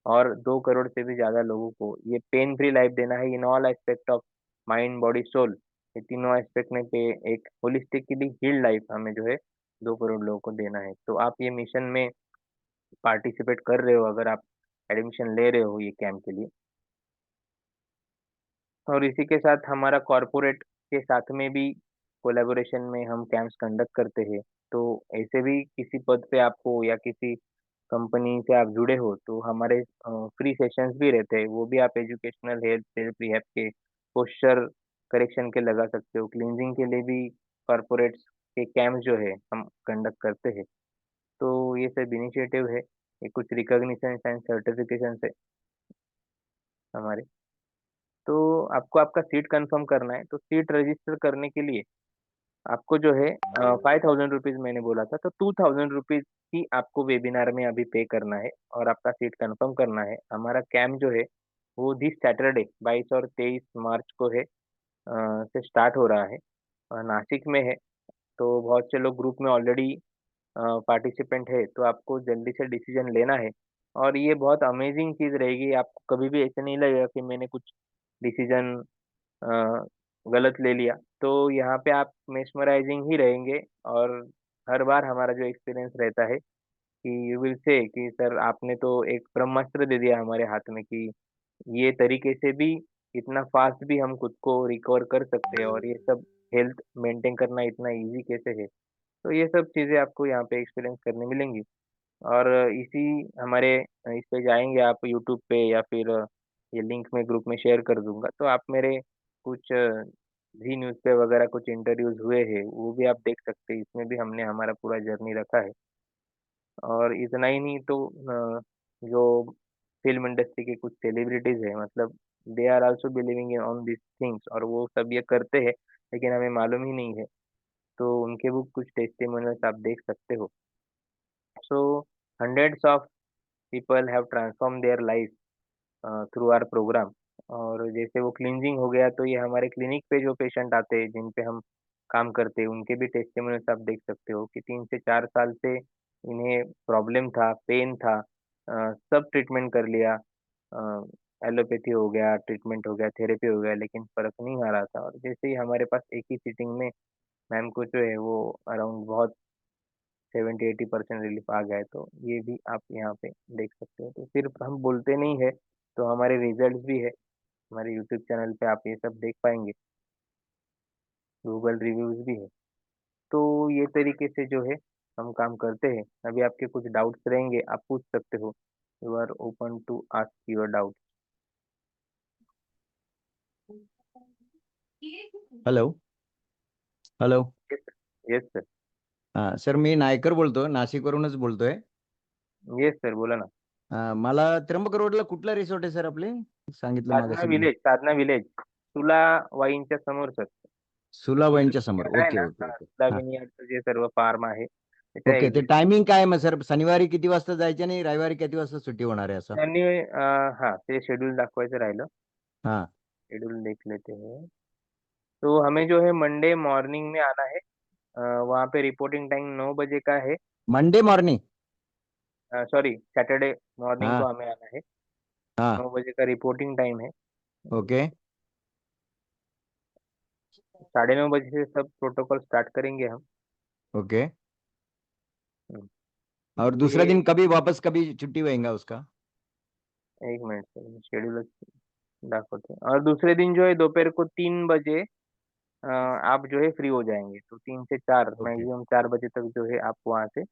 और 2 करोड़ से भी ज्यादा लोगों को ये पेन फ्री लाइफ देना है in all aspect of mind, body, soul. ये तीनों एस्पेक्ट में पे एक होलिस्टिकली हील्ड लाइफ हमें जो है 2 करोड़ लोगों को देना है। तो आप ये मिशन में पार्टिसिपेट कर रहे हो अगर आप एडमिशन ले रहे हो ये कैंप के लिए। और इसी के साथ हमारा कॉरपोरेट के साथ में भी कोलैबोरेशन में हम कैंप्स कंडक्ट करते हैं। तो ऐसे भी किसी पद पे आपको या किसी कंपनी से आप जुड़े हो तो हमारे फ्री सेशंस भी रहते हैं, वो भी आप एजुकेशनल, हेल्थ, सेल्फ रिहैब के, पोस्चर करेक्शन के लगा सकते हो। क्लींजिंग के लिए भी कॉरपोरेट्स के कैंप्स जो है हम कंडक्ट करते हैं। तो ये सब इनिशिएटिव है, ये कुछ रिकॉग्निशन एंड सर्टिफिकेशन है हमारे। तो आपको आपका सीट कंफर्म करना है, तो सीट रजिस्टर करने के लिए आपको जो है 5,000 रुपीज मैंने बोला था, तो 2,000 रुपीज ही आपको वेबिनार में अभी पे करना है और आपका सीट कंफर्म करना है। हमारा कैंप जो है वो दिस सैटरडे 22 और 23 मार्च को है, से स्टार्ट हो रहा है, नासिक में है। तो बहुत से लोग ग्रुप में ऑलरेडी पार्टिसिपेंट है, तो आपको जल्दी से डिसीजन लेना है। और ये बहुत अमेजिंग चीज़ रहेगी, आपको कभी भी ऐसे नहीं लगेगा कि मैंने कुछ डिसीजन गलत ले लिया, तो यहाँ पे आप मेस्मराइजिंग ही रहेंगे। और हर बार हमारा जो एक्सपीरियंस रहता है कि यू विल से कि सर आपने तो एक ब्रह्मास्त्र दे दिया हमारे हाथ में कि ये तरीके से भी इतना फास्ट भी हम खुद को रिकवर कर सकते हैं, और ये सब हेल्थ मेंटेन करना इतना इजी कैसे है। तो ये सब चीज़ें आपको यहाँ पे एक्सपीरियंस करने मिलेंगी। और इसी हमारे इस पे जाएंगे आप यूट्यूब पे, या फिर ये लिंक मैं ग्रुप में शेयर कर दूंगा, तो आप मेरे कुछ जी न्यूज़ पे वगैरह कुछ इंटरव्यूज हुए हैं, वो भी आप देख सकते हैं। इसमें भी हमने हमारा पूरा जर्नी रखा है। और इतना ही नहीं तो जो फिल्म इंडस्ट्री के कुछ सेलिब्रिटीज है, मतलब they are also believing on this things, और वो सब ये करते हैं लेकिन हमें मालूम ही नहीं है। तो उनके भी कुछ टेस्टिमोनियल्स आप देख सकते हो। So hundreds of people have transform their life through our program. और जैसे वो क्लींजिंग हो गया, तो ये हमारे क्लिनिक पे जो पेशेंट आते हैं जिन पे हम काम करते हैं, उनके भी टेस्टिमोनियल्स आप देख सकते हो कि 3 से 4 साल से इन्हें प्रॉब्लम था, पेन था, सब ट्रीटमेंट कर लिया, एलोपैथी हो गया, ट्रीटमेंट हो गया, थेरेपी हो गया, लेकिन फर्क नहीं आ रहा था। और जैसे ही हमारे पास एक ही सीटिंग में मैम को जो है वो अराउंड बहुत 70-80% रिलीफ आ गया है। तो ये भी आप यहाँ पे देख सकते हो। तो सिर्फ हम बोलते नहीं है, तो हमारे रिजल्ट्स भी है, हमारे यूट्यूब चैनल पे आप ये सब देख पाएंगे, गूगल रिव्यूज भी है। तो ये तरीके से जो है हम काम करते हैं। अभी आपके कुछ डाउट्स रहेंगे, आप पूछ सकते हो। You are open to ask your doubt. Hello hello yes sir. हा सर, मी नायकर बोलतो, नाशिकवरूनच बोलतोय. येस सर, बोला ना। मला त्र्यंबक रोडला कुठला रिसॉर्ट आहे सर आपले? सांगितलं साधना मागाशी मी. विलेज, साधना विलेज, तुला वाईनच्या समोर सर। सुला तुला वाईनच्या समोर. आहे ओके ना, ओके हा, ओके. तुला हा विनियार्डचं जे सर्व फार्म आहे त्याच्या ओके. ते एक्झिट टायमिंग काय आहे मग सर? शनिवारी किती वाजता जायचे आणि रविवारी किती वाजता सुट्टी होणार आहे असं? त्यांनी हाँ ते शेड्यूल दाखवायचं राहिलं। हाँ शेड्यूल देख लेते हैं। तो हमें जो है मंडे मॉर्निंग में आना है। वहाँ पे रिपोर्टिंग टाइम 9 बजे का है। Monday morning. Sorry, Saturday morning को हाँ हमें आना है। हाँ 9 बजे का रिपोर्टिंग टाइम है। ओके 9:30 बजे से सब प्रोटोकॉल स्टार्ट करेंगे हम। ओके. हम्म, और तो दूसरा ये दिन कभी वापस कभी छुट्टी होएगा उसका? एक मिनट सर, शेड्यूल दाखवते हैं। और दूसरे दिन जो है दोपहर को 3 बजे आप जो है फ्री हो जाएंगे। तो 3 से 4, ओके. मैक्सिमम 4 बजे तक जो है आप वहाँ से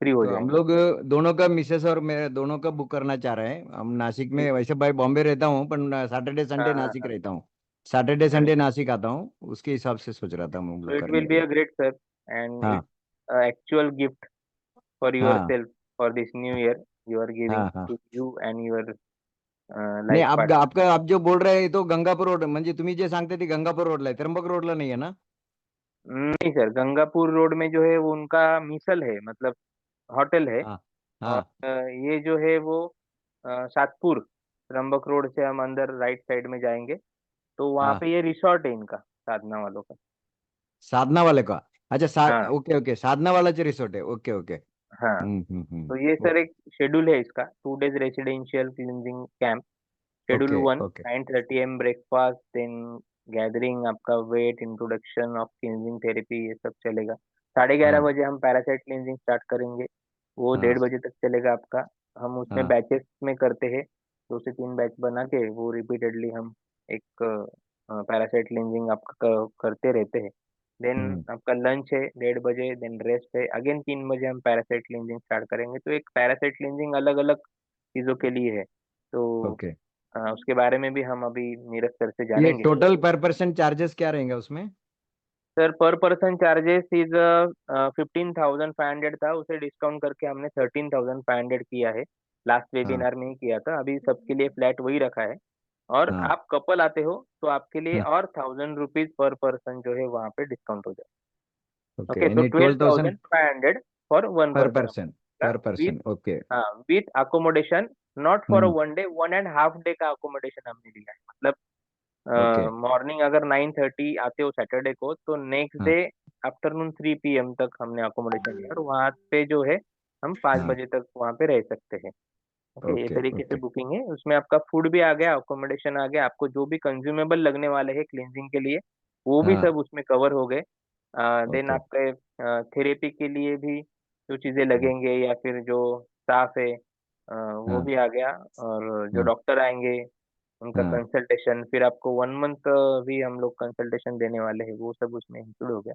फ्री हो तो हम जाएंगे। लोग दोनों का, मिसेस और मैं दोनों का बुक करना चाह रहे हैं. हम नासिक में, ठीक है। वैसे भाई बॉम्बे रहता हूँ पर सैटरडे हाँ संडे हाँ नासिक हाँ। रहता हूँ. Saturday Sunday great. नासिक आता हूँ, उसके हिसाब से सोच रहा था हम So लोग it करने will के be लिए. a great sir, and हाँ it's a actual gift for हाँ yourself for this new year. You are giving हाँ हाँ. to you and your नाही, life आप partner. आपका आप जो बोल रहे हैं तो गंगापुर रोड, म्हणजे तुम्ही जे सांगते ते गंगापुर रोडला आहे, त्र्यंबक रोडला नाही है ना? नहीं सर, गंगापुर रोड में जो है वो उनका मिसल है, मतलब होटल है। हाँ और हाँ ये जो है वो सातपुर, त्र्यंबक रोड से हम अंदर राइट साइड में जाएंगे, तो वहाँ हाँ. पे ये रिसॉर्ट है इनका, साधना वालों का। साधना वाले का? अच्छा हाँ ओके ओके, साधना वालाचे रिसोर्ट आहे. Okay okay. हाँ। तो ये सर ओके एक शेड्यूल है इसका, 2 days residential cleansing camp. Schedule okay 1, okay. 9:30 AM breakfast, then gathering आपका weight, introduction of cleansing therapy, ये सब चलेगा। 11:30 हाँ बजे हम पैरासाइट क्लींजिंग स्टार्ट करेंगे, वो हाँ 1:30 बजे तक चलेगा आपका। हम उसमें हाँ. बैचेस में करते हैं, 2 से 3 बैच बना के वो रिपीटेडली हम एक पैरासाइट क्लींजिंग आपका करते रहते हैं। देन हम्म, आपका लंच है 1:30 बजे, देन रेस्ट है, अगेन 3 बजे हम पैरासाइट क्लींजिंग स्टार्ट करेंगे। तो एक पैरासाइट क्लींजिंग अलग अलग चीज़ों के लिए है। तो ओके. उसके बारे में भी हम अभी नीरज सर से ये जानेंगे। टोटल पर पर्सन चार्जेस क्या रहेंगे उसमें? सर पर पर्सन चार्जेस इज 15,500 था, उसे डिस्काउंट करके हमने 13,500 किया है। लास्ट हाँ वेबिनार में ही किया था, अभी सबके लिए फ्लैट वही रखा है। और हाँ आप कपल आते हो तो आपके लिए हाँ. और 1,000 रुपीज पर पर्सन जो है वहाँ पे डिस्काउंट हो जाए। ओके, ओके, तो यानी 12,000 12,500 फॉर वन पर पर्सन पर्सन. का, पर with person. Okay. With accommodation, not for a hmm. 1 day, 1.5 day का अकोमोडेशन हमने दिया है। मतलब ओके. मॉर्निंग अगर 9:30 आते हो सैटरडे को, तो नेक्स्ट हाँ डे आफ्टरनून 3 PM तक हमने अकोमोडेशन दिया, और वहाँ पे जो है हम पाँच हाँ. बजे तक वहाँ पे रह सकते हैं। ओके, ये ओके तरीके से ओके बुकिंग है। उसमें आपका फूड भी आ गया, अकोमोडेशन आ गया, आपको जो भी कंज्यूमेबल लगने वाले हैं क्लींजिंग के लिए वो भी हाँ सब उसमें कवर हो गए। देन ओके आपके थेरेपी के लिए भी जो चीजें लगेंगे या फिर जो स्टाफ है वो हाँ भी आ गया। और जो हाँ डॉक्टर आएंगे उनका हाँ कंसल्टेशन, फिर आपको 1 मंथ भी हम लोग कंसल्टेशन देने वाले हैं, वो सब उसमें इंक्लूड हो गया।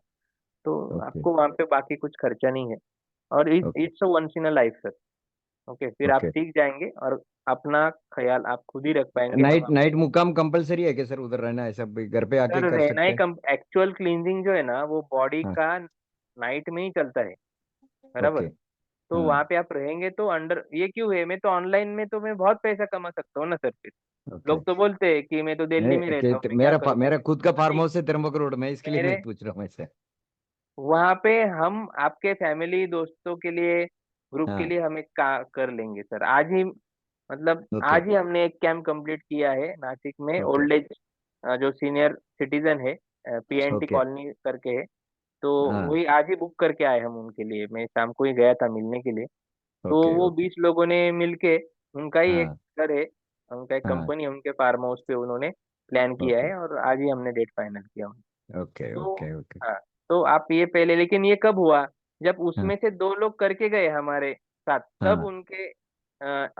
तो ओके आपको वहाँ पे बाकी कुछ खर्चा नहीं है। और okay it's a once in a life sir. Okay, फिर आप ओके। सीख जाएंगे और अपना ख्याल आप खुद ही रख पाएंगे। हम नाइट आपको नाइट मुक्काम कंपलसरी है क्या सर उधर रहना, ऐसा भी घर पे आके सर कर रहना ही सकते हैं? कम, एक्चुअल क्लींजिंग जो है ना वो बॉडी हाँ का नाइट में ही चलता है, बराबर। ओके तो हाँ वहां पे आप रहेंगे तो अंडर ये क्यों है, मैं तो ऑनलाइन में तो मैं बहुत पैसा कमा सकता हूँ ना सर। फिर ओके। लोग तो बोलते हैं कि मैं तो दिल्ली में नहीं रहता हूँ, मैं क्या करूँ। मेरा खुद का फार्म नहीं, हाउस है तिरंबक रोड में, इसके लिए मेरे मैं पूछ रहा हूँ ऐसे। वहां पे हम आपके फैमिली दोस्तों के लिए, ग्रुप के हाँ लिए हम एक कर लेंगे सर। आज ही मतलब ओके आज ही हमने एक कैंप कंप्लीट किया है नासिक में, ओके ओल्ड एज जो सीनियर सिटीजन है, पीएनटी ओके कॉलोनी करके है। तो हाँ वही आज ही बुक करके आए हम उनके लिए, मैं शाम को ही गया था मिलने के लिए। तो ओके वो ओके 20 लोगों ने मिलके, उनका ही एक हाँ घर है, उनका एक हाँ कंपनी है, उनके फार्म हाउस पे उन्होंने प्लान किया ओके है और आज ही हमने डेट फाइनल किया। ओके तो ओके ओके हाँ, तो आप ये पहले, लेकिन ये कब हुआ, जब हाँ उसमें से 2 लोग करके गए हमारे साथ, तब हाँ उनके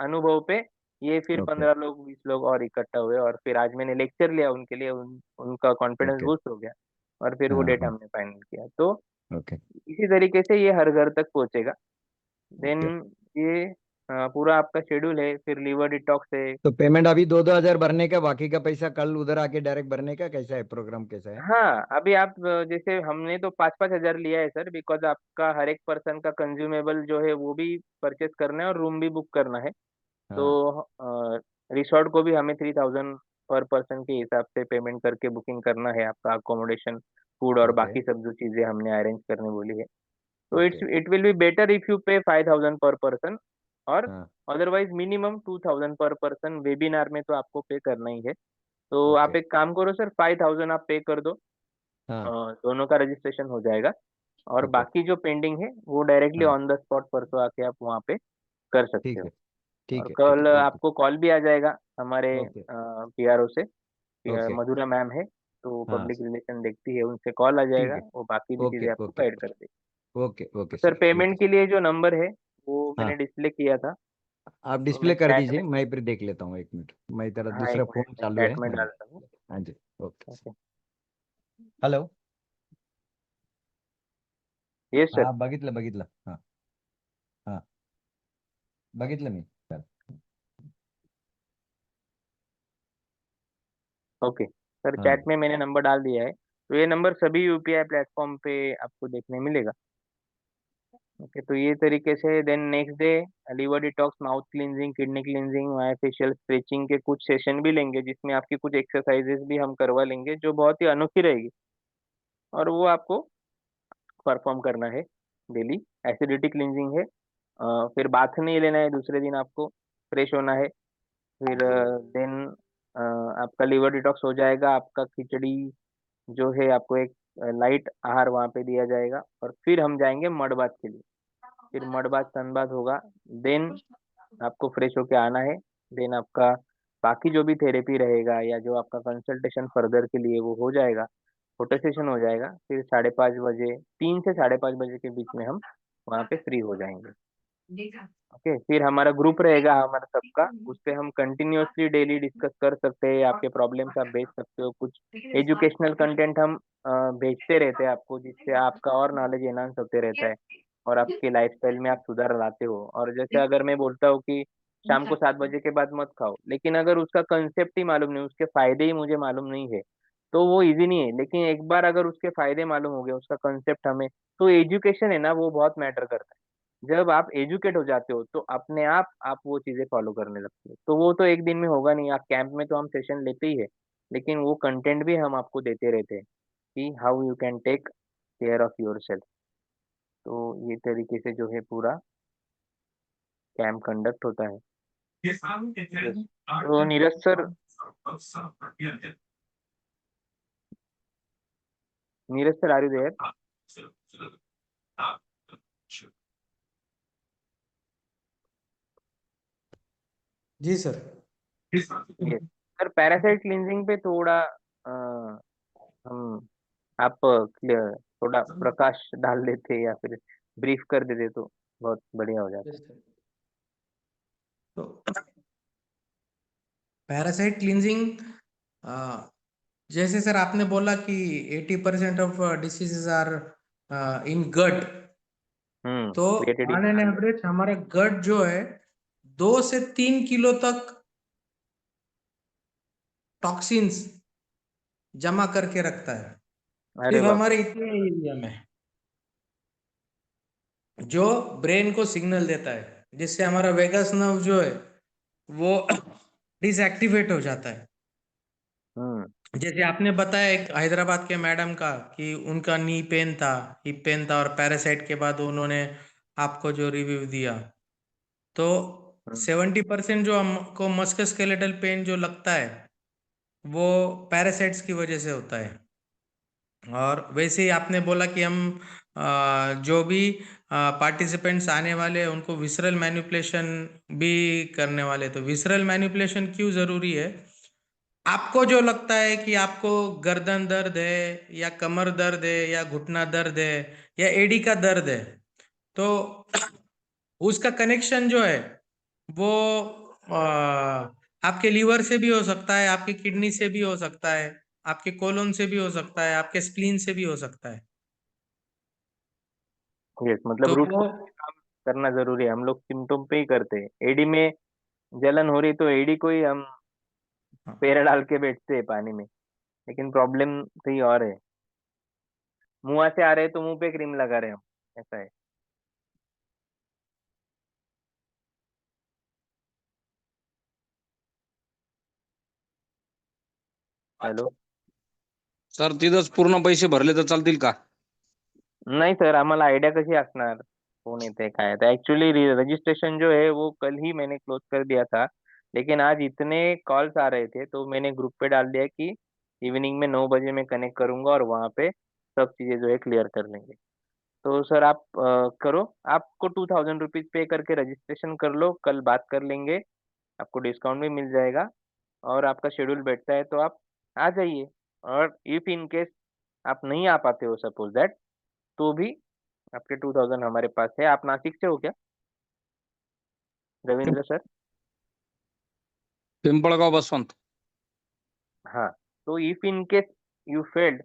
अनुभव पे ये फिर ओके 15 लोग 20 लोग और इकट्ठा हुए और फिर आज मैंने लेक्चर लिया उनके लिए, उनका कॉन्फिडेंस ओके बूस्ट हो गया और फिर वो हाँ डेट हाँ हमने फाइनल किया। तो ओके इसी तरीके से ये हर घर तक पहुंचेगा। Then okay. ये पूरा आपका शेड्यूल है, फिर लीवर डिटॉक्स है। तो पेमेंट अभी 2-2 हजार भरने का, बाकी का पैसा कल उधर आके डायरेक्ट भरने का, कैसा है प्रोग्राम, कैसा है? हाँ, अभी आप जैसे हमने तो 5-5 हजार लिया है सर, बिकॉज आपका हर एक पर्सन का कंज्यूमेबल जो है वो भी परचेस करना है और रूम भी बुक करना है। हाँ तो रिसोर्ट को भी हमें 3000 पर पर्सन के हिसाब से पेमेंट करके बुकिंग करना है, आपका अकोमोडेशन, फूड और ओके बाकी सब जो चीज़ें हमने अरेंज करने बोली है। तो okay it will be better if you पे 5000 पर पर्सन, और हाँ अदरवाइज मिनिमम 2000 पर पर्सन। वेबिनार में तो आपको पे करना ही है। तो आप ओके एक काम करो सर, 5000 आप पे कर दो, हाँ दोनों का रजिस्ट्रेशन हो जाएगा। और ओके बाकी जो पेंडिंग है वो डायरेक्टली हाँ ऑन द स्पॉट परसों आके आप वहाँ पे कर सकते ठीक हो। है और ठीक है ठीक कल है ओके आपको कॉल भी आ जाएगा हमारे ओके पीआरओ से, ओके मधुरा मैम है, तो हाँ पब्लिक रिलेशन देखती है, उनसे कॉल आ ठीक जाएगा, है वो बाकी भी ओके चीज़ें आपको ओके गाइड कर देगी। ओके तो ओके सर सर ठीक है। पेमेंट के लिए जो नंबर है वो मैंने हाँ डिस्प्ले किया था, आप तो मैं डिस्प्ले कर चैट दीजिए, में, मैं फिर देख लेता हूँ, 1 मिनट, मैं तेरा हाँ दूसरा 1 मिनट फोन में चालू है। चैट में हाँ जी डालता हूँ। हाँ जी okay. Okay, hello yes sir. हा बघितलं बघितलं हां हां बघितलं मी सर। ओके सर, हाँ चैट में मैंने नंबर डाल दिया है, तो ये नंबर सभी यूपीआई प्लेटफॉर्म पे आपको देखने मिलेगा। ओके, तो ये तरीके से then next day liver detox, mouth cleansing, kidney cleansing, myofascial stretching के कुछ सेशन भी लेंगे, जिसमें आपकी कुछ एक्सरसाइजेस भी हम करवा लेंगे जो बहुत ही अनोखी रहेगी, और वो आपको परफॉर्म करना है डेली। एसिडिटी क्लींजिंग है, फिर बाथ नहीं लेना है, दूसरे दिन आपको फ्रेश होना है। फिर देन आपका लीवर डिटॉक्स हो जाएगा, आपका खिचड़ी जो है आपको एक लाइट आहार वहाँ पे दिया जाएगा, और फिर हम जाएंगे मड बाथ के लिए। फिर मड बाथ सन बाथ होगा। देन आपको फ्रेश होके आना है। देन आपका बाकी जो भी थेरेपी रहेगा या जो आपका कंसल्टेशन फर्दर के लिए वो हो जाएगा, फोटो सेशन हो जाएगा। फिर 5:30 बजे, 3 से 5:30 बजे के बीच में हम वहाँ पे फ्री हो जाएंगे। ओके, फिर हमारा ग्रुप रहेगा हमारा सबका, उस पे हम कंटिन्यूअसली डेली डिस्कस कर सकते हैं, आपके प्रॉब्लम्स आप भेज सकते हो, कुछ एजुकेशनल कंटेंट हम भेजते रहते हैं आपको, जिससे आपका और नॉलेज एनहांस होते रहता है और आपके लाइफस्टाइल में आप सुधार लाते हो। और जैसे अगर मैं बोलता हूँ कि शाम को 7 बजे के बाद मत खाओ, लेकिन अगर उसका कंसेप्ट ही मालूम नहीं, उसके फायदे ही मुझे मालूम नहीं है, तो वो इजी नहीं है। लेकिन एक बार अगर उसके फायदे मालूम हो गए, उसका कंसेप्ट हमें, तो एजुकेशन है ना वो बहुत मैटर करता है। जब आप एजुकेट हो जाते हो तो अपने आप वो चीजें फॉलो करने लगते हो। तो वो तो एक दिन में होगा नहीं, आप कैंप में तो हम सेशन लेते ही है, लेकिन वो कंटेंट भी हम आपको देते रहते हैं कि how you can take care of yourself. तो ये तरीके से जो है पूरा कैंप कंडक्ट होता है। Yes. तो Neeraj sir, Neeraj sir are you there? जी sir. Yes sir, parasite cleansing पे थोड़ा हम आप थोड़ा प्रकाश डाल देते या फिर ब्रीफ कर देते तो बहुत बढ़िया हो जाता। तो पैरासाइट क्लींजिंग, जैसे सर आपने बोला कि 80% ऑफ डिसीजेज आर इन गट, तो क्रिएटेड ऑन एन एवरेज हमारा गट जो है 2 से 3 किलो तक टॉक्सिन्स जमा करके रखता है, अरे सिर्फ बाप हमारे इतने एरिया में, जो ब्रेन को सिग्नल देता है, जिससे हमारा वेगस नर्व जो है वो डिसएक्टिवेट हो जाता है। जैसे आपने बताया एक हैदराबाद के मैडम का कि उनका नी पेन था, हिप पेन था, और पैरासाइट के बाद उन्होंने आपको जो रिव्यू दिया, तो 70% जो हमको मस्कुलोस्केलेटल पेन जो लगता है वो पैरासाइट्स की वजह से होता है। और वैसे ही आपने बोला कि हम जो भी पार्टिसिपेंट्स आने वाले हैं उनको विसरल मैनिपुलेशन भी करने वाले, तो विसरल मैनिपुलेशन क्यों जरूरी है? आपको जो लगता है कि आपको गर्दन दर्द है या कमर दर्द है या घुटना दर्द है या एडी का दर्द है, तो उसका कनेक्शन जो है वो आपके लीवर से भी हो सकता है, आपकी किडनी से भी हो सकता है, आपके कोलोन से भी हो सकता है, आपके स्प्लीन से भी हो सकता है। यस, मतलब तो रूट वो काम करना जरूरी है। हम लोग सिम्टोम पे ही करते हैं। एडी में जलन हो रही तो एडी को ही हम पैर डाल के बैठते हैं पानी में, लेकिन प्रॉब्लम कहीं और है। मुंह से आ रहे हैं तो मुंह पे क्रीम लगा रहे हैं हम, ऐसा है। हॅलो सर तिथंच पूर्ण पैसे भरले तर चालतील का? नहीं सर, आम्हाला आइडिया कशी असणार कोण येते काय? तर एक्चुअली रजिस्ट्रेशन जो है वो कल ही मैंने क्लोज कर दिया था, लेकिन आज इतने कॉल्स आ रहे थे तो मैंने ग्रुप पे डाल दिया कि इवनिंग में 9 बजे मैं कनेक्ट करूंगा और वहाँ पे सब चीजें जो है क्लियर कर लेंगे। तो सर आप करो, आपको 2000 रुपीज पे करके रजिस्ट्रेशन कर लो, कल बात कर लेंगे, आपको डिस्काउंट भी मिल जाएगा। और आपका शेड्यूल बैठता है तो आप आ जाइए। और इफ इन केस आप नहीं आ पाते हो, सपोज दैट, तो भी आपके 2000 हमारे पास है। आप नासिक से हो क्या रविंद्र सर? पिंपळगाव बसवंत। हाँ, तो if in case you failed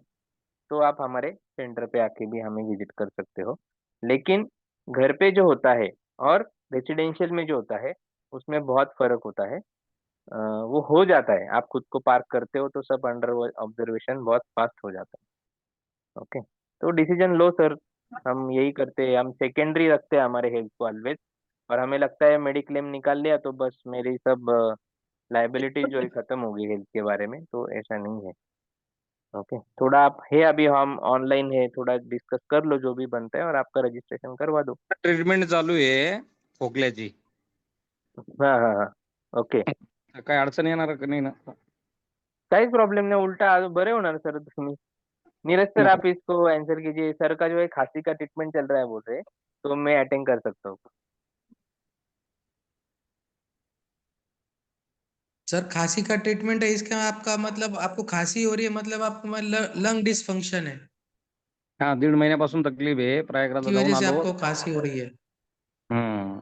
तो आप हमारे सेंटर पे आके भी हमें विजिट कर सकते हो। लेकिन घर पे जो होता है और रेसिडेंशियल में जो होता है उसमें बहुत फर्क होता है। वो हो जाता है, आप खुद को पार्क करते हो तो सब अंडर ऑब्जर्वेशन बहुत फास्ट हो जाता है। ओके, तो डिसीजन लो सर। हम यही करते हैं, हम सेकेंडरी रखते हैं हमारे हेल्थ को ऑलवेज। और हमें लगता है मेडिक्लेम निकाल लिया तो बस मेरी सब लाइबिलिटी जो है खत्म हो गई हेल्थ के बारे में, तो ऐसा नहीं है। ओके, थोड़ा आप है, अभी हम ऑनलाइन है, थोड़ा डिस्कस कर लो जो भी बनता है और आपका रजिस्ट्रेशन करवा दो। ट्रीटमेंट चालू आहे खोकल्याची। हाँ हाँ हाँ, ओके, काय अडचण येणार का नाही ना? काहीच प्रॉब्लम नहीं, उल्टा बरे होणार सर तुम्ही। नीरज सर आप इसको आंसर कीजिए। सर का जो है खांसी का ट्रीटमेंट चल रहा है बोल रहे, तो मैं अटेंड कर सकता हूँ। सर खांसी का ट्रीटमेंट है, इसका आपका मतलब आपको खांसी हो रही है, मतलब आपको लंग डिसफंक्शन है हाँ 1.5 महिन्यापासून तकलीफ आहे, प्रयागराजला की जाऊन वजह से आलो। आपको खांसी हो रही है। हम्म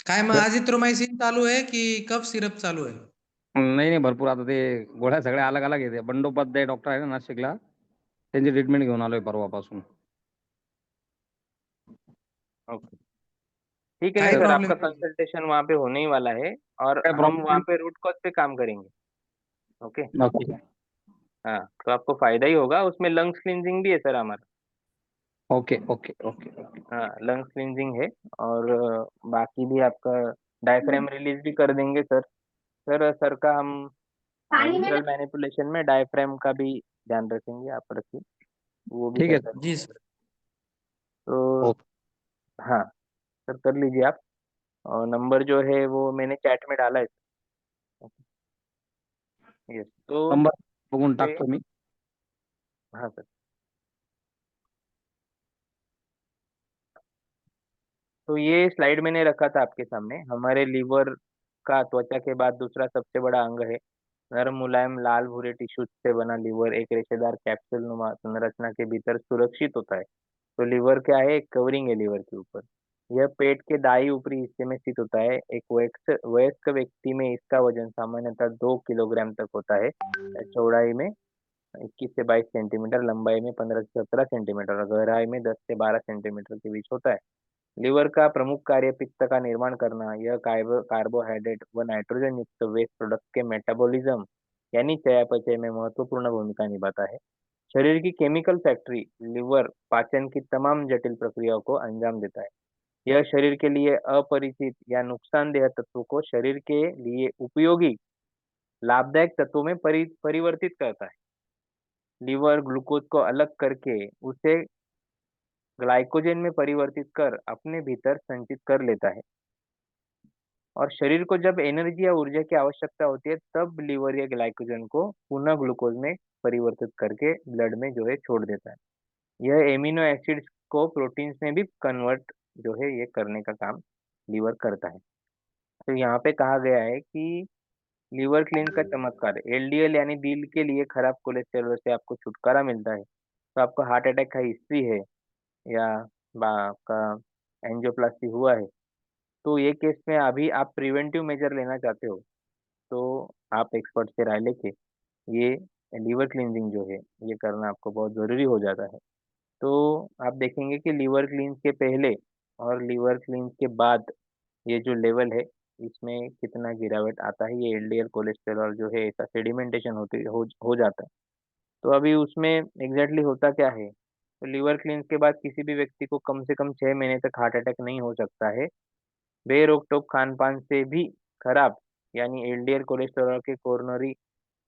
काय मग अजिथ्रोमायसिन चालू है कि कफ सिरप चालू है? नाही नाही भरपूर आता ते गोळ्या सगळ्या अलग अलग येते। बंडोपाध्याय डॉक्टर आहे ना नाशिकला, त्यांची ट्रीटमेंट घेऊन आलोय परवापासून। ओके, ठीक है। नहीं काय सर, प्रॉब्लम आपका नहीं है। कंसल्टेशन वहाँ पे होने ही वाला है और काय हम वहाँ प्रॉब्लेम? पे रूट कॉज पे काम करेंगे। ओके, ओके हाँ, तो आपको फायदा ही होगा। उसमें लंग्स क्लींजिंग भी है सर हमारा। Okay okay okay okay. हाँ, लंग्स क्लींजिंग है। और बाकी भी आपका डायफ्राम रिलीज भी कर देंगे सर। सर का हम पानी में ना। विजुअल मैनिपुलेशन में डायफ्राम का भी ध्यान रखेंगे, आप रखिए, वो भी ठीक सर है। कर जी देंगे। सर। तो ओके हाँ सर, कर लीजिए आप। और नंबर जो है वो मैंने चैट में डाला है। यस, तो नंबर बघून पे टाकतो मी। हाँ सर, तो ये स्लाइड मैंने रखा था आपके सामने। हमारे लीवर का त्वचा के बाद दूसरा सबसे बड़ा अंग है। नरम मुलायम लाल भूरे टिश्यू से बना लीवर एक रेशेदार कैप्सूल नुमा संरचना के भीतर सुरक्षित होता है। तो लीवर क्या है? एक कवरिंग है लीवर के ऊपर। यह पेट के दाई ऊपरी हिस्से में स्थित होता है। एक वयस्क वयस्क व्यक्ति में इसका वजन सामान्यतः 2 किलोग्राम तक होता है। चौड़ाई में 21 से 22 सेंटीमीटर, लंबाई में 15 से 17 सेंटीमीटर और गहराई में 10 से 12 सेंटीमीटर के बीच होता है। लीवर का प्रमुख कार्य पित्त का निर्माण करना। यह कार्बोहाइड्रेट व नाइट्रोजन युक्त वेस्ट प्रोडक्ट के मेटाबॉलिज्म यानी चयापचय में महत्वपूर्ण भूमिका निभाता है। शरीर की केमिकल फैक्ट्री लीवर पाचन की तमाम जटिल प्रक्रियाओं को अंजाम देता है। यह शरीर के लिए अपरिचित या नुकसानदेह तत्वों को शरीर के लिए उपयोगी लाभदायक तत्वों में परिवर्तित करता है। लीवर ग्लूकोज को अलग करके उसे ग्लाइकोजन में परिवर्तित कर अपने भीतर संचित कर लेता है। और शरीर को जब एनर्जी या ऊर्जा की आवश्यकता होती है तब लीवर या ग्लाइकोजन को पुनः ग्लूकोज में परिवर्तित करके ब्लड में जो है छोड़ देता है। यह एमिनो एसिड्स को प्रोटीन्स में भी कन्वर्ट जो है ये करने का काम लीवर करता है। तो यहाँ पे कहा गया है कि लीवर क्लीन का चमत्कार, एलडीएल यानी दिल के लिए खराब कोलेस्टेरॉल से आपको छुटकारा मिलता है। तो आपको हार्ट अटैक का हिस्ट्री है या आपका एंजियोप्लास्टी हुआ है, तो ये केस में अभी आप प्रिवेंटिव मेजर लेना चाहते हो तो आप एक्सपर्ट से राय लेके ये लीवर क्लींजिंग जो है ये करना आपको बहुत ज़रूरी हो जाता है। तो आप देखेंगे कि लीवर क्लींस के पहले और लीवर क्लींस के बाद ये जो लेवल है इसमें कितना गिरावट आता है। ये एलडीएल कोलेस्टेरॉल जो है ऐसा सेडिमेंटेशन हो जाता है। तो अभी उसमें एग्जैक्टली होता क्या है? तो लीवर क्लींस के बाद किसी भी व्यक्ति को कम से कम 6 महीने तक हार्ट अटैक नहीं हो सकता है। बेरोकटोक खान-पान से भी खराब यानी एलडीएल कोलेस्टेरॉल के कोरोनरी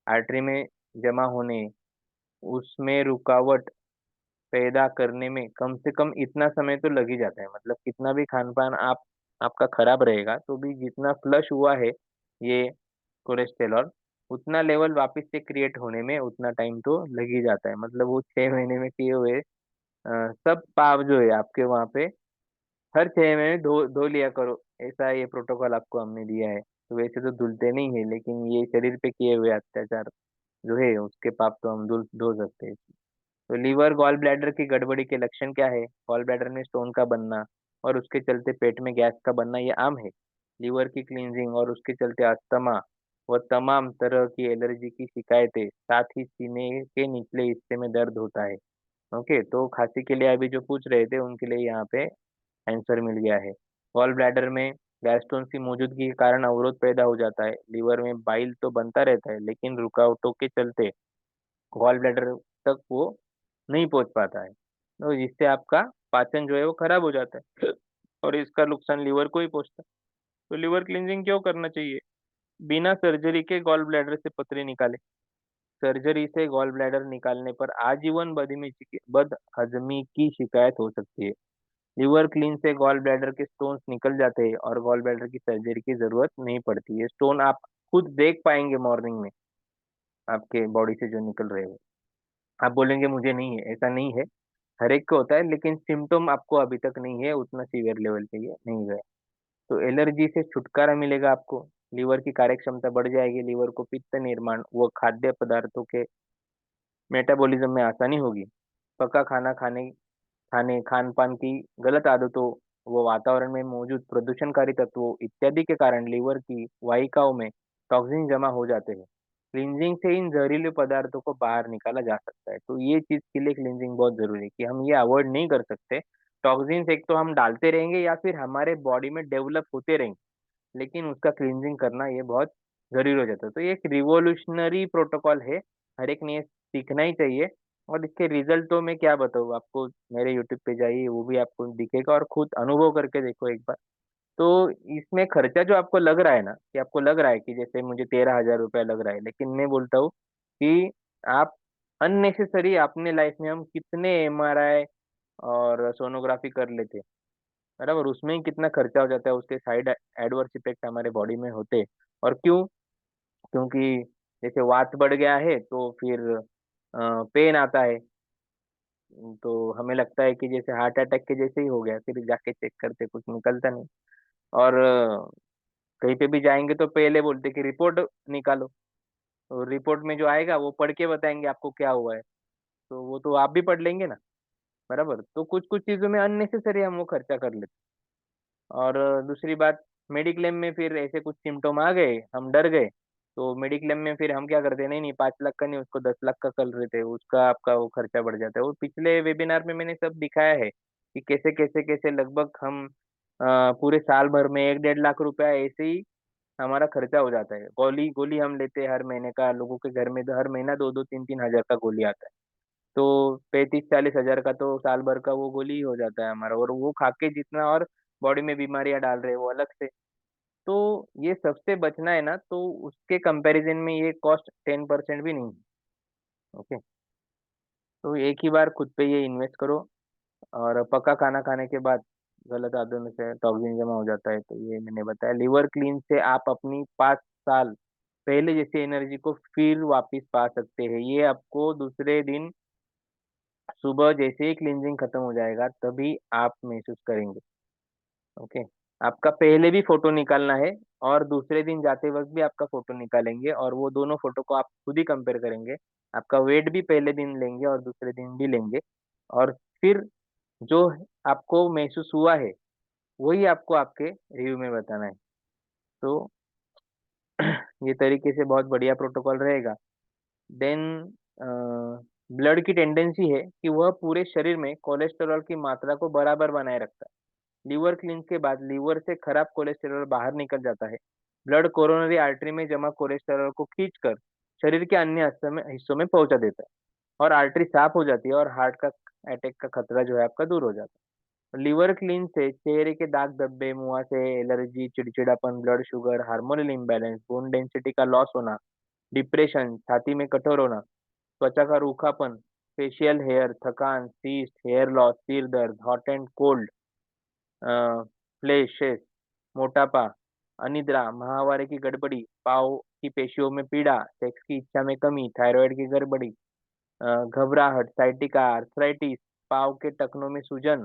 आर्टरी में जमा होने, उसमें रुकावट पैदा करने में कम से कम इतना समय तो लग ही जाता है। मतलब कितना भी खान-पान आपका खराब रहेगा तो भी जितना फ्लश हुआ है ये कोलेस्टेरॉल, उतना लेवल वापस से क्रिएट होने में उतना टाइम तो लग ही जाता है। मतलब वो 6 महीने में किए हुए सब पाप जो है आपके वहाँ पे हर 6 महीने धो धो लिया करो, ऐसा ये प्रोटोकॉल आपको हमने दिया है। तो वैसे तो धुलते नहीं है, लेकिन ये शरीर पे किए हुए अत्याचार जो है उसके पाप तो हम धुल धो सकते हैं। तो लीवर गॉल ब्लैडर की गड़बड़ी के लक्षण क्या है? गॉल ब्लैडर में स्टोन का बनना और उसके चलते पेट में गैस का बनना ये आम है। लीवर की क्लींजिंग और उसके चलते अस्थमा व तमाम तरह की एलर्जी की शिकायतें, साथ ही सीने के निचले हिस्से में दर्द होता है। ओके, तो खांसी के लिए अभी जो पूछ रहे थे उनके लिए यहाँ पे आंसर मिल गया है। गॉल ब्लैडर में गैस्ट्रोन की मौजूदगी के कारण अवरोध पैदा हो जाता है। लीवर में बाइल तो बनता रहता है लेकिन रुकावटों के चलते गॉल ब्लैडर तक वो नहीं पहुंच पाता है, तो जिससे आपका पाचन जो है वो खराब हो जाता है और इसका नुकसान लीवर को ही पहुंचता है। तो लीवर क्लींजिंग क्यों करना चाहिए? बिना सर्जरी के गॉल ब्लैडर से पथरी निकाले। सर्जरी से गॉल ब्लैडर निकालने पर आजीवन बदहजमी की शिकायत हो सकती है। लीवर क्लीन से गॉल ब्लैडर के स्टोन्स निकल जाते हैं और गॉल ब्लैडर की सर्जरी की जरूरत नहीं पड़ती है। स्टोन आप खुद देख पाएंगे मॉर्निंग में आपके बॉडी से जो निकल रहे हो। आप बोलेंगे मुझे नहीं है, ऐसा नहीं है, हर एक को होता है, लेकिन सिम्टम आपको अभी तक नहीं है, उतना सीवियर लेवल पे ये नहीं गए। तो एलर्जी से छुटकारा मिलेगा आपको। लीवर की कार्यक्षमता बढ़ जाएगी। लीवर को पित्त निर्माण व खाद्य पदार्थों के मेटाबॉलिज्म में आसानी होगी। पका खाना खाने खाने खान-पान की गलत आदतों व वातावरण में मौजूद प्रदूषणकारी तत्वों इत्यादि के कारण लीवर की वाहिकाओं में टॉक्सिन जमा हो जाते हैं। क्लींजिंग से इन जहरीले पदार्थों को बाहर निकाला जा सकता है। तो ये चीज के लिए क्लींजिंग बहुत जरूरी है कि हम ये अवॉइड नहीं कर सकते। टॉक्सिन्स एक तो हम डालते रहेंगे या फिर हमारे बॉडी में डेवलप होते रहेंगे, लेकिन उसका क्लींजिंग करना ये बहुत जरूरी हो जाता है। तो ये एक रिवॉल्यूशनरी प्रोटोकॉल है, हर एक ने ये सीखना ही चाहिए। और इसके रिजल्ट तो मैं क्या बताऊँ आपको, मेरे यूट्यूब पे जाइए वो भी आपको दिखेगा और खुद अनुभव करके देखो एक बार। तो इसमें खर्चा जो आपको लग रहा है ना, कि आपको लग रहा है कि जैसे मुझे 13,000 रुपया लग रहा है, लेकिन मैं बोलता हूँ कि आप अननेसेसरी अपने लाइफ में हम कितने एमआरआई और सोनोग्राफी कर लेते हैं, बराबर, उसमें ही कितना खर्चा हो जाता है, उसके साइड एडवर्स इफेक्ट हमारे बॉडी में होते हैं। और क्यों? क्योंकि जैसे वात बढ़ गया है तो फिर पेन आता है, तो हमें लगता है कि जैसे हार्ट अटैक के जैसे ही हो गया, फिर जाके चेक करते कुछ निकलता नहीं। और कहीं पे भी जाएंगे तो पहले बोलते कि रिपोर्ट निकालो, और रिपोर्ट में जो आएगा वो पढ़ के बताएंगे आपको क्या हुआ है। तो वो तो आप भी पढ़ लेंगे ना, बराबर। तो कुछ कुछ चीजों में अननेसेसरी हम वो खर्चा कर लेते। और दूसरी बात, मेडिक्लेम में फिर ऐसे कुछ सिम्टम आ गए, हम डर गए, तो मेडिक्लेम में फिर हम क्या करते हैं, नहीं नहीं 5 लाख का नहीं, उसको 10 लाख का कर रहे थे, उसका आपका वो खर्चा बढ़ जाता है। वो पिछले वेबिनार में मैंने सब दिखाया है कि कैसे कैसे कैसे लगभग हम पूरे साल भर में 1-1.5 लाख रुपया ऐसे ही हमारा खर्चा हो जाता है। गोली गोली हम लेते हैं हर महीने का, लोगों के घर में तो हर महीना 2-2 3-3 हजार का गोली आता है। तो 35-40 हजार का तो साल भर का वो गोली ही हो जाता है हमारा, और वो खा के जितना और बॉडी में बीमारियां डाल रहे हैं वो अलग से। तो ये सबसे बचना है ना, तो उसके कंपैरिजन में ये कॉस्ट 10% भी नहीं है। ओके, तो एक ही बार खुद पे ये इन्वेस्ट करो। और पक्का खाना खाने के बाद गलत आदतों में से टॉक्सिन जमा हो जाता है, तो ये मैंने बताया। लिवर क्लीन से आप अपनी 5 साल पहले जैसी एनर्जी को फिर वापस पा सकते हैं। ये आपको दूसरे दिन सुबह जैसे ही क्लींजिंग खत्म हो जाएगा तभी आप महसूस करेंगे। ओके, आपका पहले भी फोटो निकालना है, और दूसरे दिन जाते वक्त भी आपका फोटो निकालेंगे, और वो दोनों फोटो को आप खुद ही कंपेयर करेंगे। आपका वेट भी पहले दिन लेंगे और दूसरे दिन भी लेंगे, और फिर जो आपको महसूस हुआ है वही आपको आपके रिव्यू में बताना है। तो ये तरीके से बहुत बढ़िया प्रोटोकॉल रहेगा। देन ब्लड की टेंडेंसी है कि वह पूरे शरीर में कोलेस्टेरॉल की मात्रा को बराबर बनाए रखता है। लीवर क्लींस के बाद लीवर से खराब कोलेस्टेरॉल बाहर निकल जाता है। ब्लड कोरोनरी आर्टरी में जमा कोलेस्टेरॉल को खींचकर शरीर के अन्य हिस्सों में पहुंचा देता है, और आर्टरी साफ हो जाती है, और हार्ट का अटैक का खतरा जो है आपका दूर हो जाता है। लीवर क्लीन से चेहरे के दाग धब्बे, मुहासे, एलर्जी, चिड़चिड़ापन, blood sugar, hormonal imbalance, bone density का लॉस होना, डिप्रेशन, छाती में कठोर होना, त्वचा का रूखापन, फेशियल हेयर, थकान, सीस्ट, हेयर लॉस, सिर दर्द, हॉट एंड कोल्ड, फ्लैशेस, मोटापा, अनिद्रा, माहवारे की गड़बड़ी, पाँव की पेशियों में पीड़ा, सेक्स की इच्छा में कमी, थायराइड की गड़बड़ी, घबराहट, साइटिका, आर्थराइटिस, पाँव के टखनों में सूजन,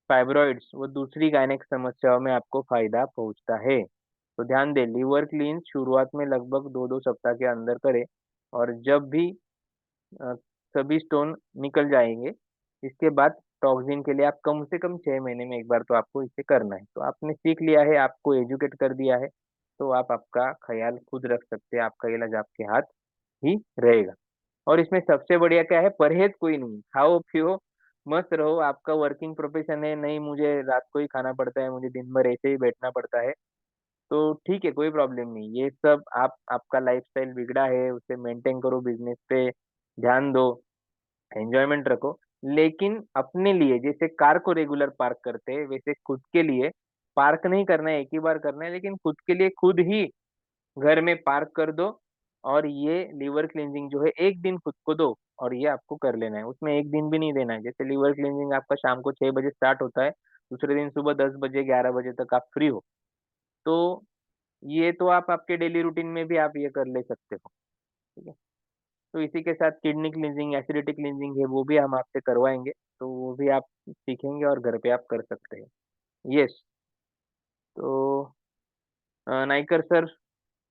फाइब्रॉइड्स व दूसरी गायनिक समस्याओं में आपको फायदा पहुंचता है। तो ध्यान दें, लीवर क्लींस शुरुआत में लगभग 2-2 सप्ताह के अंदर करें, और जब भी अ, सभी स्टोन निकल जाएंगे, इसके बाद टॉक्सिन के लिए आप कम से कम 6 महीने में एक बार तो आपको इसे करना है। तो आपने सीख लिया है, आपको एजुकेट कर दिया है, तो आप आपका ख्याल खुद रख सकते हैं, आपका इलाज आपके हाथ ही रहेगा। और इसमें सबसे बढ़िया क्या है, परहेज कोई नहीं, खाओ पियो मस्त रहो। आपका वर्किंग प्रोफेशन है, नहीं मुझे रात को ही खाना पड़ता है, मुझे दिन भर ऐसे ही बैठना पड़ता है, तो ठीक है, कोई प्रॉब्लम नहीं। ये सब आप, आपका लाइफस्टाइल बिगड़ा है, उसे मेंटेन करो, बिजनेस पे ध्यान दो, एंजॉयमेंट रखो। लेकिन अपने लिए जैसे कार को रेगुलर पार्क करते हैं, वैसे खुद के लिए पार्क नहीं करना है, एक ही बार करना है, लेकिन खुद के लिए खुद ही घर में पार्क कर दो। और ये लीवर क्लींजिंग जो है एक दिन खुद को दो, और ये आपको कर लेना है। उसमें एक दिन भी नहीं देना है। जैसे लीवर क्लींजिंग आपका शाम को 6 बजे स्टार्ट होता है, दूसरे दिन सुबह 10 बजे 11 बजे तक आप फ्री हो। तो ये तो आप आपके डेली रूटीन में भी आप ये कर ले सकते हो। ठीक है, तो इसी के साथ किडनी क्लींजिंग, एसिडिटी क्लींजिंग है, वो भी हम आपसे करवाएंगे, तो वो भी आप सीखेंगे और घर पे आप कर सकते हैं। यस, तो नाइकर सर,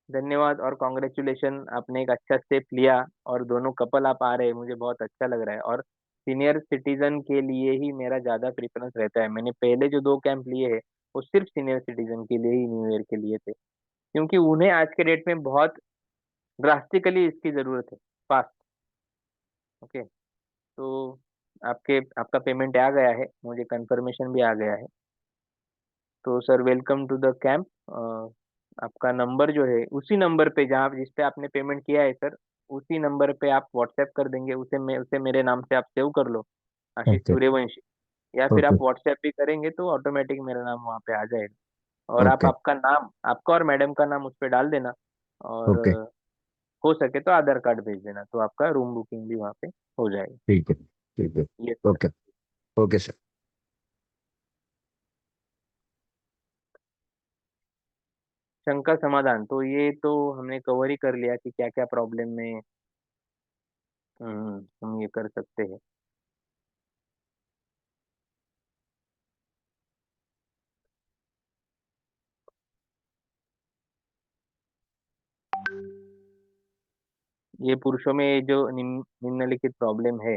धन्यवाद और कॉन्ग्रेचुलेशन, आपने एक अच्छा स्टेप लिया, और दोनों कपल आप आ रहे हैं, मुझे बहुत अच्छा लग रहा है। और सीनियर सिटीजन के लिए ही मेरा ज़्यादा प्रेफरेंस रहता है। मैंने पहले जो 2 कैंप लिए हैं वो सिर्फ सीनियर सिटीजन के लिए ही, न्यू ईयर के लिए थे, क्योंकि उन्हें आज के डेट में बहुत ड्रास्टिकली इसकी ज़रूरत है, फास्ट। ओके, तो आपके आपका पेमेंट आ गया है, मुझे कंफर्मेशन भी आ गया है। तो sir welcome to the camp. आपका नंबर जो है उसी नंबर पे जहाँ जिस पे आपने पेमेंट किया है सर, उसी नंबर पे आप व्हाट्सएप कर देंगे, उसे मेरे नाम से आप सेव कर लो, आशीष ओके सूर्यवंशी। या फिर आप ओके व्हाट्सएप भी करेंगे तो ऑटोमेटिक मेरा नाम वहाँ पे आ जाएगा। और आप ओके आपका नाम, आपका और मैडम का नाम उस पर डाल देना, और ओके हो सके तो आधार कार्ड भेज देना, तो आपका रूम बुकिंग भी वहाँ पे हो जाएगी। ठीक है ये ओके ओके सर शंका समाधान, तो ये तो हमने कवर ही कर लिया कि क्या क्या प्रॉब्लम में हम ये कर सकते हैं। ये पुरुषों में ये जो निम्नलिखित प्रॉब्लम है,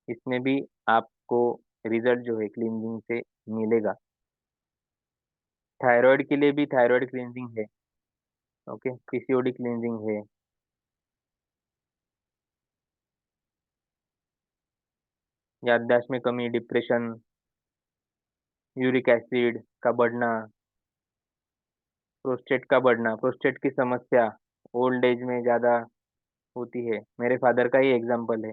इसमें भी आपको रिजल्ट जो है क्लींजिंग से मिलेगा। थायराइड के लिए भी थायराइड क्लींजिंग है। ओके, पीसीओडी क्लींजिंग है। याददाश्त में कमी, डिप्रेशन, यूरिक एसिड का बढ़ना, प्रोस्टेट का बढ़ना, प्रोस्टेट की समस्या ओल्ड एज में ज़्यादा होती है। मेरे फादर का ही एग्जाम्पल है।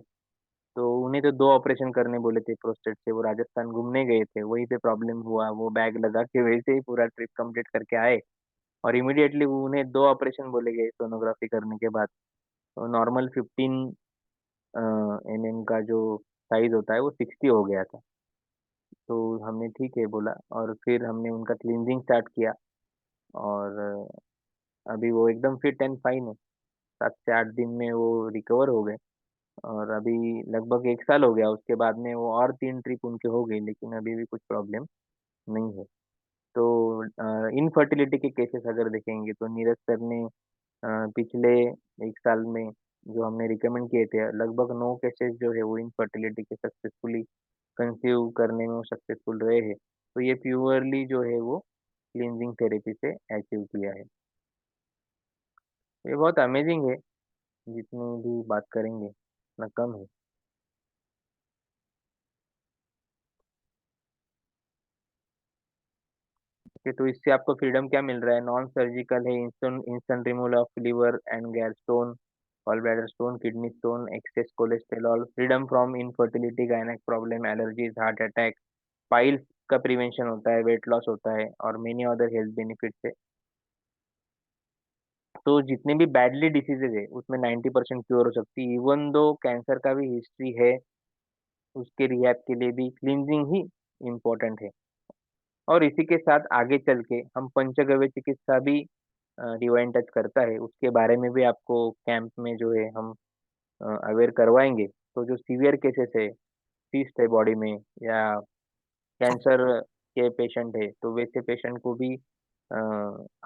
तो उन्हें तो 2 ऑपरेशन करने बोले थे प्रोस्टेट से। वो राजस्थान घूमने गए थे, वहीं पे प्रॉब्लम हुआ। वो बैग लगा के वैसे ही पूरा ट्रिप कंप्लीट करके आए और इमीडिएटली उन्हें 2 ऑपरेशन बोले गए सोनोग्राफी करने के बाद। तो नॉर्मल 15 एमएम का जो साइज होता है वो 60 हो गया था। तो हमने ठीक है बोला और फिर हमने उनका क्लींजिंग स्टार्ट किया और अभी वो एकदम फिट एंड फाइन है। 7 से 8 दिन में वो रिकवर हो गए और अभी लगभग 1 साल हो गया। उसके बाद में वो और 3 ट्रिप उनके हो गई, लेकिन अभी भी कुछ प्रॉब्लम नहीं है। तो इनफर्टिलिटी के केसेस अगर देखेंगे तो नीरज सर ने पिछले 1 साल में जो हमने रिकमेंड किए थे, लगभग 9 केसेस जो है वो इनफर्टिलिटी के सक्सेसफुली कंसीव करने में वो सक्सेसफुल रहे हैं। तो ये प्योरली जो है वो क्लींजिंग थेरेपी से अचीव किया है। ये बहुत अमेजिंग है, जितनी भी बात करेंगे उतना कम है। ओके, तो इससे आपको फ्रीडम क्या मिल रहा है? नॉन सर्जिकल है, instant instant removal of liver and gallstone, gall bladder stone, kidney stone, excess cholesterol, freedom from infertility, gynaec problem, allergies, heart attack, piles का प्रिवेंशन होता है, वेट लॉस होता है और मेनी अदर हेल्थ बेनिफिट्स है। तो जितने भी बैडली डिसीजेज है उसमें 90% क्योर हो सकती है। इवन दो कैंसर का भी हिस्ट्री है, उसके रिहैब के लिए भी क्लींजिंग ही इम्पोर्टेंट है। और इसी के साथ आगे चल के हम पंचगव्य चिकित्सा भी डिवाइन टच करता है, उसके बारे में भी आपको कैंप में जो है हम अवेयर करवाएंगे। तो जो सीवियर केसेस है, सिस्ट है बॉडी में या कैंसर के पेशेंट है, तो वैसे पेशेंट को भी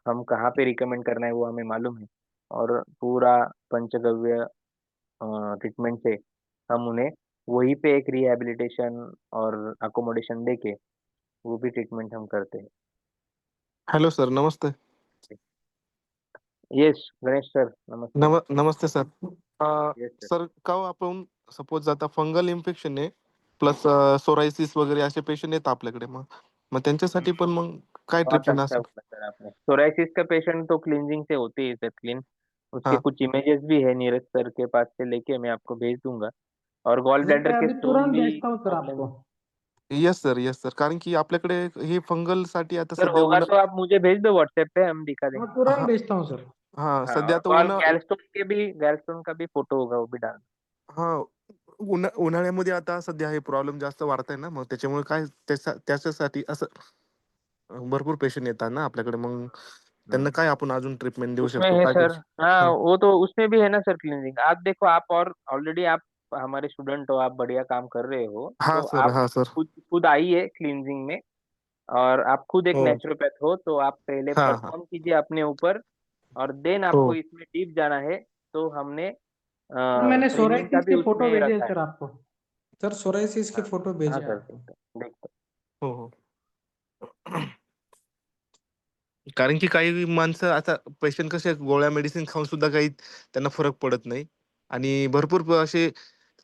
हम कहाँ पे रिकमेंड करना है वो हमें मालूम है। और पूरा पंचगव्य ट्रीटमेंट से हम उन्हें वहीं पे एक रिहैबिलिटेशन और अकोमोडेशन दे के वो भी ट्रीटमेंट हम करते हैं। हेलो सर, नमस्ते. येस गणेश सर, नमस्ते. नमस्ते सर. Yes sir. सर का आपण सपोज आता फंगल इन्फेक्शन आहे प्लस सोरायसिस वगैरे असे पेशंट येतात आपल्याकडे. मग मग त्यांच्यासाठी पण मग काय बहुत ट्रीटमेंट अच्छा असेल? बोला सर आपने। सोराइसिस का पेशेंट तो क्लींजिंग से होते ही सर क्लीन। उसके हाँ. कुछ इमेजेस भी है नीरज सर के पास से लेके, मैं आपको भेज दूंगा। और गॉल मैं ब्लैडर के अभी स्टोन तुरंत भी भेजता हूँ सर प्रॉब्लम। आपको. Yes sir, yes sir. कारण की आपल्याकडे हे फंगल साठी आता सर सध्या होगा तो आप मुझे भेज दो व्हाट्सएप पे, हम दिखा मैं देंगे। तुरंत हाँ. भेजता हूँ सर. हाँ, हाँ, सध्या और आता गॉल गैलस्टोन का भी फोटो होगा, वो भी डाल। हा उन्हाळ्यामध्ये आता सध्या हे प्रॉब्लेम जास्त वाढत आहे ना, मग त्याच्यामुळे काय त्याच्यासाठी असं भरपूर पेशंट येतात ना आपल्याकडे. मग त्यांना हाँ, काय आपण अजून ट्रीटमेंट देऊ उसमें शकतो, है काय करू सर। हाँ, हाँ. वो तो उसमें भी है ना सर क्लींजिंग। आप देखो, आप और ऑलरेडी आप हमारे स्टूडेंट हो, आप बढ़िया काम कर रहे हो, हाँ तो सर, आप हाँ सर. खुद खुद आइए क्लींजिंग में। और आप खुद एक हो. नेचुरोपैथ हो, तो आप पहले हाँ हाँ. परफॉर्म कीजिए अपने ऊपर और देन हो. आपको इसमें डीप जाना है। तो हमने सर मैंने ट्रेनिंग का सोराइसिस भी के फोटो उसमें भेजे हैं रखा है। सर आपको. सर सोराइसिस के हाँ, फोटो हाँ भेजे सर, आपको. देखो। हो हो. कारण की काही माणसं आता पेशंट कसे गोळ्या मेडिसिन खाऊन सुद्धा काही त्यांना फरक पडत नाही. आणि भरपूर असे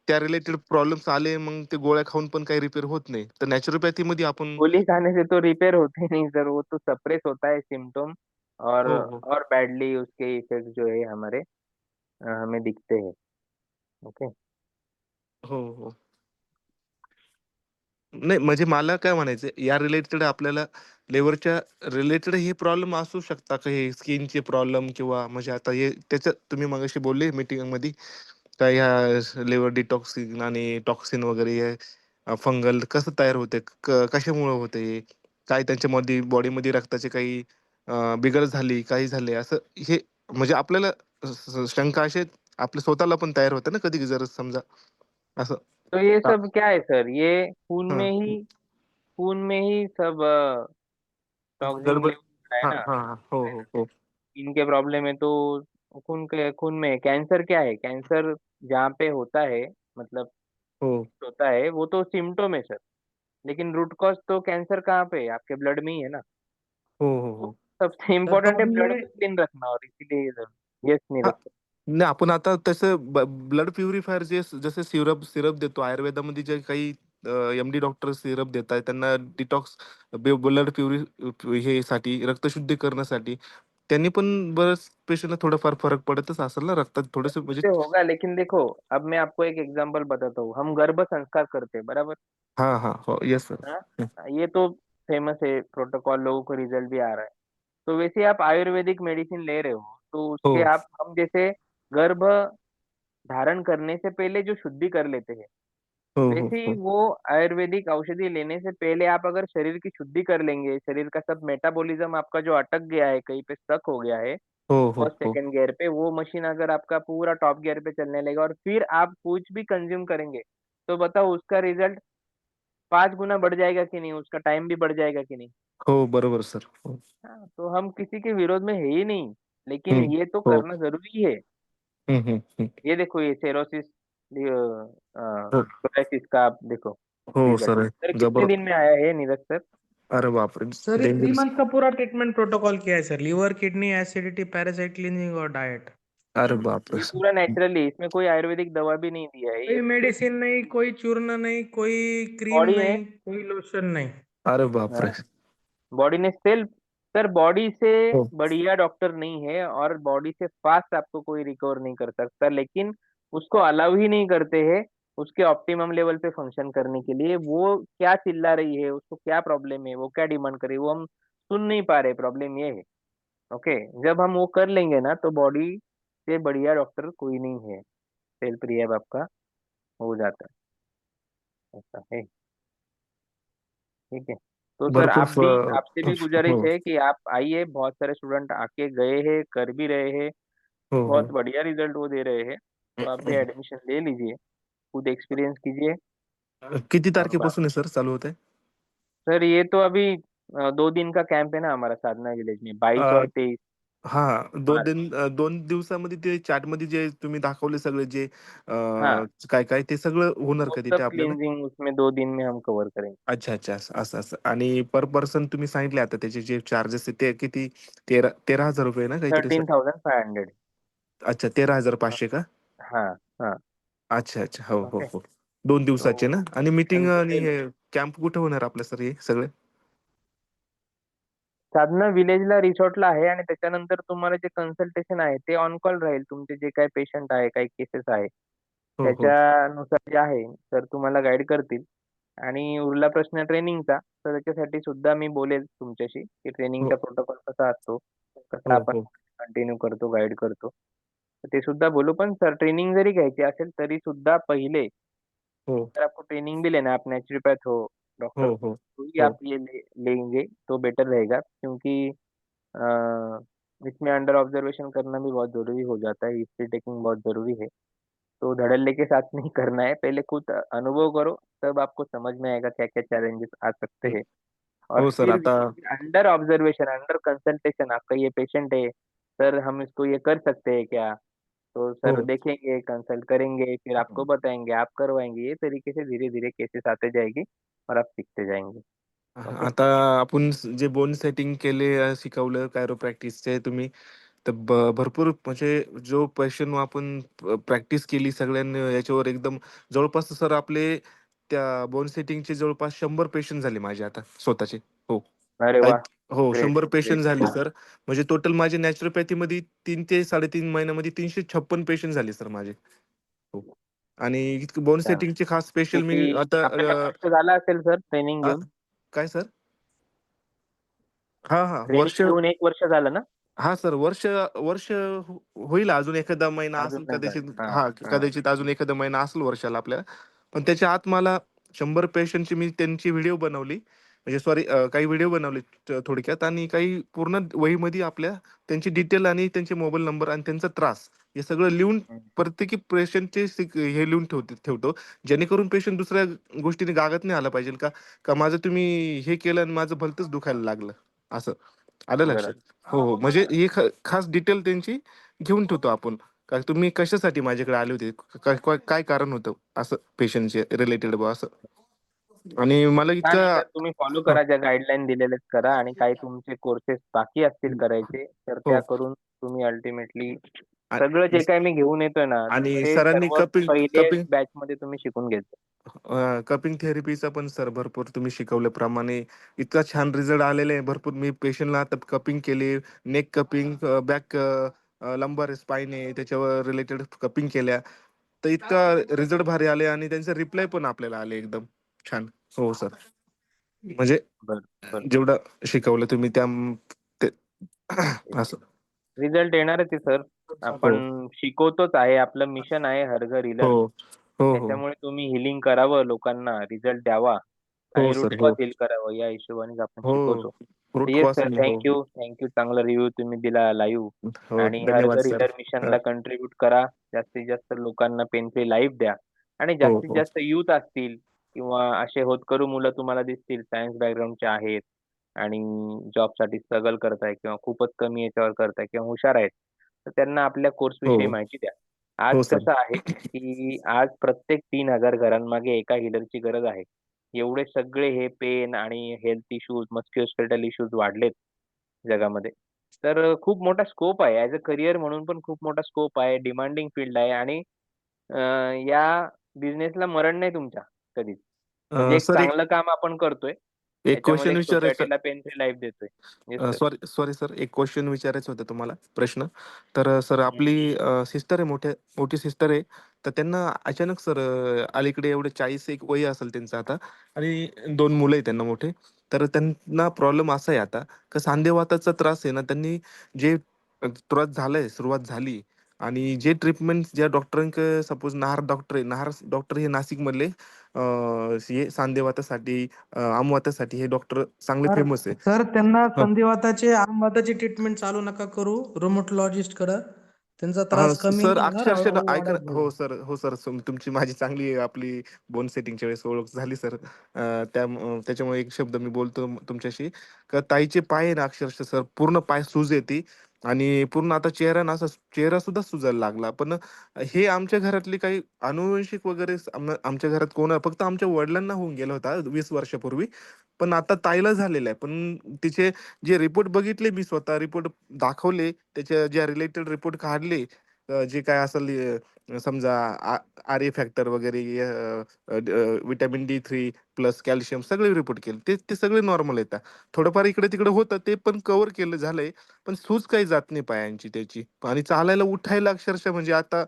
त्या रिलेटेड प्रॉब्लेम्स आले, मग ते गोळ्या खाऊन पण काही रिपेअर होत नाही. तर नॅचरोपॅथी मध्ये आपण गोली खाने से तो रिपेयर होते नहीं सर, वो तो सप्रेस होता है सिम्टोम। और हो हो और बैडली उसके इफेक्ट जो है हमारे हमें दिखते हैं। ओके। हो हो. नाही म्हणजे मला काय म्हणायचं या रिलेटेड आपल्याला लिव्हरच्या रिलेटेड हे प्रॉब्लेम असू शकता का, हे स्किनचे प्रॉब्लेम किंवा म्हणजे आता हे त्याच्यात तुम्ही मगाशी बोलले मीटिंग मध्ये काय ह्या लिव्हर डिटॉक्सिन आणि टॉक्सिन वगैरे फंगल कसं तयार होते, कशामुळे होते हे, काय त्यांच्यामध्ये बॉडीमध्ये रक्ताचे काही बिघड झाली, काही झाले असं हे म्हणजे आपल्याला शंका असे आपल्या स्वतःला पण तयार होते ना कधी जर समजा असं. तो ये हा सब क्या है सर, ये हा खून में ही सब टॉक्सिन गडबड. लेवल है हाँ ना। हाँ हाँ, हो हो हो. इनके प्रॉब्लम है तो खून में कैंसर क्या है, कैंसर जहाँ पे होता है, मतलब हो होता है वो तो सिम्टम है सर, लेकिन रूट कॉज तो कैंसर कहाँ पे है, आपके ब्लड में ही है ना। हो हो तो हो सबसे सर तो इम्पोर्टेंट है अभी ब्लड ये को क्लीन रखना, और इसीलिए यस हा नीरज सर। नाही आपण आता तसं ब्लड प्युरिफायर जे जसे सिरप सिरप देतो आयुर्वेदामध्ये जे काही एमडी डॉक्टर सिरप देत आहेत त्यांना डिटॉक्स ब्लड हे साठी रक्तशुद्धी करण्यासाठी त्यांनी पण बरंच पेशंटला थोडंफार फरक पडतच असेल ना रक्तात थोडंसं म्हणजे उससे होगा, लेकिन देखो अब मैं आपको एक एग्जांपल बताता हूँ, हम गर्भ संस्कार करते हैं बराबर। हाँ हाँ हो यस हाँ, सर ये तो फेमस है प्रोटोकॉल, लोगों को रिजल्ट भी आ रहा है। तो वैसे आप आयुर्वेदिक मेडिसिन ले रहे हो, तो हो उसके आप हम जैसे गर्भ धारण करने से पहले जो शुद्धि कर लेते हैं, हो हो वैसे ही हो वो आयुर्वेदिक औषधि लेने से पहले आप अगर शरीर की शुद्धि कर लेंगे, शरीर का सब मेटाबॉलिज्म आपका जो अटक गया है, कहीं पे स्टक हो गया है हो हो फर्स्ट हो सेकंड गियर पे, वो मशीन अगर आपका पूरा टॉप गियर पे चलने लगेगा और फिर आप कुछ भी कंज्यूम करेंगे, तो बताओ उसका रिजल्ट 5 गुना बढ़ जाएगा कि नहीं, उसका टाइम भी बढ़ जाएगा कि नहीं। हो बरोबर सर हो हाँ, तो हम किसी के विरोध में है ही नहीं, लेकिन हम्म ये तो हो करना जरूरी है। हम्म ये देखो, ये सेरोसिस हो सोरायसिस का आप देखो हो रिजल्ट सर सर, कितने जबर दिन में आया है नीरज सर। अरे बापरे सर ये थ्री डेंजरस मंथ का पूरा ट्रीटमेंट प्रोटोकॉल क्या है sir? Liver, kidney, acidity, parasite cleaning और डाइट। अरे बापरे ये सर पूरा नेचुरली, इसमें कोई आयुर्वेदिक दवा भी नहीं दिया है, ये कोई मेडिसिन नहीं, कोई चूर्ण नहीं, कोई क्रीम बॉडी है। नहीं, कोई लोशन नहीं। अरे बापरे बॉडी ने सेल्फ, सर बॉडी से हो बढ़िया डॉक्टर नहीं है, और बॉडी से फास्ट आपको कोई रिकवर नहीं कर सकता, लेकिन उसको अलाउ ही नहीं करते हैं उसके ऑप्टिमम लेवल पे फंक्शन करने के लिए। वो क्या चिल्ला रही है, उसको क्या प्रॉब्लम है, वो क्या डिमांड कर रही है, वो हम सुन नहीं पा रहे, प्रॉब्लम ये है। ओके, जब हम वो कर लेंगे ना, तो बॉडी से बढ़िया डॉक्टर कोई नहीं है, सेल्फ रिहैब आपका हो जाता है, ऐसा है। ठीक है, तो सर भरपूर आप भी, आपसे भी गुजारिश हो है कि आप आइए, बहुत सारे स्टूडेंट आके गए हैं, कर भी रहे हैं, हो बहुत हो बढ़िया रिजल्ट वो दे रहे हैं। तो आप भी एडमिशन ले लीजिए, खुद एक्सपीरियंस कीजिए। किती और तारखेपासून आहे सर चालू होत सर ये तो अभी 2 दिन का कैंप है ना हमारा साधना विलेज में, 22 और 23 हा मार्च। 2 दिवसामध्ये ते चॅट मध्ये जे तुम्ही दाखवले सगळे जे हाँ, काय काय ते सगळं होणार वो का तिथे सब आपल्याला क्लींजिंग उसमें 2 दिन में हम कवर करेंगे। अच्छा अच्छा असं असं आणि पर पर्सन तुम्ही सांगितले आता त्याचे जे चार्जेस ते किती 13,000 रुपये ना काहीतरी सर 13,500। अच्छा 13,500 का हाँ हाँ। अच्छा अच्छा हो हो ओके, हो 2 दिवसाचे ना तो आणि मीटिंग आणि कंसल्टेंट हे कॅम्प कुठे होणार आपलं सर हे सगळे साधना विलेजला रिसॉर्टला आहे, आणि त्याच्यानंतर तुम्हाला जे कन्सल्टेशन आहे ते ऑन कॉल राहील, तुमचे जे काही पेशंट आहे, काही केसेस आहे हो हो त्याच्यानुसार जे आहे तर तुम्हाला गाईड करतील। आणि उरला प्रश्न ट्रेनिंगचा, तर त्याच्यासाठी सुद्धा मी बोलेल तुमच्याशी की हो ट्रेनिंगचा प्रोटोकॉल कसा असतो, कसा हो आपण हो कंटिन्यू करतो, गाईड करतो, तर ते सुद्धा बोलू। पण सर ट्रेनिंग जरी घ्यायची असेल तरी सुद्धा पहिले, हो अगर आपको ट्रेनिंग भी लेना है, आप नेचुरोपैथ हो, डॉक्टर हो हो, हो तो ही हो आप ये लेंगे तो बेटर रहेगा, क्योंकि इसमें अंडर ऑब्जर्वेशन करना भी बहुत जरूरी हो जाता है, हिस्ट्री टेकिंग बहुत जरूरी है। तो धड़ल्ले के साथ नहीं करना है, पहले खुद अनुभव करो, तब आपको समझ में आएगा क्या क्या चैलेंजेस आ सकते हैं। और हो सर फिर आता अंडर ऑब्जर्वेशन, अंडर कंसल्टेशन, आपका ये पेशेंट है सर, हम इसको ये कर सकते हैं क्या, तो हो सर देखेंगे, कंसल्ट करेंगे, फिर आपको बताएंगे, आप करवाएंगे, ये तरीके से धीरे धीरे केसेस आते जाएगी और आप सीखते जाएंगे। ओके। आता आपण जे बोन सेटिंग केले शिकवलं कायरोप्रॅक्टिसचे तुम्ही तर भरपूर म्हणजे जो पेशंट आपण प्रॅक्टिस केली सगळ्यांनी याच्यावर एकदम जवळपास सर आपले त्या बोन सेटिंगचे जवळपास 100 पेशंट झाले माझे आता स्वतःचे हो अरे काय वाह, हो ग्रेट 100 पेशंट ग्रेट। झाले सर म्हणजे टोटल माझे नॅचरोपॅथी मध्ये 3 ते 3.5 महिन्यामध्ये 356 पेशंट झाले सर माझे हो आणि बोन अच्छा, सेटिंगचे खास स्पेशल मी किती आता आपल्याला वर्ष झालं असेल सर ट्रेनिंग अ, घेऊन? काय सर हा हा वर्ष ट्रेनिंग घेऊन 1 वर्ष झालं ना? हा सर वर्ष वर्ष होईल अजून एखादा महिना अजून असेल नाही झालं, कदाचित हा हा हा। कदाचित अजून एखादा महिना असेल वर्षाला आपल्या पण त्याच्या आत मला 100 पेशंटची मी त्यांची व्हिडिओ बनवली म्हणजे सॉरी काही व्हिडिओ बनवले थोडक्यात आणि काही पूर्ण वहीमध्ये आपल्या त्यांची डिटेल आणि त्यांचे मोबाईल नंबर आणि त्यांचा त्रास हे सगळं लिहून प्रत्येकी पेशंटचे हे लिहून ठेवतो जेणेकरून पेशंट दुसऱ्या गोष्टीने गागत नाही आला पाहिजे का का माझं तुम्ही हे केलं आणि माझं भलतंच दुखायला लागलं असं आलं लक्षात बरोबर हो हो म्हणजे ही खास डिटेल त्यांची घेऊन ठेवतो आपण. का तुम्ही कशासाठी माझ्याकडे आले होते, काय कारण होतं असं पेशंटचे रिलेटेड बा असं. आणि मला छान आहे इतकं सर, तुम्ही फॉलो हा, करा ज्या गाईडलाईन दिलेल्या करा, आणि काही तुमचे कोर्सेस बाकी असतील करायचे तर त्या हो करून तुम्ही अल्टिमेटली आ- सगळं जे काही मी घेऊन येतोय ना आणि ते सरांनी सर्व कपिंग पहिले कपिंग बॅच मध्ये तुम्ही शिकून घ्यायचं. कपिंग थेरपीचा पण सर भरपूर तुम्ही शिकवल्याप्रमाणे इतका छान रिझल्ट आलेले आहे. भरपूर मी पेशंटला आता कपिंग केली, नेक कपिंग, बॅक लंबर स्पाईन आहे त्याच्यावर रिलेटेड कपिंग केल्या, तर इतका रिझल्ट भारी आले आणि त्यांचे रिप्लाय पण आपल्याला आले एकदम छान. हो सर, म्हणजे बरं बरं. जेवढं शिकवलं तुम्ही त्या ते असं. रिझल्ट येणारच आहे सर, हो आपण शिकवतोच आहे, आपलं मिशन आहे हर घर हो हिलर. हो हो त्याच्यामुळे तुम्ही हिलिंग करावं, लोकांना रिझल्ट द्यावा हो आणि रूट सर कॉज हो हिल करावं, या हिशोबाने आपण हो शिकवतो. रूट येस कॉज सर, हो थँक्यू थँक्यू, चांगला रिव्ह्यू तुम्ही दिला लाईव्ह. हो आणि हर धन्यवाद घर सर. हिलर मिशनला कंट्रीब्युट करा, जास्तीत जास्त लोकांना पेन फ्री लाईफ द्या, आणि हो जास्तीत हो जास्त युथ असतील किंवा असे होतकरू मुलं तुम्हाला दिसतील सायन्स बॅकग्राऊंडचे आहेत आणि जॉबसाठी स्ट्रगल करताय किंवा खूपच कमी याच्यावर करताय किंवा हुशार आहेत, तर त्यांना आपल्या कोर्स हो विषयी माहिती द्या. आज हो सर. कसं आहे की आज प्रत्येक 3,000 घरांमागे एका हिलरची गरज आहे. एवढे सगळे हे पेन आणि हेल्थ इश्यूज, मस्क्युलोस्केलेटल इश्यूज वाढलेत जगामध्ये. तर खूप मोठा स्कोप आहे. ॲज अ करियर म्हणून पण खूप मोठा स्कोप आहे. डिमांडिंग फील्ड आहे आणि अ, या बिझनेसला मरण नाही तुमच्या कधीच. म्हणजे एक सर चांगलं काम आपण करतोय. एक त्याच्यामध्ये क्वेश्चन एक विचारायचं. सोसायटीला पेन फ्री लाईफ देतोय. Yes sir. Sorry sorry sir, एक क्वेश्चन विचारायचं होतं तुम्हाला, प्रश्न. तर सर हं. आपली सिस्टर आहे, मोठी सिस्टर आहे. तर त्यांना अचानक सर अलीकडे एवढे 40 एक वय असेल त्यांचं आता, आणि 2 मुलं आहेत त्यांना मोठे. तर त्यांना प्रॉब्लेम असा आहे आता, का सांधेवाताचा त्रास आहे ना, त्यांनी जे त्रास झालाय, सुरुवात झाली, आणि जे ट्रीटमेंट ज्या डॉक्टरांकडे, सपोज नाहार डॉक्टर आहे, नाहार डॉक्टर हे नाशिकमधले, हे सांधेवातासाठी, आमवातासाठी हे डॉक्टर चांगले सर फेमस आहे. सर त्यांना हं. संधिवाताचे आमवाताची ट्रीटमेंट चालू नका करू, रुमॅटॉलॉजिस्ट कडे. त्यांचा हां, त्रास कमी सर नाही होणार, अक्षरशः हळूहळू ऐका ना. वाढत हो जाईल. सर, हो सर. तुमची माझी चांगली आपली बोन सेटिंगच्या वेळेस ओळख झाली सर. त्याच्यामुळे एक शब्द मी बोलतो तुमच्याशी, का ताईचे पाय आहे ना, अक्षरशः सर पूर्ण पाय सूज येते, आणि पूर्ण आता चेहरा ना, असा चेहरा सुद्धा सुजायला लागला. पण हे आमच्या घरातली काही अनुवंशिक वगैरे आमच्या घरात कोण, फक्त आमच्या वडिलांना होऊन गेला होता 20 वर्षापूर्वी. पण आता ताईला झालेला आहे. पण तिचे जे रिपोर्ट बघितले, मी स्वतः रिपोर्ट दाखवले, त्याच्या ज्या रिलेटेड रिपोर्ट काढले, जे काय असेल, समजा आर ए फॅक्टर वगैरे, विटॅमिन D3 प्लस कॅल्शियम, सगळे रिपोर्ट केले, ते ते सगळे नॉर्मल येतात. थोडंफार इकडे तिकडे होतं, ते पण कव्हर केलं झालंय. पण सूज काही जात नाही पायांची त्याची, आणि चालायला उठायला अक्षरशः, म्हणजे आता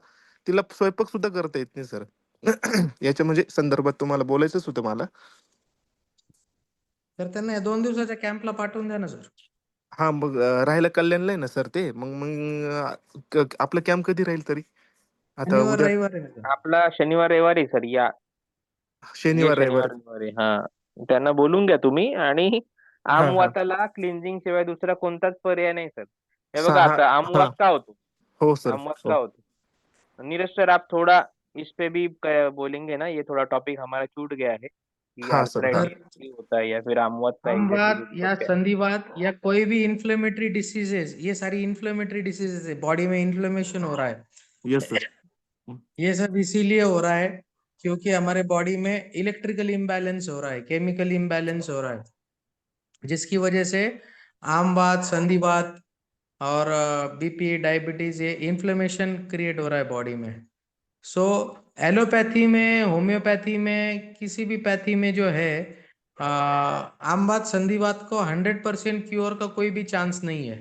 तिला स्वयंपाक सुद्धा करता येत नाही सर. याच्या म्हणजे संदर्भात तुम्हाला बोलायचंच होतं मला. तर त्यांना या 2 दिवसाच्या कॅम्पला पाठवून द्या ना सर. हा, मग राहायला कल्याणला आहे ना सर ते, मग आपलं कॅम्प कधी राहील तरी? आता शनिवार उद्या रविवार आहे ना सर. आपला शनिवार रविवारी सर या. ये शनिवार शनिवार रविवार. रविवारी. हां. त्यांना बोलून घ्या तुम्ही, आणि हा हा आमवाताला क्लिन्झिंग शिवाय दुसरा कोणताच पर्याय नाही सर. हे बघा सहा. आता हा आमवात का होतो? हो सर आमवात का हो. होतो? नीरज सर, आप थोड़ा इस पे भी बोलेंगे ना, ये थोड़ा टॉपिक हमारा छूट गया है कि हा सर हा. सर आर्थराइटिस क्यों होता है या फिर आमवात का एग्जैक्टली आमवात रीजन या क्या है? संधिवात या कोई भी इन्फ्लेमेटरी डिसीजेस, ये सारी इन्फ्लेमेटरी डिसीजेस है, बॉडी में इन्फ्लेमेशन हो रहा है। Yes sir. ये सब इसीलिए हो रहा है क्योंकि हमारे बॉडी में इलेक्ट्रिकल इम्बैलेंस हो रहा है, केमिकल इम्बैलेंस हो रहा है, जिसकी वजह से आमवात, संधिवात और बीपी, डायबिटीज, ये इन्फ्लेमेशन क्रिएट हो रहा है बॉडी में। सो एलोपैथी में, होम्योपैथी में, किसी भी पैथी में जो है आमवात, संधिवात को 100% क्योर का कोई भी चांस नहीं है।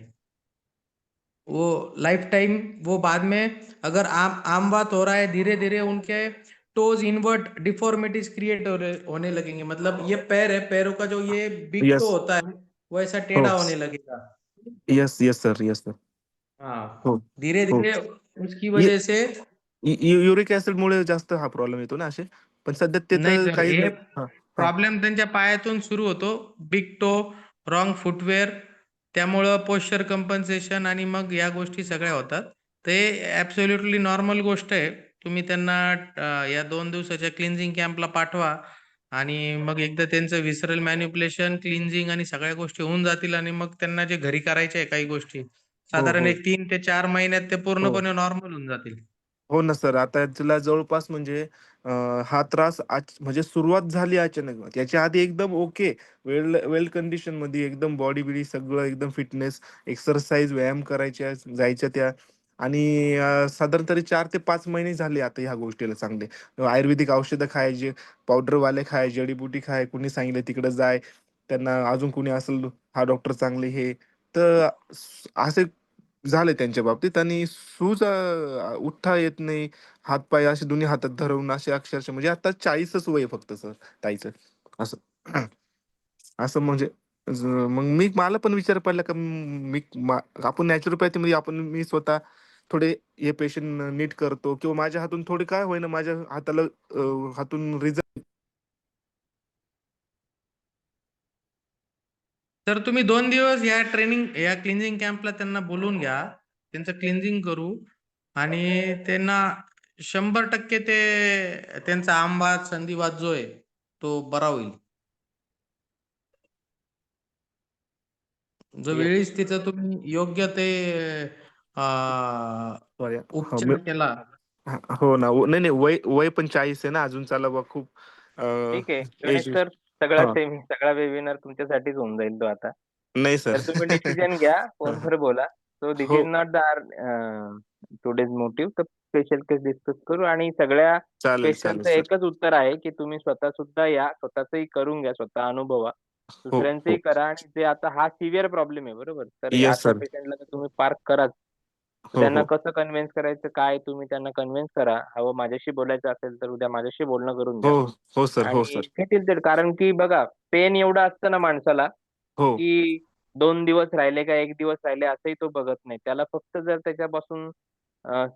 वो लाइफ टाइम, वो बाद में अगर आमवात हो रहा है, धीरे धीरे उनके टोज इनवर्ट डिफॉर्मिटीज क्रिएट होने लगेंगे। मतलब ये पैर है, पैरों का जो ये बिग टो यस. होता है वो ऐसा हो. टेढ़ा होने लगेगा। Yes yes sir. Yes sir. हाँ, हो धीरे हो. धीरे उसकी वजह से। युरिक ऍसिड मुळे जास्त हा प्रॉब्लेम येतो ना असे, पण सध्या ते नाही तर सर, काही हे नाही. हा हा. प्रॉब्लेम त्यांच्या पायातून सुरू होतो, बिग टो, रॉंग फुटवेअर, त्यामुळं पोश्चर कंपन्सेशन आणि मग या गोष्टी सगळ्या होतात. ते ॲब्सोल्युटली नॉर्मल गोष्ट आहे. तुम्ही त्यांना या 2 दिवसाच्या क्लिन्झिंग कॅम्पला पाठवा, आणि मग एकदा त्यांचं विसरल मॅनिप्युलेशन, क्लिन्झिंग आणि सगळ्या गोष्टी होऊन जातील, आणि मग त्यांना जे घरी करायचे आहे काही गोष्टी, साधारण हो. एक 3 ते 4 महिन्यात ते हो. पूर्णपणे नॉर्मल होऊन जातील. हो ना सर. आता तिला जवळपास म्हणजे हा त्रास म्हणजे सुरुवात झाली अचानक. याच्या आधी एकदम ओके, वेल कंडिशन मध्ये एकदम बॉडी बिडी सगळं एकदम फिटनेस, एक्सरसाइज, व्यायाम करायच्या, जायच्या त्या. आणि साधारण तरी 4 ते 5 महिने झाले आता ह्या गोष्टीला चांगले. आयुर्वेदिक औषधं खायचे, पावडरवाले खाय, जडीबुटी खाय, कुणी सांगितलं तिकडे जाय, त्यांना अजून कुणी असेल हा डॉक्टर चांगले हे. तर असे झाले त्यांच्या बाबतीत. आणि सूज उठता येत नाही, हातपाय असे दोन्ही हातात धरून असे अक्षरशः म्हणजे आता 40च वय फक्त सर ताईचं असं. असं म्हणजे मग मला पण विचार पडला का आपण नॅचरोपॅथी मध्ये मी स्वतः थोडे हे पेशंट नीट करतो, किंवा माझ्या हातून थोडे काय होईना माझ्या हाताला हातून रिझल्ट. तर तुम्ही 2 दिवस या क्लिन्झिंग कॅम्पला त्यांना बोलवून घ्या. त्यांचं क्लिन्झिंग करू आणि त्यांना 100% ते त्यांचा आमवात, संधिवात जो आहे तो बरा होईल. जो येस. वेळीच तिचं तुम्ही योग्य ते सॉरी. उपचार केला. हो ना. नाही नाही, वय वय पण 40 आहे ना अजून, चला बा खूप ठीक आहे गणेश एज. सर, सगळा हा. सगळा वेबिनार तुमच्यासाठीच होऊन जाईल तो आता. नाही सर. तर तुम्ही डिसिजन घ्या, फोनवर बोला. सो दिस हो. Is not the today's motive. तर स्पेशल केस डिस्कस करू आणि सगळ्या चालेल चालेल क्वेश्चनचं सर. एकच उत्तर आहे की तुम्ही स्वतः सुद्धा या, स्वतःचंही करून घ्या, स्वतः अनुभवा, हो दुसऱ्यांचंही हो. करा. आणि जे आता हा सिव्हिअर प्रॉब्लेम आहे बरोबर, तर येस अशा सर. पेशंटला तर तुम्ही पार्क कराच. तर हो त्यांना हो कसं कन्व्हिन्स करायचं, काय तुम्ही त्यांना कन्व्हिन्स करा. हवं माझ्याशी बोलायचं असेल तर उद्या माझ्याशी बोलणं करून हो द्या. हो सर. हो आणि सर. घेतील ते, कारण की बघा पेन एवढं असतं ना माणसाला, हो की 2 दिवस राहिले का 1 दिवस राहिले असंही तो बघत नाही. त्याला फक्त जर त्याच्यापासून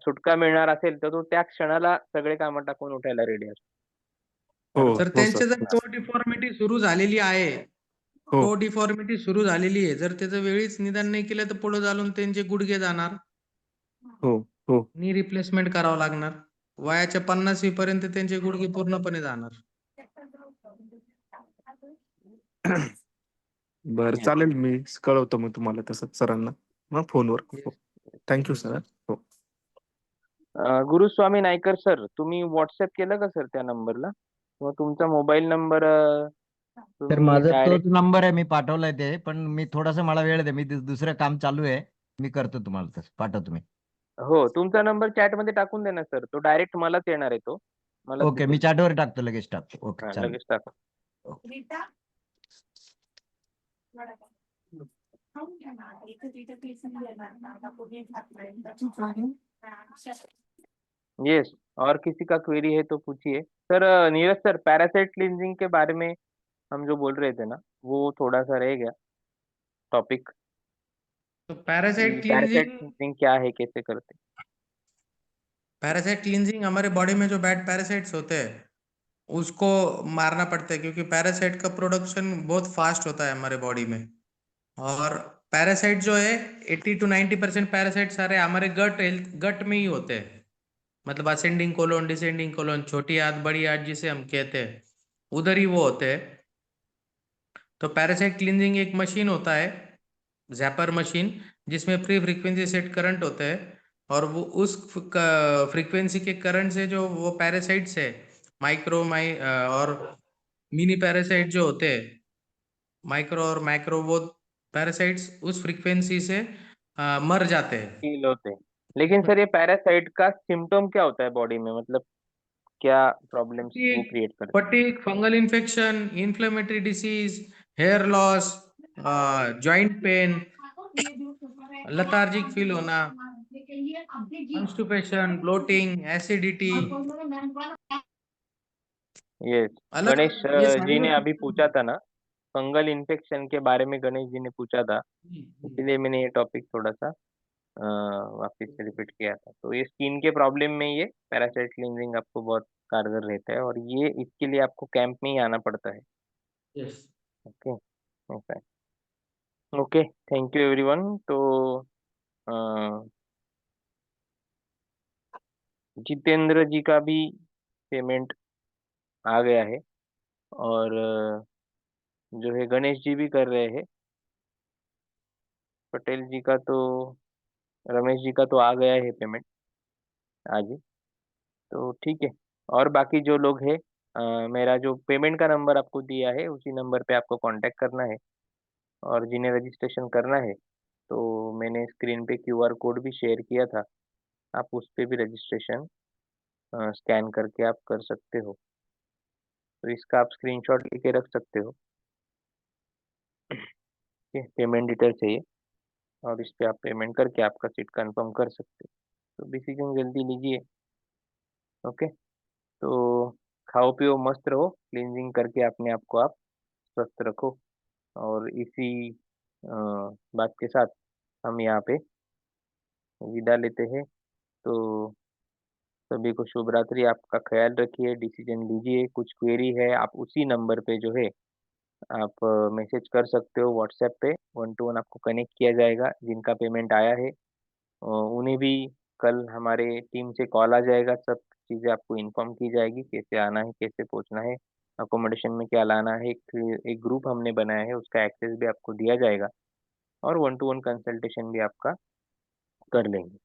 सुटका मिळणार असेल तर तो त्या क्षणाला सगळे कामं टाकून उठायला रेडी असतो. हो तर तर हो त्यांची जर सर. टो डिफॉर्मिटी सुरू झालेली आहे, हो टो डिफॉर्मिटी सुरू झालेली आहे, जर त्याचं वेळीच निदान नाही केलं तर पुढे चालून त्यांचे गुडघे जाणार, हो हो. नी रिप्लेसमेंट करावं लागणार. वयाच्या 50 पर्यंत त्यांचे गुडघे पूर्णपणे जाणार. बरं चालेल, मी कळवतो मग तुम्हाला तसं सरांना मग फोनवर. Thank you sir. हो. गुरुस्वामी नायकर सर, तुम्ही व्हॉट्सअप केलं का सर त्या नंबरला? मग तुमचा मोबाईल नंबर तर तुम्ही माझा तोच डायरेक्ट. नंबर आहे, मी पाठवलाय ते, पण मी थोडासा मला वेळ द्या, मी दुसरं काम चालू आहे, मी करतो तुम्हाला तसं पाठवतो मी. हो, तुमचा नंबर चॅटमध्ये टाकून द्या ना सर. तो डायरेक्ट मलाच येणार आहे तो. मलाच ओके, मी दिसेल तो. चॅटवर टाकतो, लगेच टाकतो. ओके, हां, चालेल. लगेच टाका. यस, और किसी का क्वेरी है तो पूछिए। Sir Neeraj sir, parasite cleansing के बारे में हम जो बोल रहे थे ना, वो थोड़ा-सा रह गया टॉपिक, तो कि पैरासाइट क्लींजिंग क्या है, कैसे करते हैं? पैरासाइट क्लींजिंग हमारे बॉडी में जो बैड पैरासाइट्स होते हैं उसको मारना पड़ता है, क्योंकि पैरासाइट का प्रोडक्शन बहुत फास्ट होता है हमारे बॉडी में। और पैरासाइट जो है 80 to 90% पैरासाइट सारे हमारे गट में ही होते हैं, मतलब असेंडिंग कोलोन, डिसेंडिंग कोलोन, छोटी आंत, बड़ी आंत जिसे हम कहते हैं, उधर ही वो होते हैं। तो पैरासाइट क्लींजिंग एक मशीन होता है, जैपर मशीन, जिसमें फ्री फ्रीक्वेंसी सेट करंट होते हैं, और वो उस फ्रीक्वेंसी के करंट से जो वो पैरासाइट्स है, और मिनी पैरासाइट जो होते हैं, माइक्रो और मैक्रो, वो पैरासाइट्स उस फ्रीक्वेंसी से मर जाते हैं। हील होते हैं। लेकिन सर ये पैरासाइट का सिम्पटम क्या होता है बॉडी में, मतलब क्या प्रॉब्लम्स वो क्रिएट करते हैं? Fatigue, fungal infection, inflammatory disease, hair loss, joint pain, lethargic feel होना, कॉन्स्टिपेशन, ब्लोटिंग, एसिडिटी, यस, अलग गणेश ये सारी जी ने वस्तु। अभी पूछा था ना, फंगल इन्फेक्शन के बारे में गणेश जी ने पूछा था, इसीलिए मैंने ये टॉपिक थोड़ा-सा वापस से रिपीट किया था। तो ये स्किन के प्रॉब्लम में ये पैरासाइट क्लींजिंग आपको बहुत कारगर रहता है, और ये इसके लिए आपको कैंप में ही आना पड़ता है। यस। ओके, ऐसा है। Okay, thank you everyone. तो अ, जितेंद्र जी का भी पेमेंट आ गया है, और जो है गणेश जी भी कर रहे हैं। पटेल जी का तो रमेश जी का तो आ गया है पेमेंट आज ही, तो ठीक है। और बाकी जो लोग हैं, मेरा जो पेमेंट का नंबर आपको दिया है उसी नंबर पे आपको कांटेक्ट करना है। और जिन्हें रजिस्ट्रेशन करना है तो मैंने स्क्रीन पे क्यूआर कोड भी शेयर किया था, आप उस पे भी रजिस्ट्रेशन स्कैन करके आप कर सकते हो। तो इसका आप स्क्रीनशॉट लेके रख सकते हो। ठीक है, पेमेंट डिटेल चाहिए और इस पे आप पेमेंट करके आपका सीट कंफर्म कर सकते हो। तो डिसीजन जल्दी लीजिए। ओके, तो खाओ पियो मस्त रहो, क्लींजिंग करके अपने आप को आप स्वस्थ रखो। और इसी बात के साथ हम यहाँ पे विदा लेते हैं। तो सभी को शुभ रात्रि, आपका ख्याल रखिए, डिसीजन लीजिए। कुछ क्वेरी है आप उसी नंबर पे जो है आप मैसेज कर सकते हो व्हाट्सएप पे, 1 to 1 आपको कनेक्ट किया जाएगा। जिनका पेमेंट आया है उन्हें भी कल हमारे टीम से कॉल आ जाएगा, सब चीज़ें आपको इन्फॉर्म की जाएगी, कैसे आना है, कैसे पहुंचना है, अकोमोडेशन में क्या लाना है। एक ग्रुप हमने बनाया है, उसका एक्सेस भी आपको दिया जाएगा और 1 to 1 कंसल्टेशन भी आपका कर लेंगे।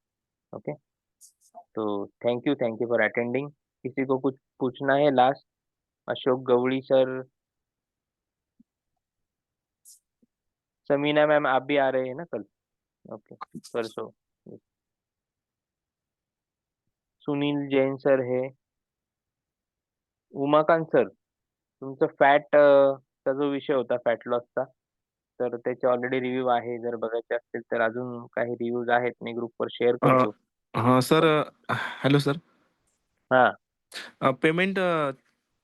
ओके, तो थैंक यू फॉर अटेंडिंग। किसी को कुछ पूछना है last? Ashok Gawadi sir, Sameena ma'am आप भी आ रहे हैं ना कल? ओके, परसों। सुनील जैन सर है, उमाकांत सर, तुमचं फॅट चा जो विषय होता फॅट लॉसचा, तर त्याचे ऑलरेडी रिव्ह्यू आहे, जर बघायचे असतील तर अजून काही रिव्ह्यूज आहेत, मी ग्रुपवर शेअर करतो. हां सर, हॅलो सर. हां, पेमेंट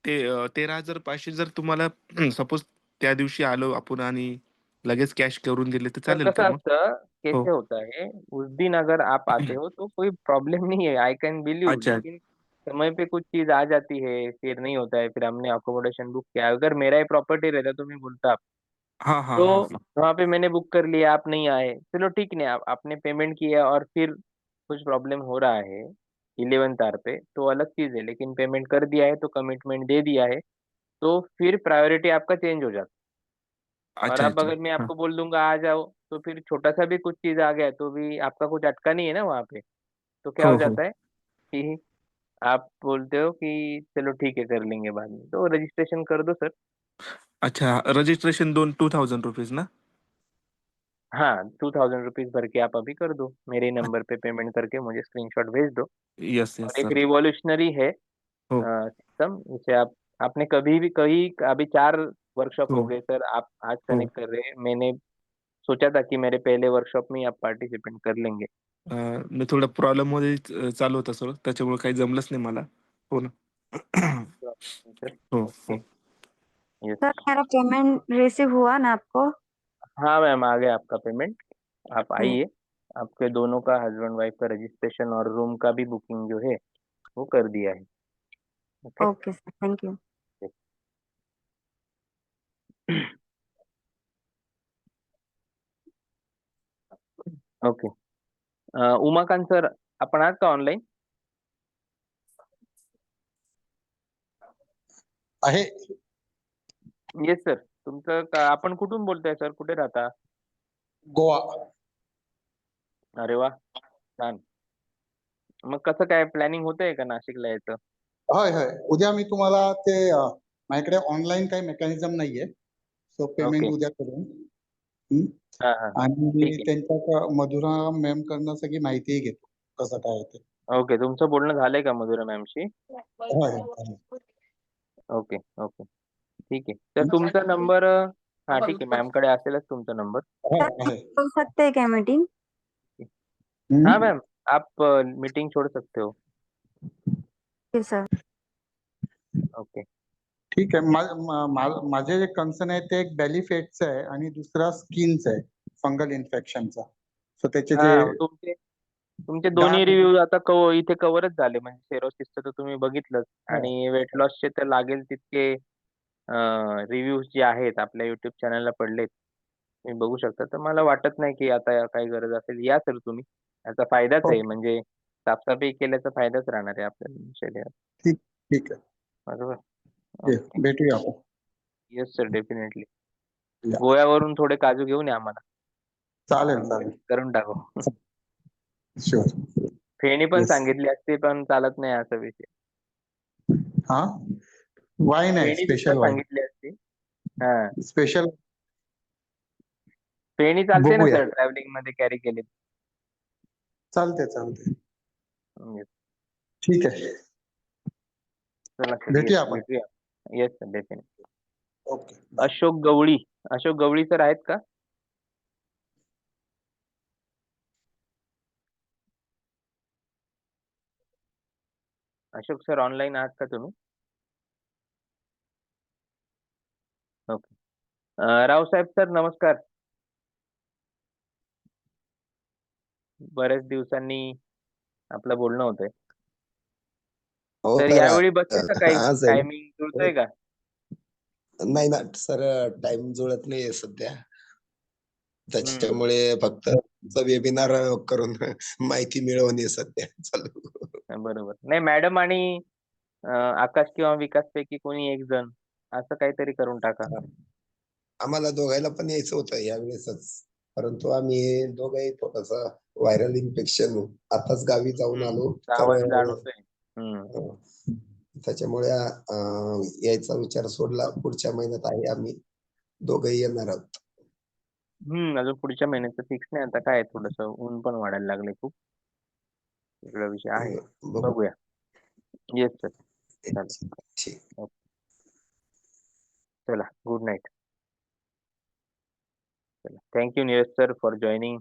ते 13,500 जर तुम्हाला सपोज त्या दिवशी आलो आपण आणि लगेच कॅश करून दिले तर सर चालेल कसं का मग? असतं, हो. कैसे होता है, उस दिन अगर आप आते हो तो कोई प्रॉब्लम नहीं है, आई कैन बिलीव। अच्छा. लेकिन समय पे कुछ चीज आ जाती है, फिर नहीं होता है, फिर हमने अकोमोडेशन बुक किया, अगर मेरा ही प्रॉपर्टी रहता तो मैं बोलता आप, हां, हां, तो हां, हां. वहाँ पे मैंने बुक कर लिया, आप नहीं आए, चलो ठीक नहीं, आप आपने पेमेंट किया और फिर कुछ प्रॉब्लम हो रहा है 11th आवर पे तो अलग चीज है, लेकिन पेमेंट कर दिया है तो कमिटमेंट दे दिया है, तो फिर प्रायोरिटी आपका चेंज हो जाता है। और अच्छा, अब अच्छा. अगर मैं हां. आपको बोल दूंगा आ जाओ, तो फिर छोटा सा भी कुछ चीज आ गया तो भी आपका कुछ अटका नहीं है ना वहाँ पे, तो क्या हो हो, हो. जाता है कि आप बोलते हो कि चलो ठीक है कर लेंगे बाद में, तो रजिस्ट्रेशन कर दो सर। अच्छा, रजिस्ट्रेशन 2,000 रुपीज ना? हाँ, 2000 रुपीज भर के आप अभी कर दो, मेरे नंबर पे पेमेंट करके मुझे स्क्रीनशॉट भेज दो। यस, और यस एक सर. रिवॉल्यूशनरी है हो, सिस्टम, इसे आप आपने कभी भी कहीं अभी 4 वर्कशॉप हो हो. गए सर, आप आज हो. कनेक्ट कर रहे हैं, मैंने सोचा था कि मेरे पहले वर्कशॉप में ही आप पार्टिसिपेट कर लेंगे। मी थोडं प्रॉब्लेममध्ये चालू होता सर, त्याच्यामुळे काही जमलंच नाही मला. हो ना. सर हो, ओके, हो. यस। सर मेरा पेमेंट रिसीव हुआ ना आपको? हाँ मैम, आ गया आपका पेमेंट, आप हम्म, आइए। आपके दोनों का, हस्बैंड वाइफ का रजिस्ट्रेशन और रूम का भी बुकिंग जो है वो कर दिया है। Okay, okay sir, thank you. Okay, Umakant sir आपण आहात का ऑनलाईन? आहे. येस सर, तुमचं आपण कुठून बोलताय सर, कुठे राहता? गोवा. अरे वा, छान. मग कसं काय प्लॅनिंग होतंय का नाशिकला यायचं? होय होय, उद्या मी तुम्हाला ते माझ्याकडे ऑनलाईन काही मेकॅनिझम नाहीये, सो पेमेंट ओके, उद्या करेन. हं? हां हां, आणि ठीक आहे. त्यांच्या मधुरा मॅम कडनं सगळी माहितीही घेतो कसं काय आहे ते. ओके, तुमचं बोलणं झालंय का मधुरा मॅमशी? होय होय. ओके, ओके, ठीक आहे. तर तुमचा नंबर हां ठीक आहे, मॅमकडे असेलच तुमचा नंबर. सर आहे. हो सकते हैं क्या मीटिंग? हाँ मैम, आप मीटिंग छोड़ सकते हो। Okay sir. ओके, ठीक आहे. माझे जे कन्सर्न आहे ते एक बेली फेटचं आहे आणि दुसरा स्किनचा आहे, फंगल इन्फेक्शनचा. सो त्याचे जे हां, तुमचे तुमचे डाग दोन्ही रिव्ह्यू आता इथे कव्हरच झाले, म्हणजे सेरोसिसचं तर तुम्ही बघितलंच आणि वेट लॉसचे तर लागेल तितके रिव्ह्यूज जे आहेत आपल्या युट्यूब चॅनलला पडलेत, तुम्ही बघू शकता. तर मला वाटत नाही की आता काही गरज असेल. या सर तुम्ही, याचा फायदाच आहे, म्हणजे साफसफाई केल्याचा फायदाच राहणार आहे आपल्या शरीरात. ठीक ठीक आहे. बरोबर. ये, ओके, भेटूया आपण. Yes sir, definitely. या. गोव्यावरून थोडे काजू घेऊन या आम्हाला, चालेल चालेल. करून टाकू. शुअर. फेणी पण Yes. सांगितली असती पण चालत नाही असा विषय. हा, वाईन आहे, फेणी सुद्धा स्पेशल वाईन, सांगितली असती. हा, स्पेशल. फेणी चालते ना बघूया. सर ट्रॅव्हलिंग मध्ये कॅरी केली. चालते चालते. Yes. ठीक आहे, चला सर, भेटूया येस आपण. भेटूया. Yes sir, definitely. Okay. Ashok Gawali sir आहेत का? अशोक सर ऑनलाईन आहात का तुम्ही? ओके. रावसाहेब सर नमस्कार. बऱ्याच दिवसांनी आपलं बोलणं होतंय. हो तर सर. यावेळी बसते का काही हा सर. टायमिंग जुळतोय का? नाही ना सर, टाइम जुळत नाहीये सध्या. त्याच्यामुळे फक्त वेबिनार करून माहिती मिळवणे सध्या चालू. बरोबर. नाही मॅडम आणि आकाश किंवा विकास पैकी कोणी एक जण असं काहीतरी करून टाका. आम्हाला दोघायला पण यायचं होतं यावेळेसच, परंतु आम्ही दोघंही थोडस व्हायरल इन्फेक्शन आताच गावी जाऊन आलो, आवाज तर जाणवतोय. त्याच्यामुळे यायचा विचार सोडला. पुढच्या महिन्यात आहे, आम्ही दोघंही येणार आहोत. अजून पुढच्या महिन्याचं फिक्स नाही. आता काय थोडस ऊन पण वाढायला लागले खूप. वेगळा विषय आहे. बघूया. Yes sir. चालेल. ठीक. चला, गुड नाईट. चला, thank you Neeraj sir for joining.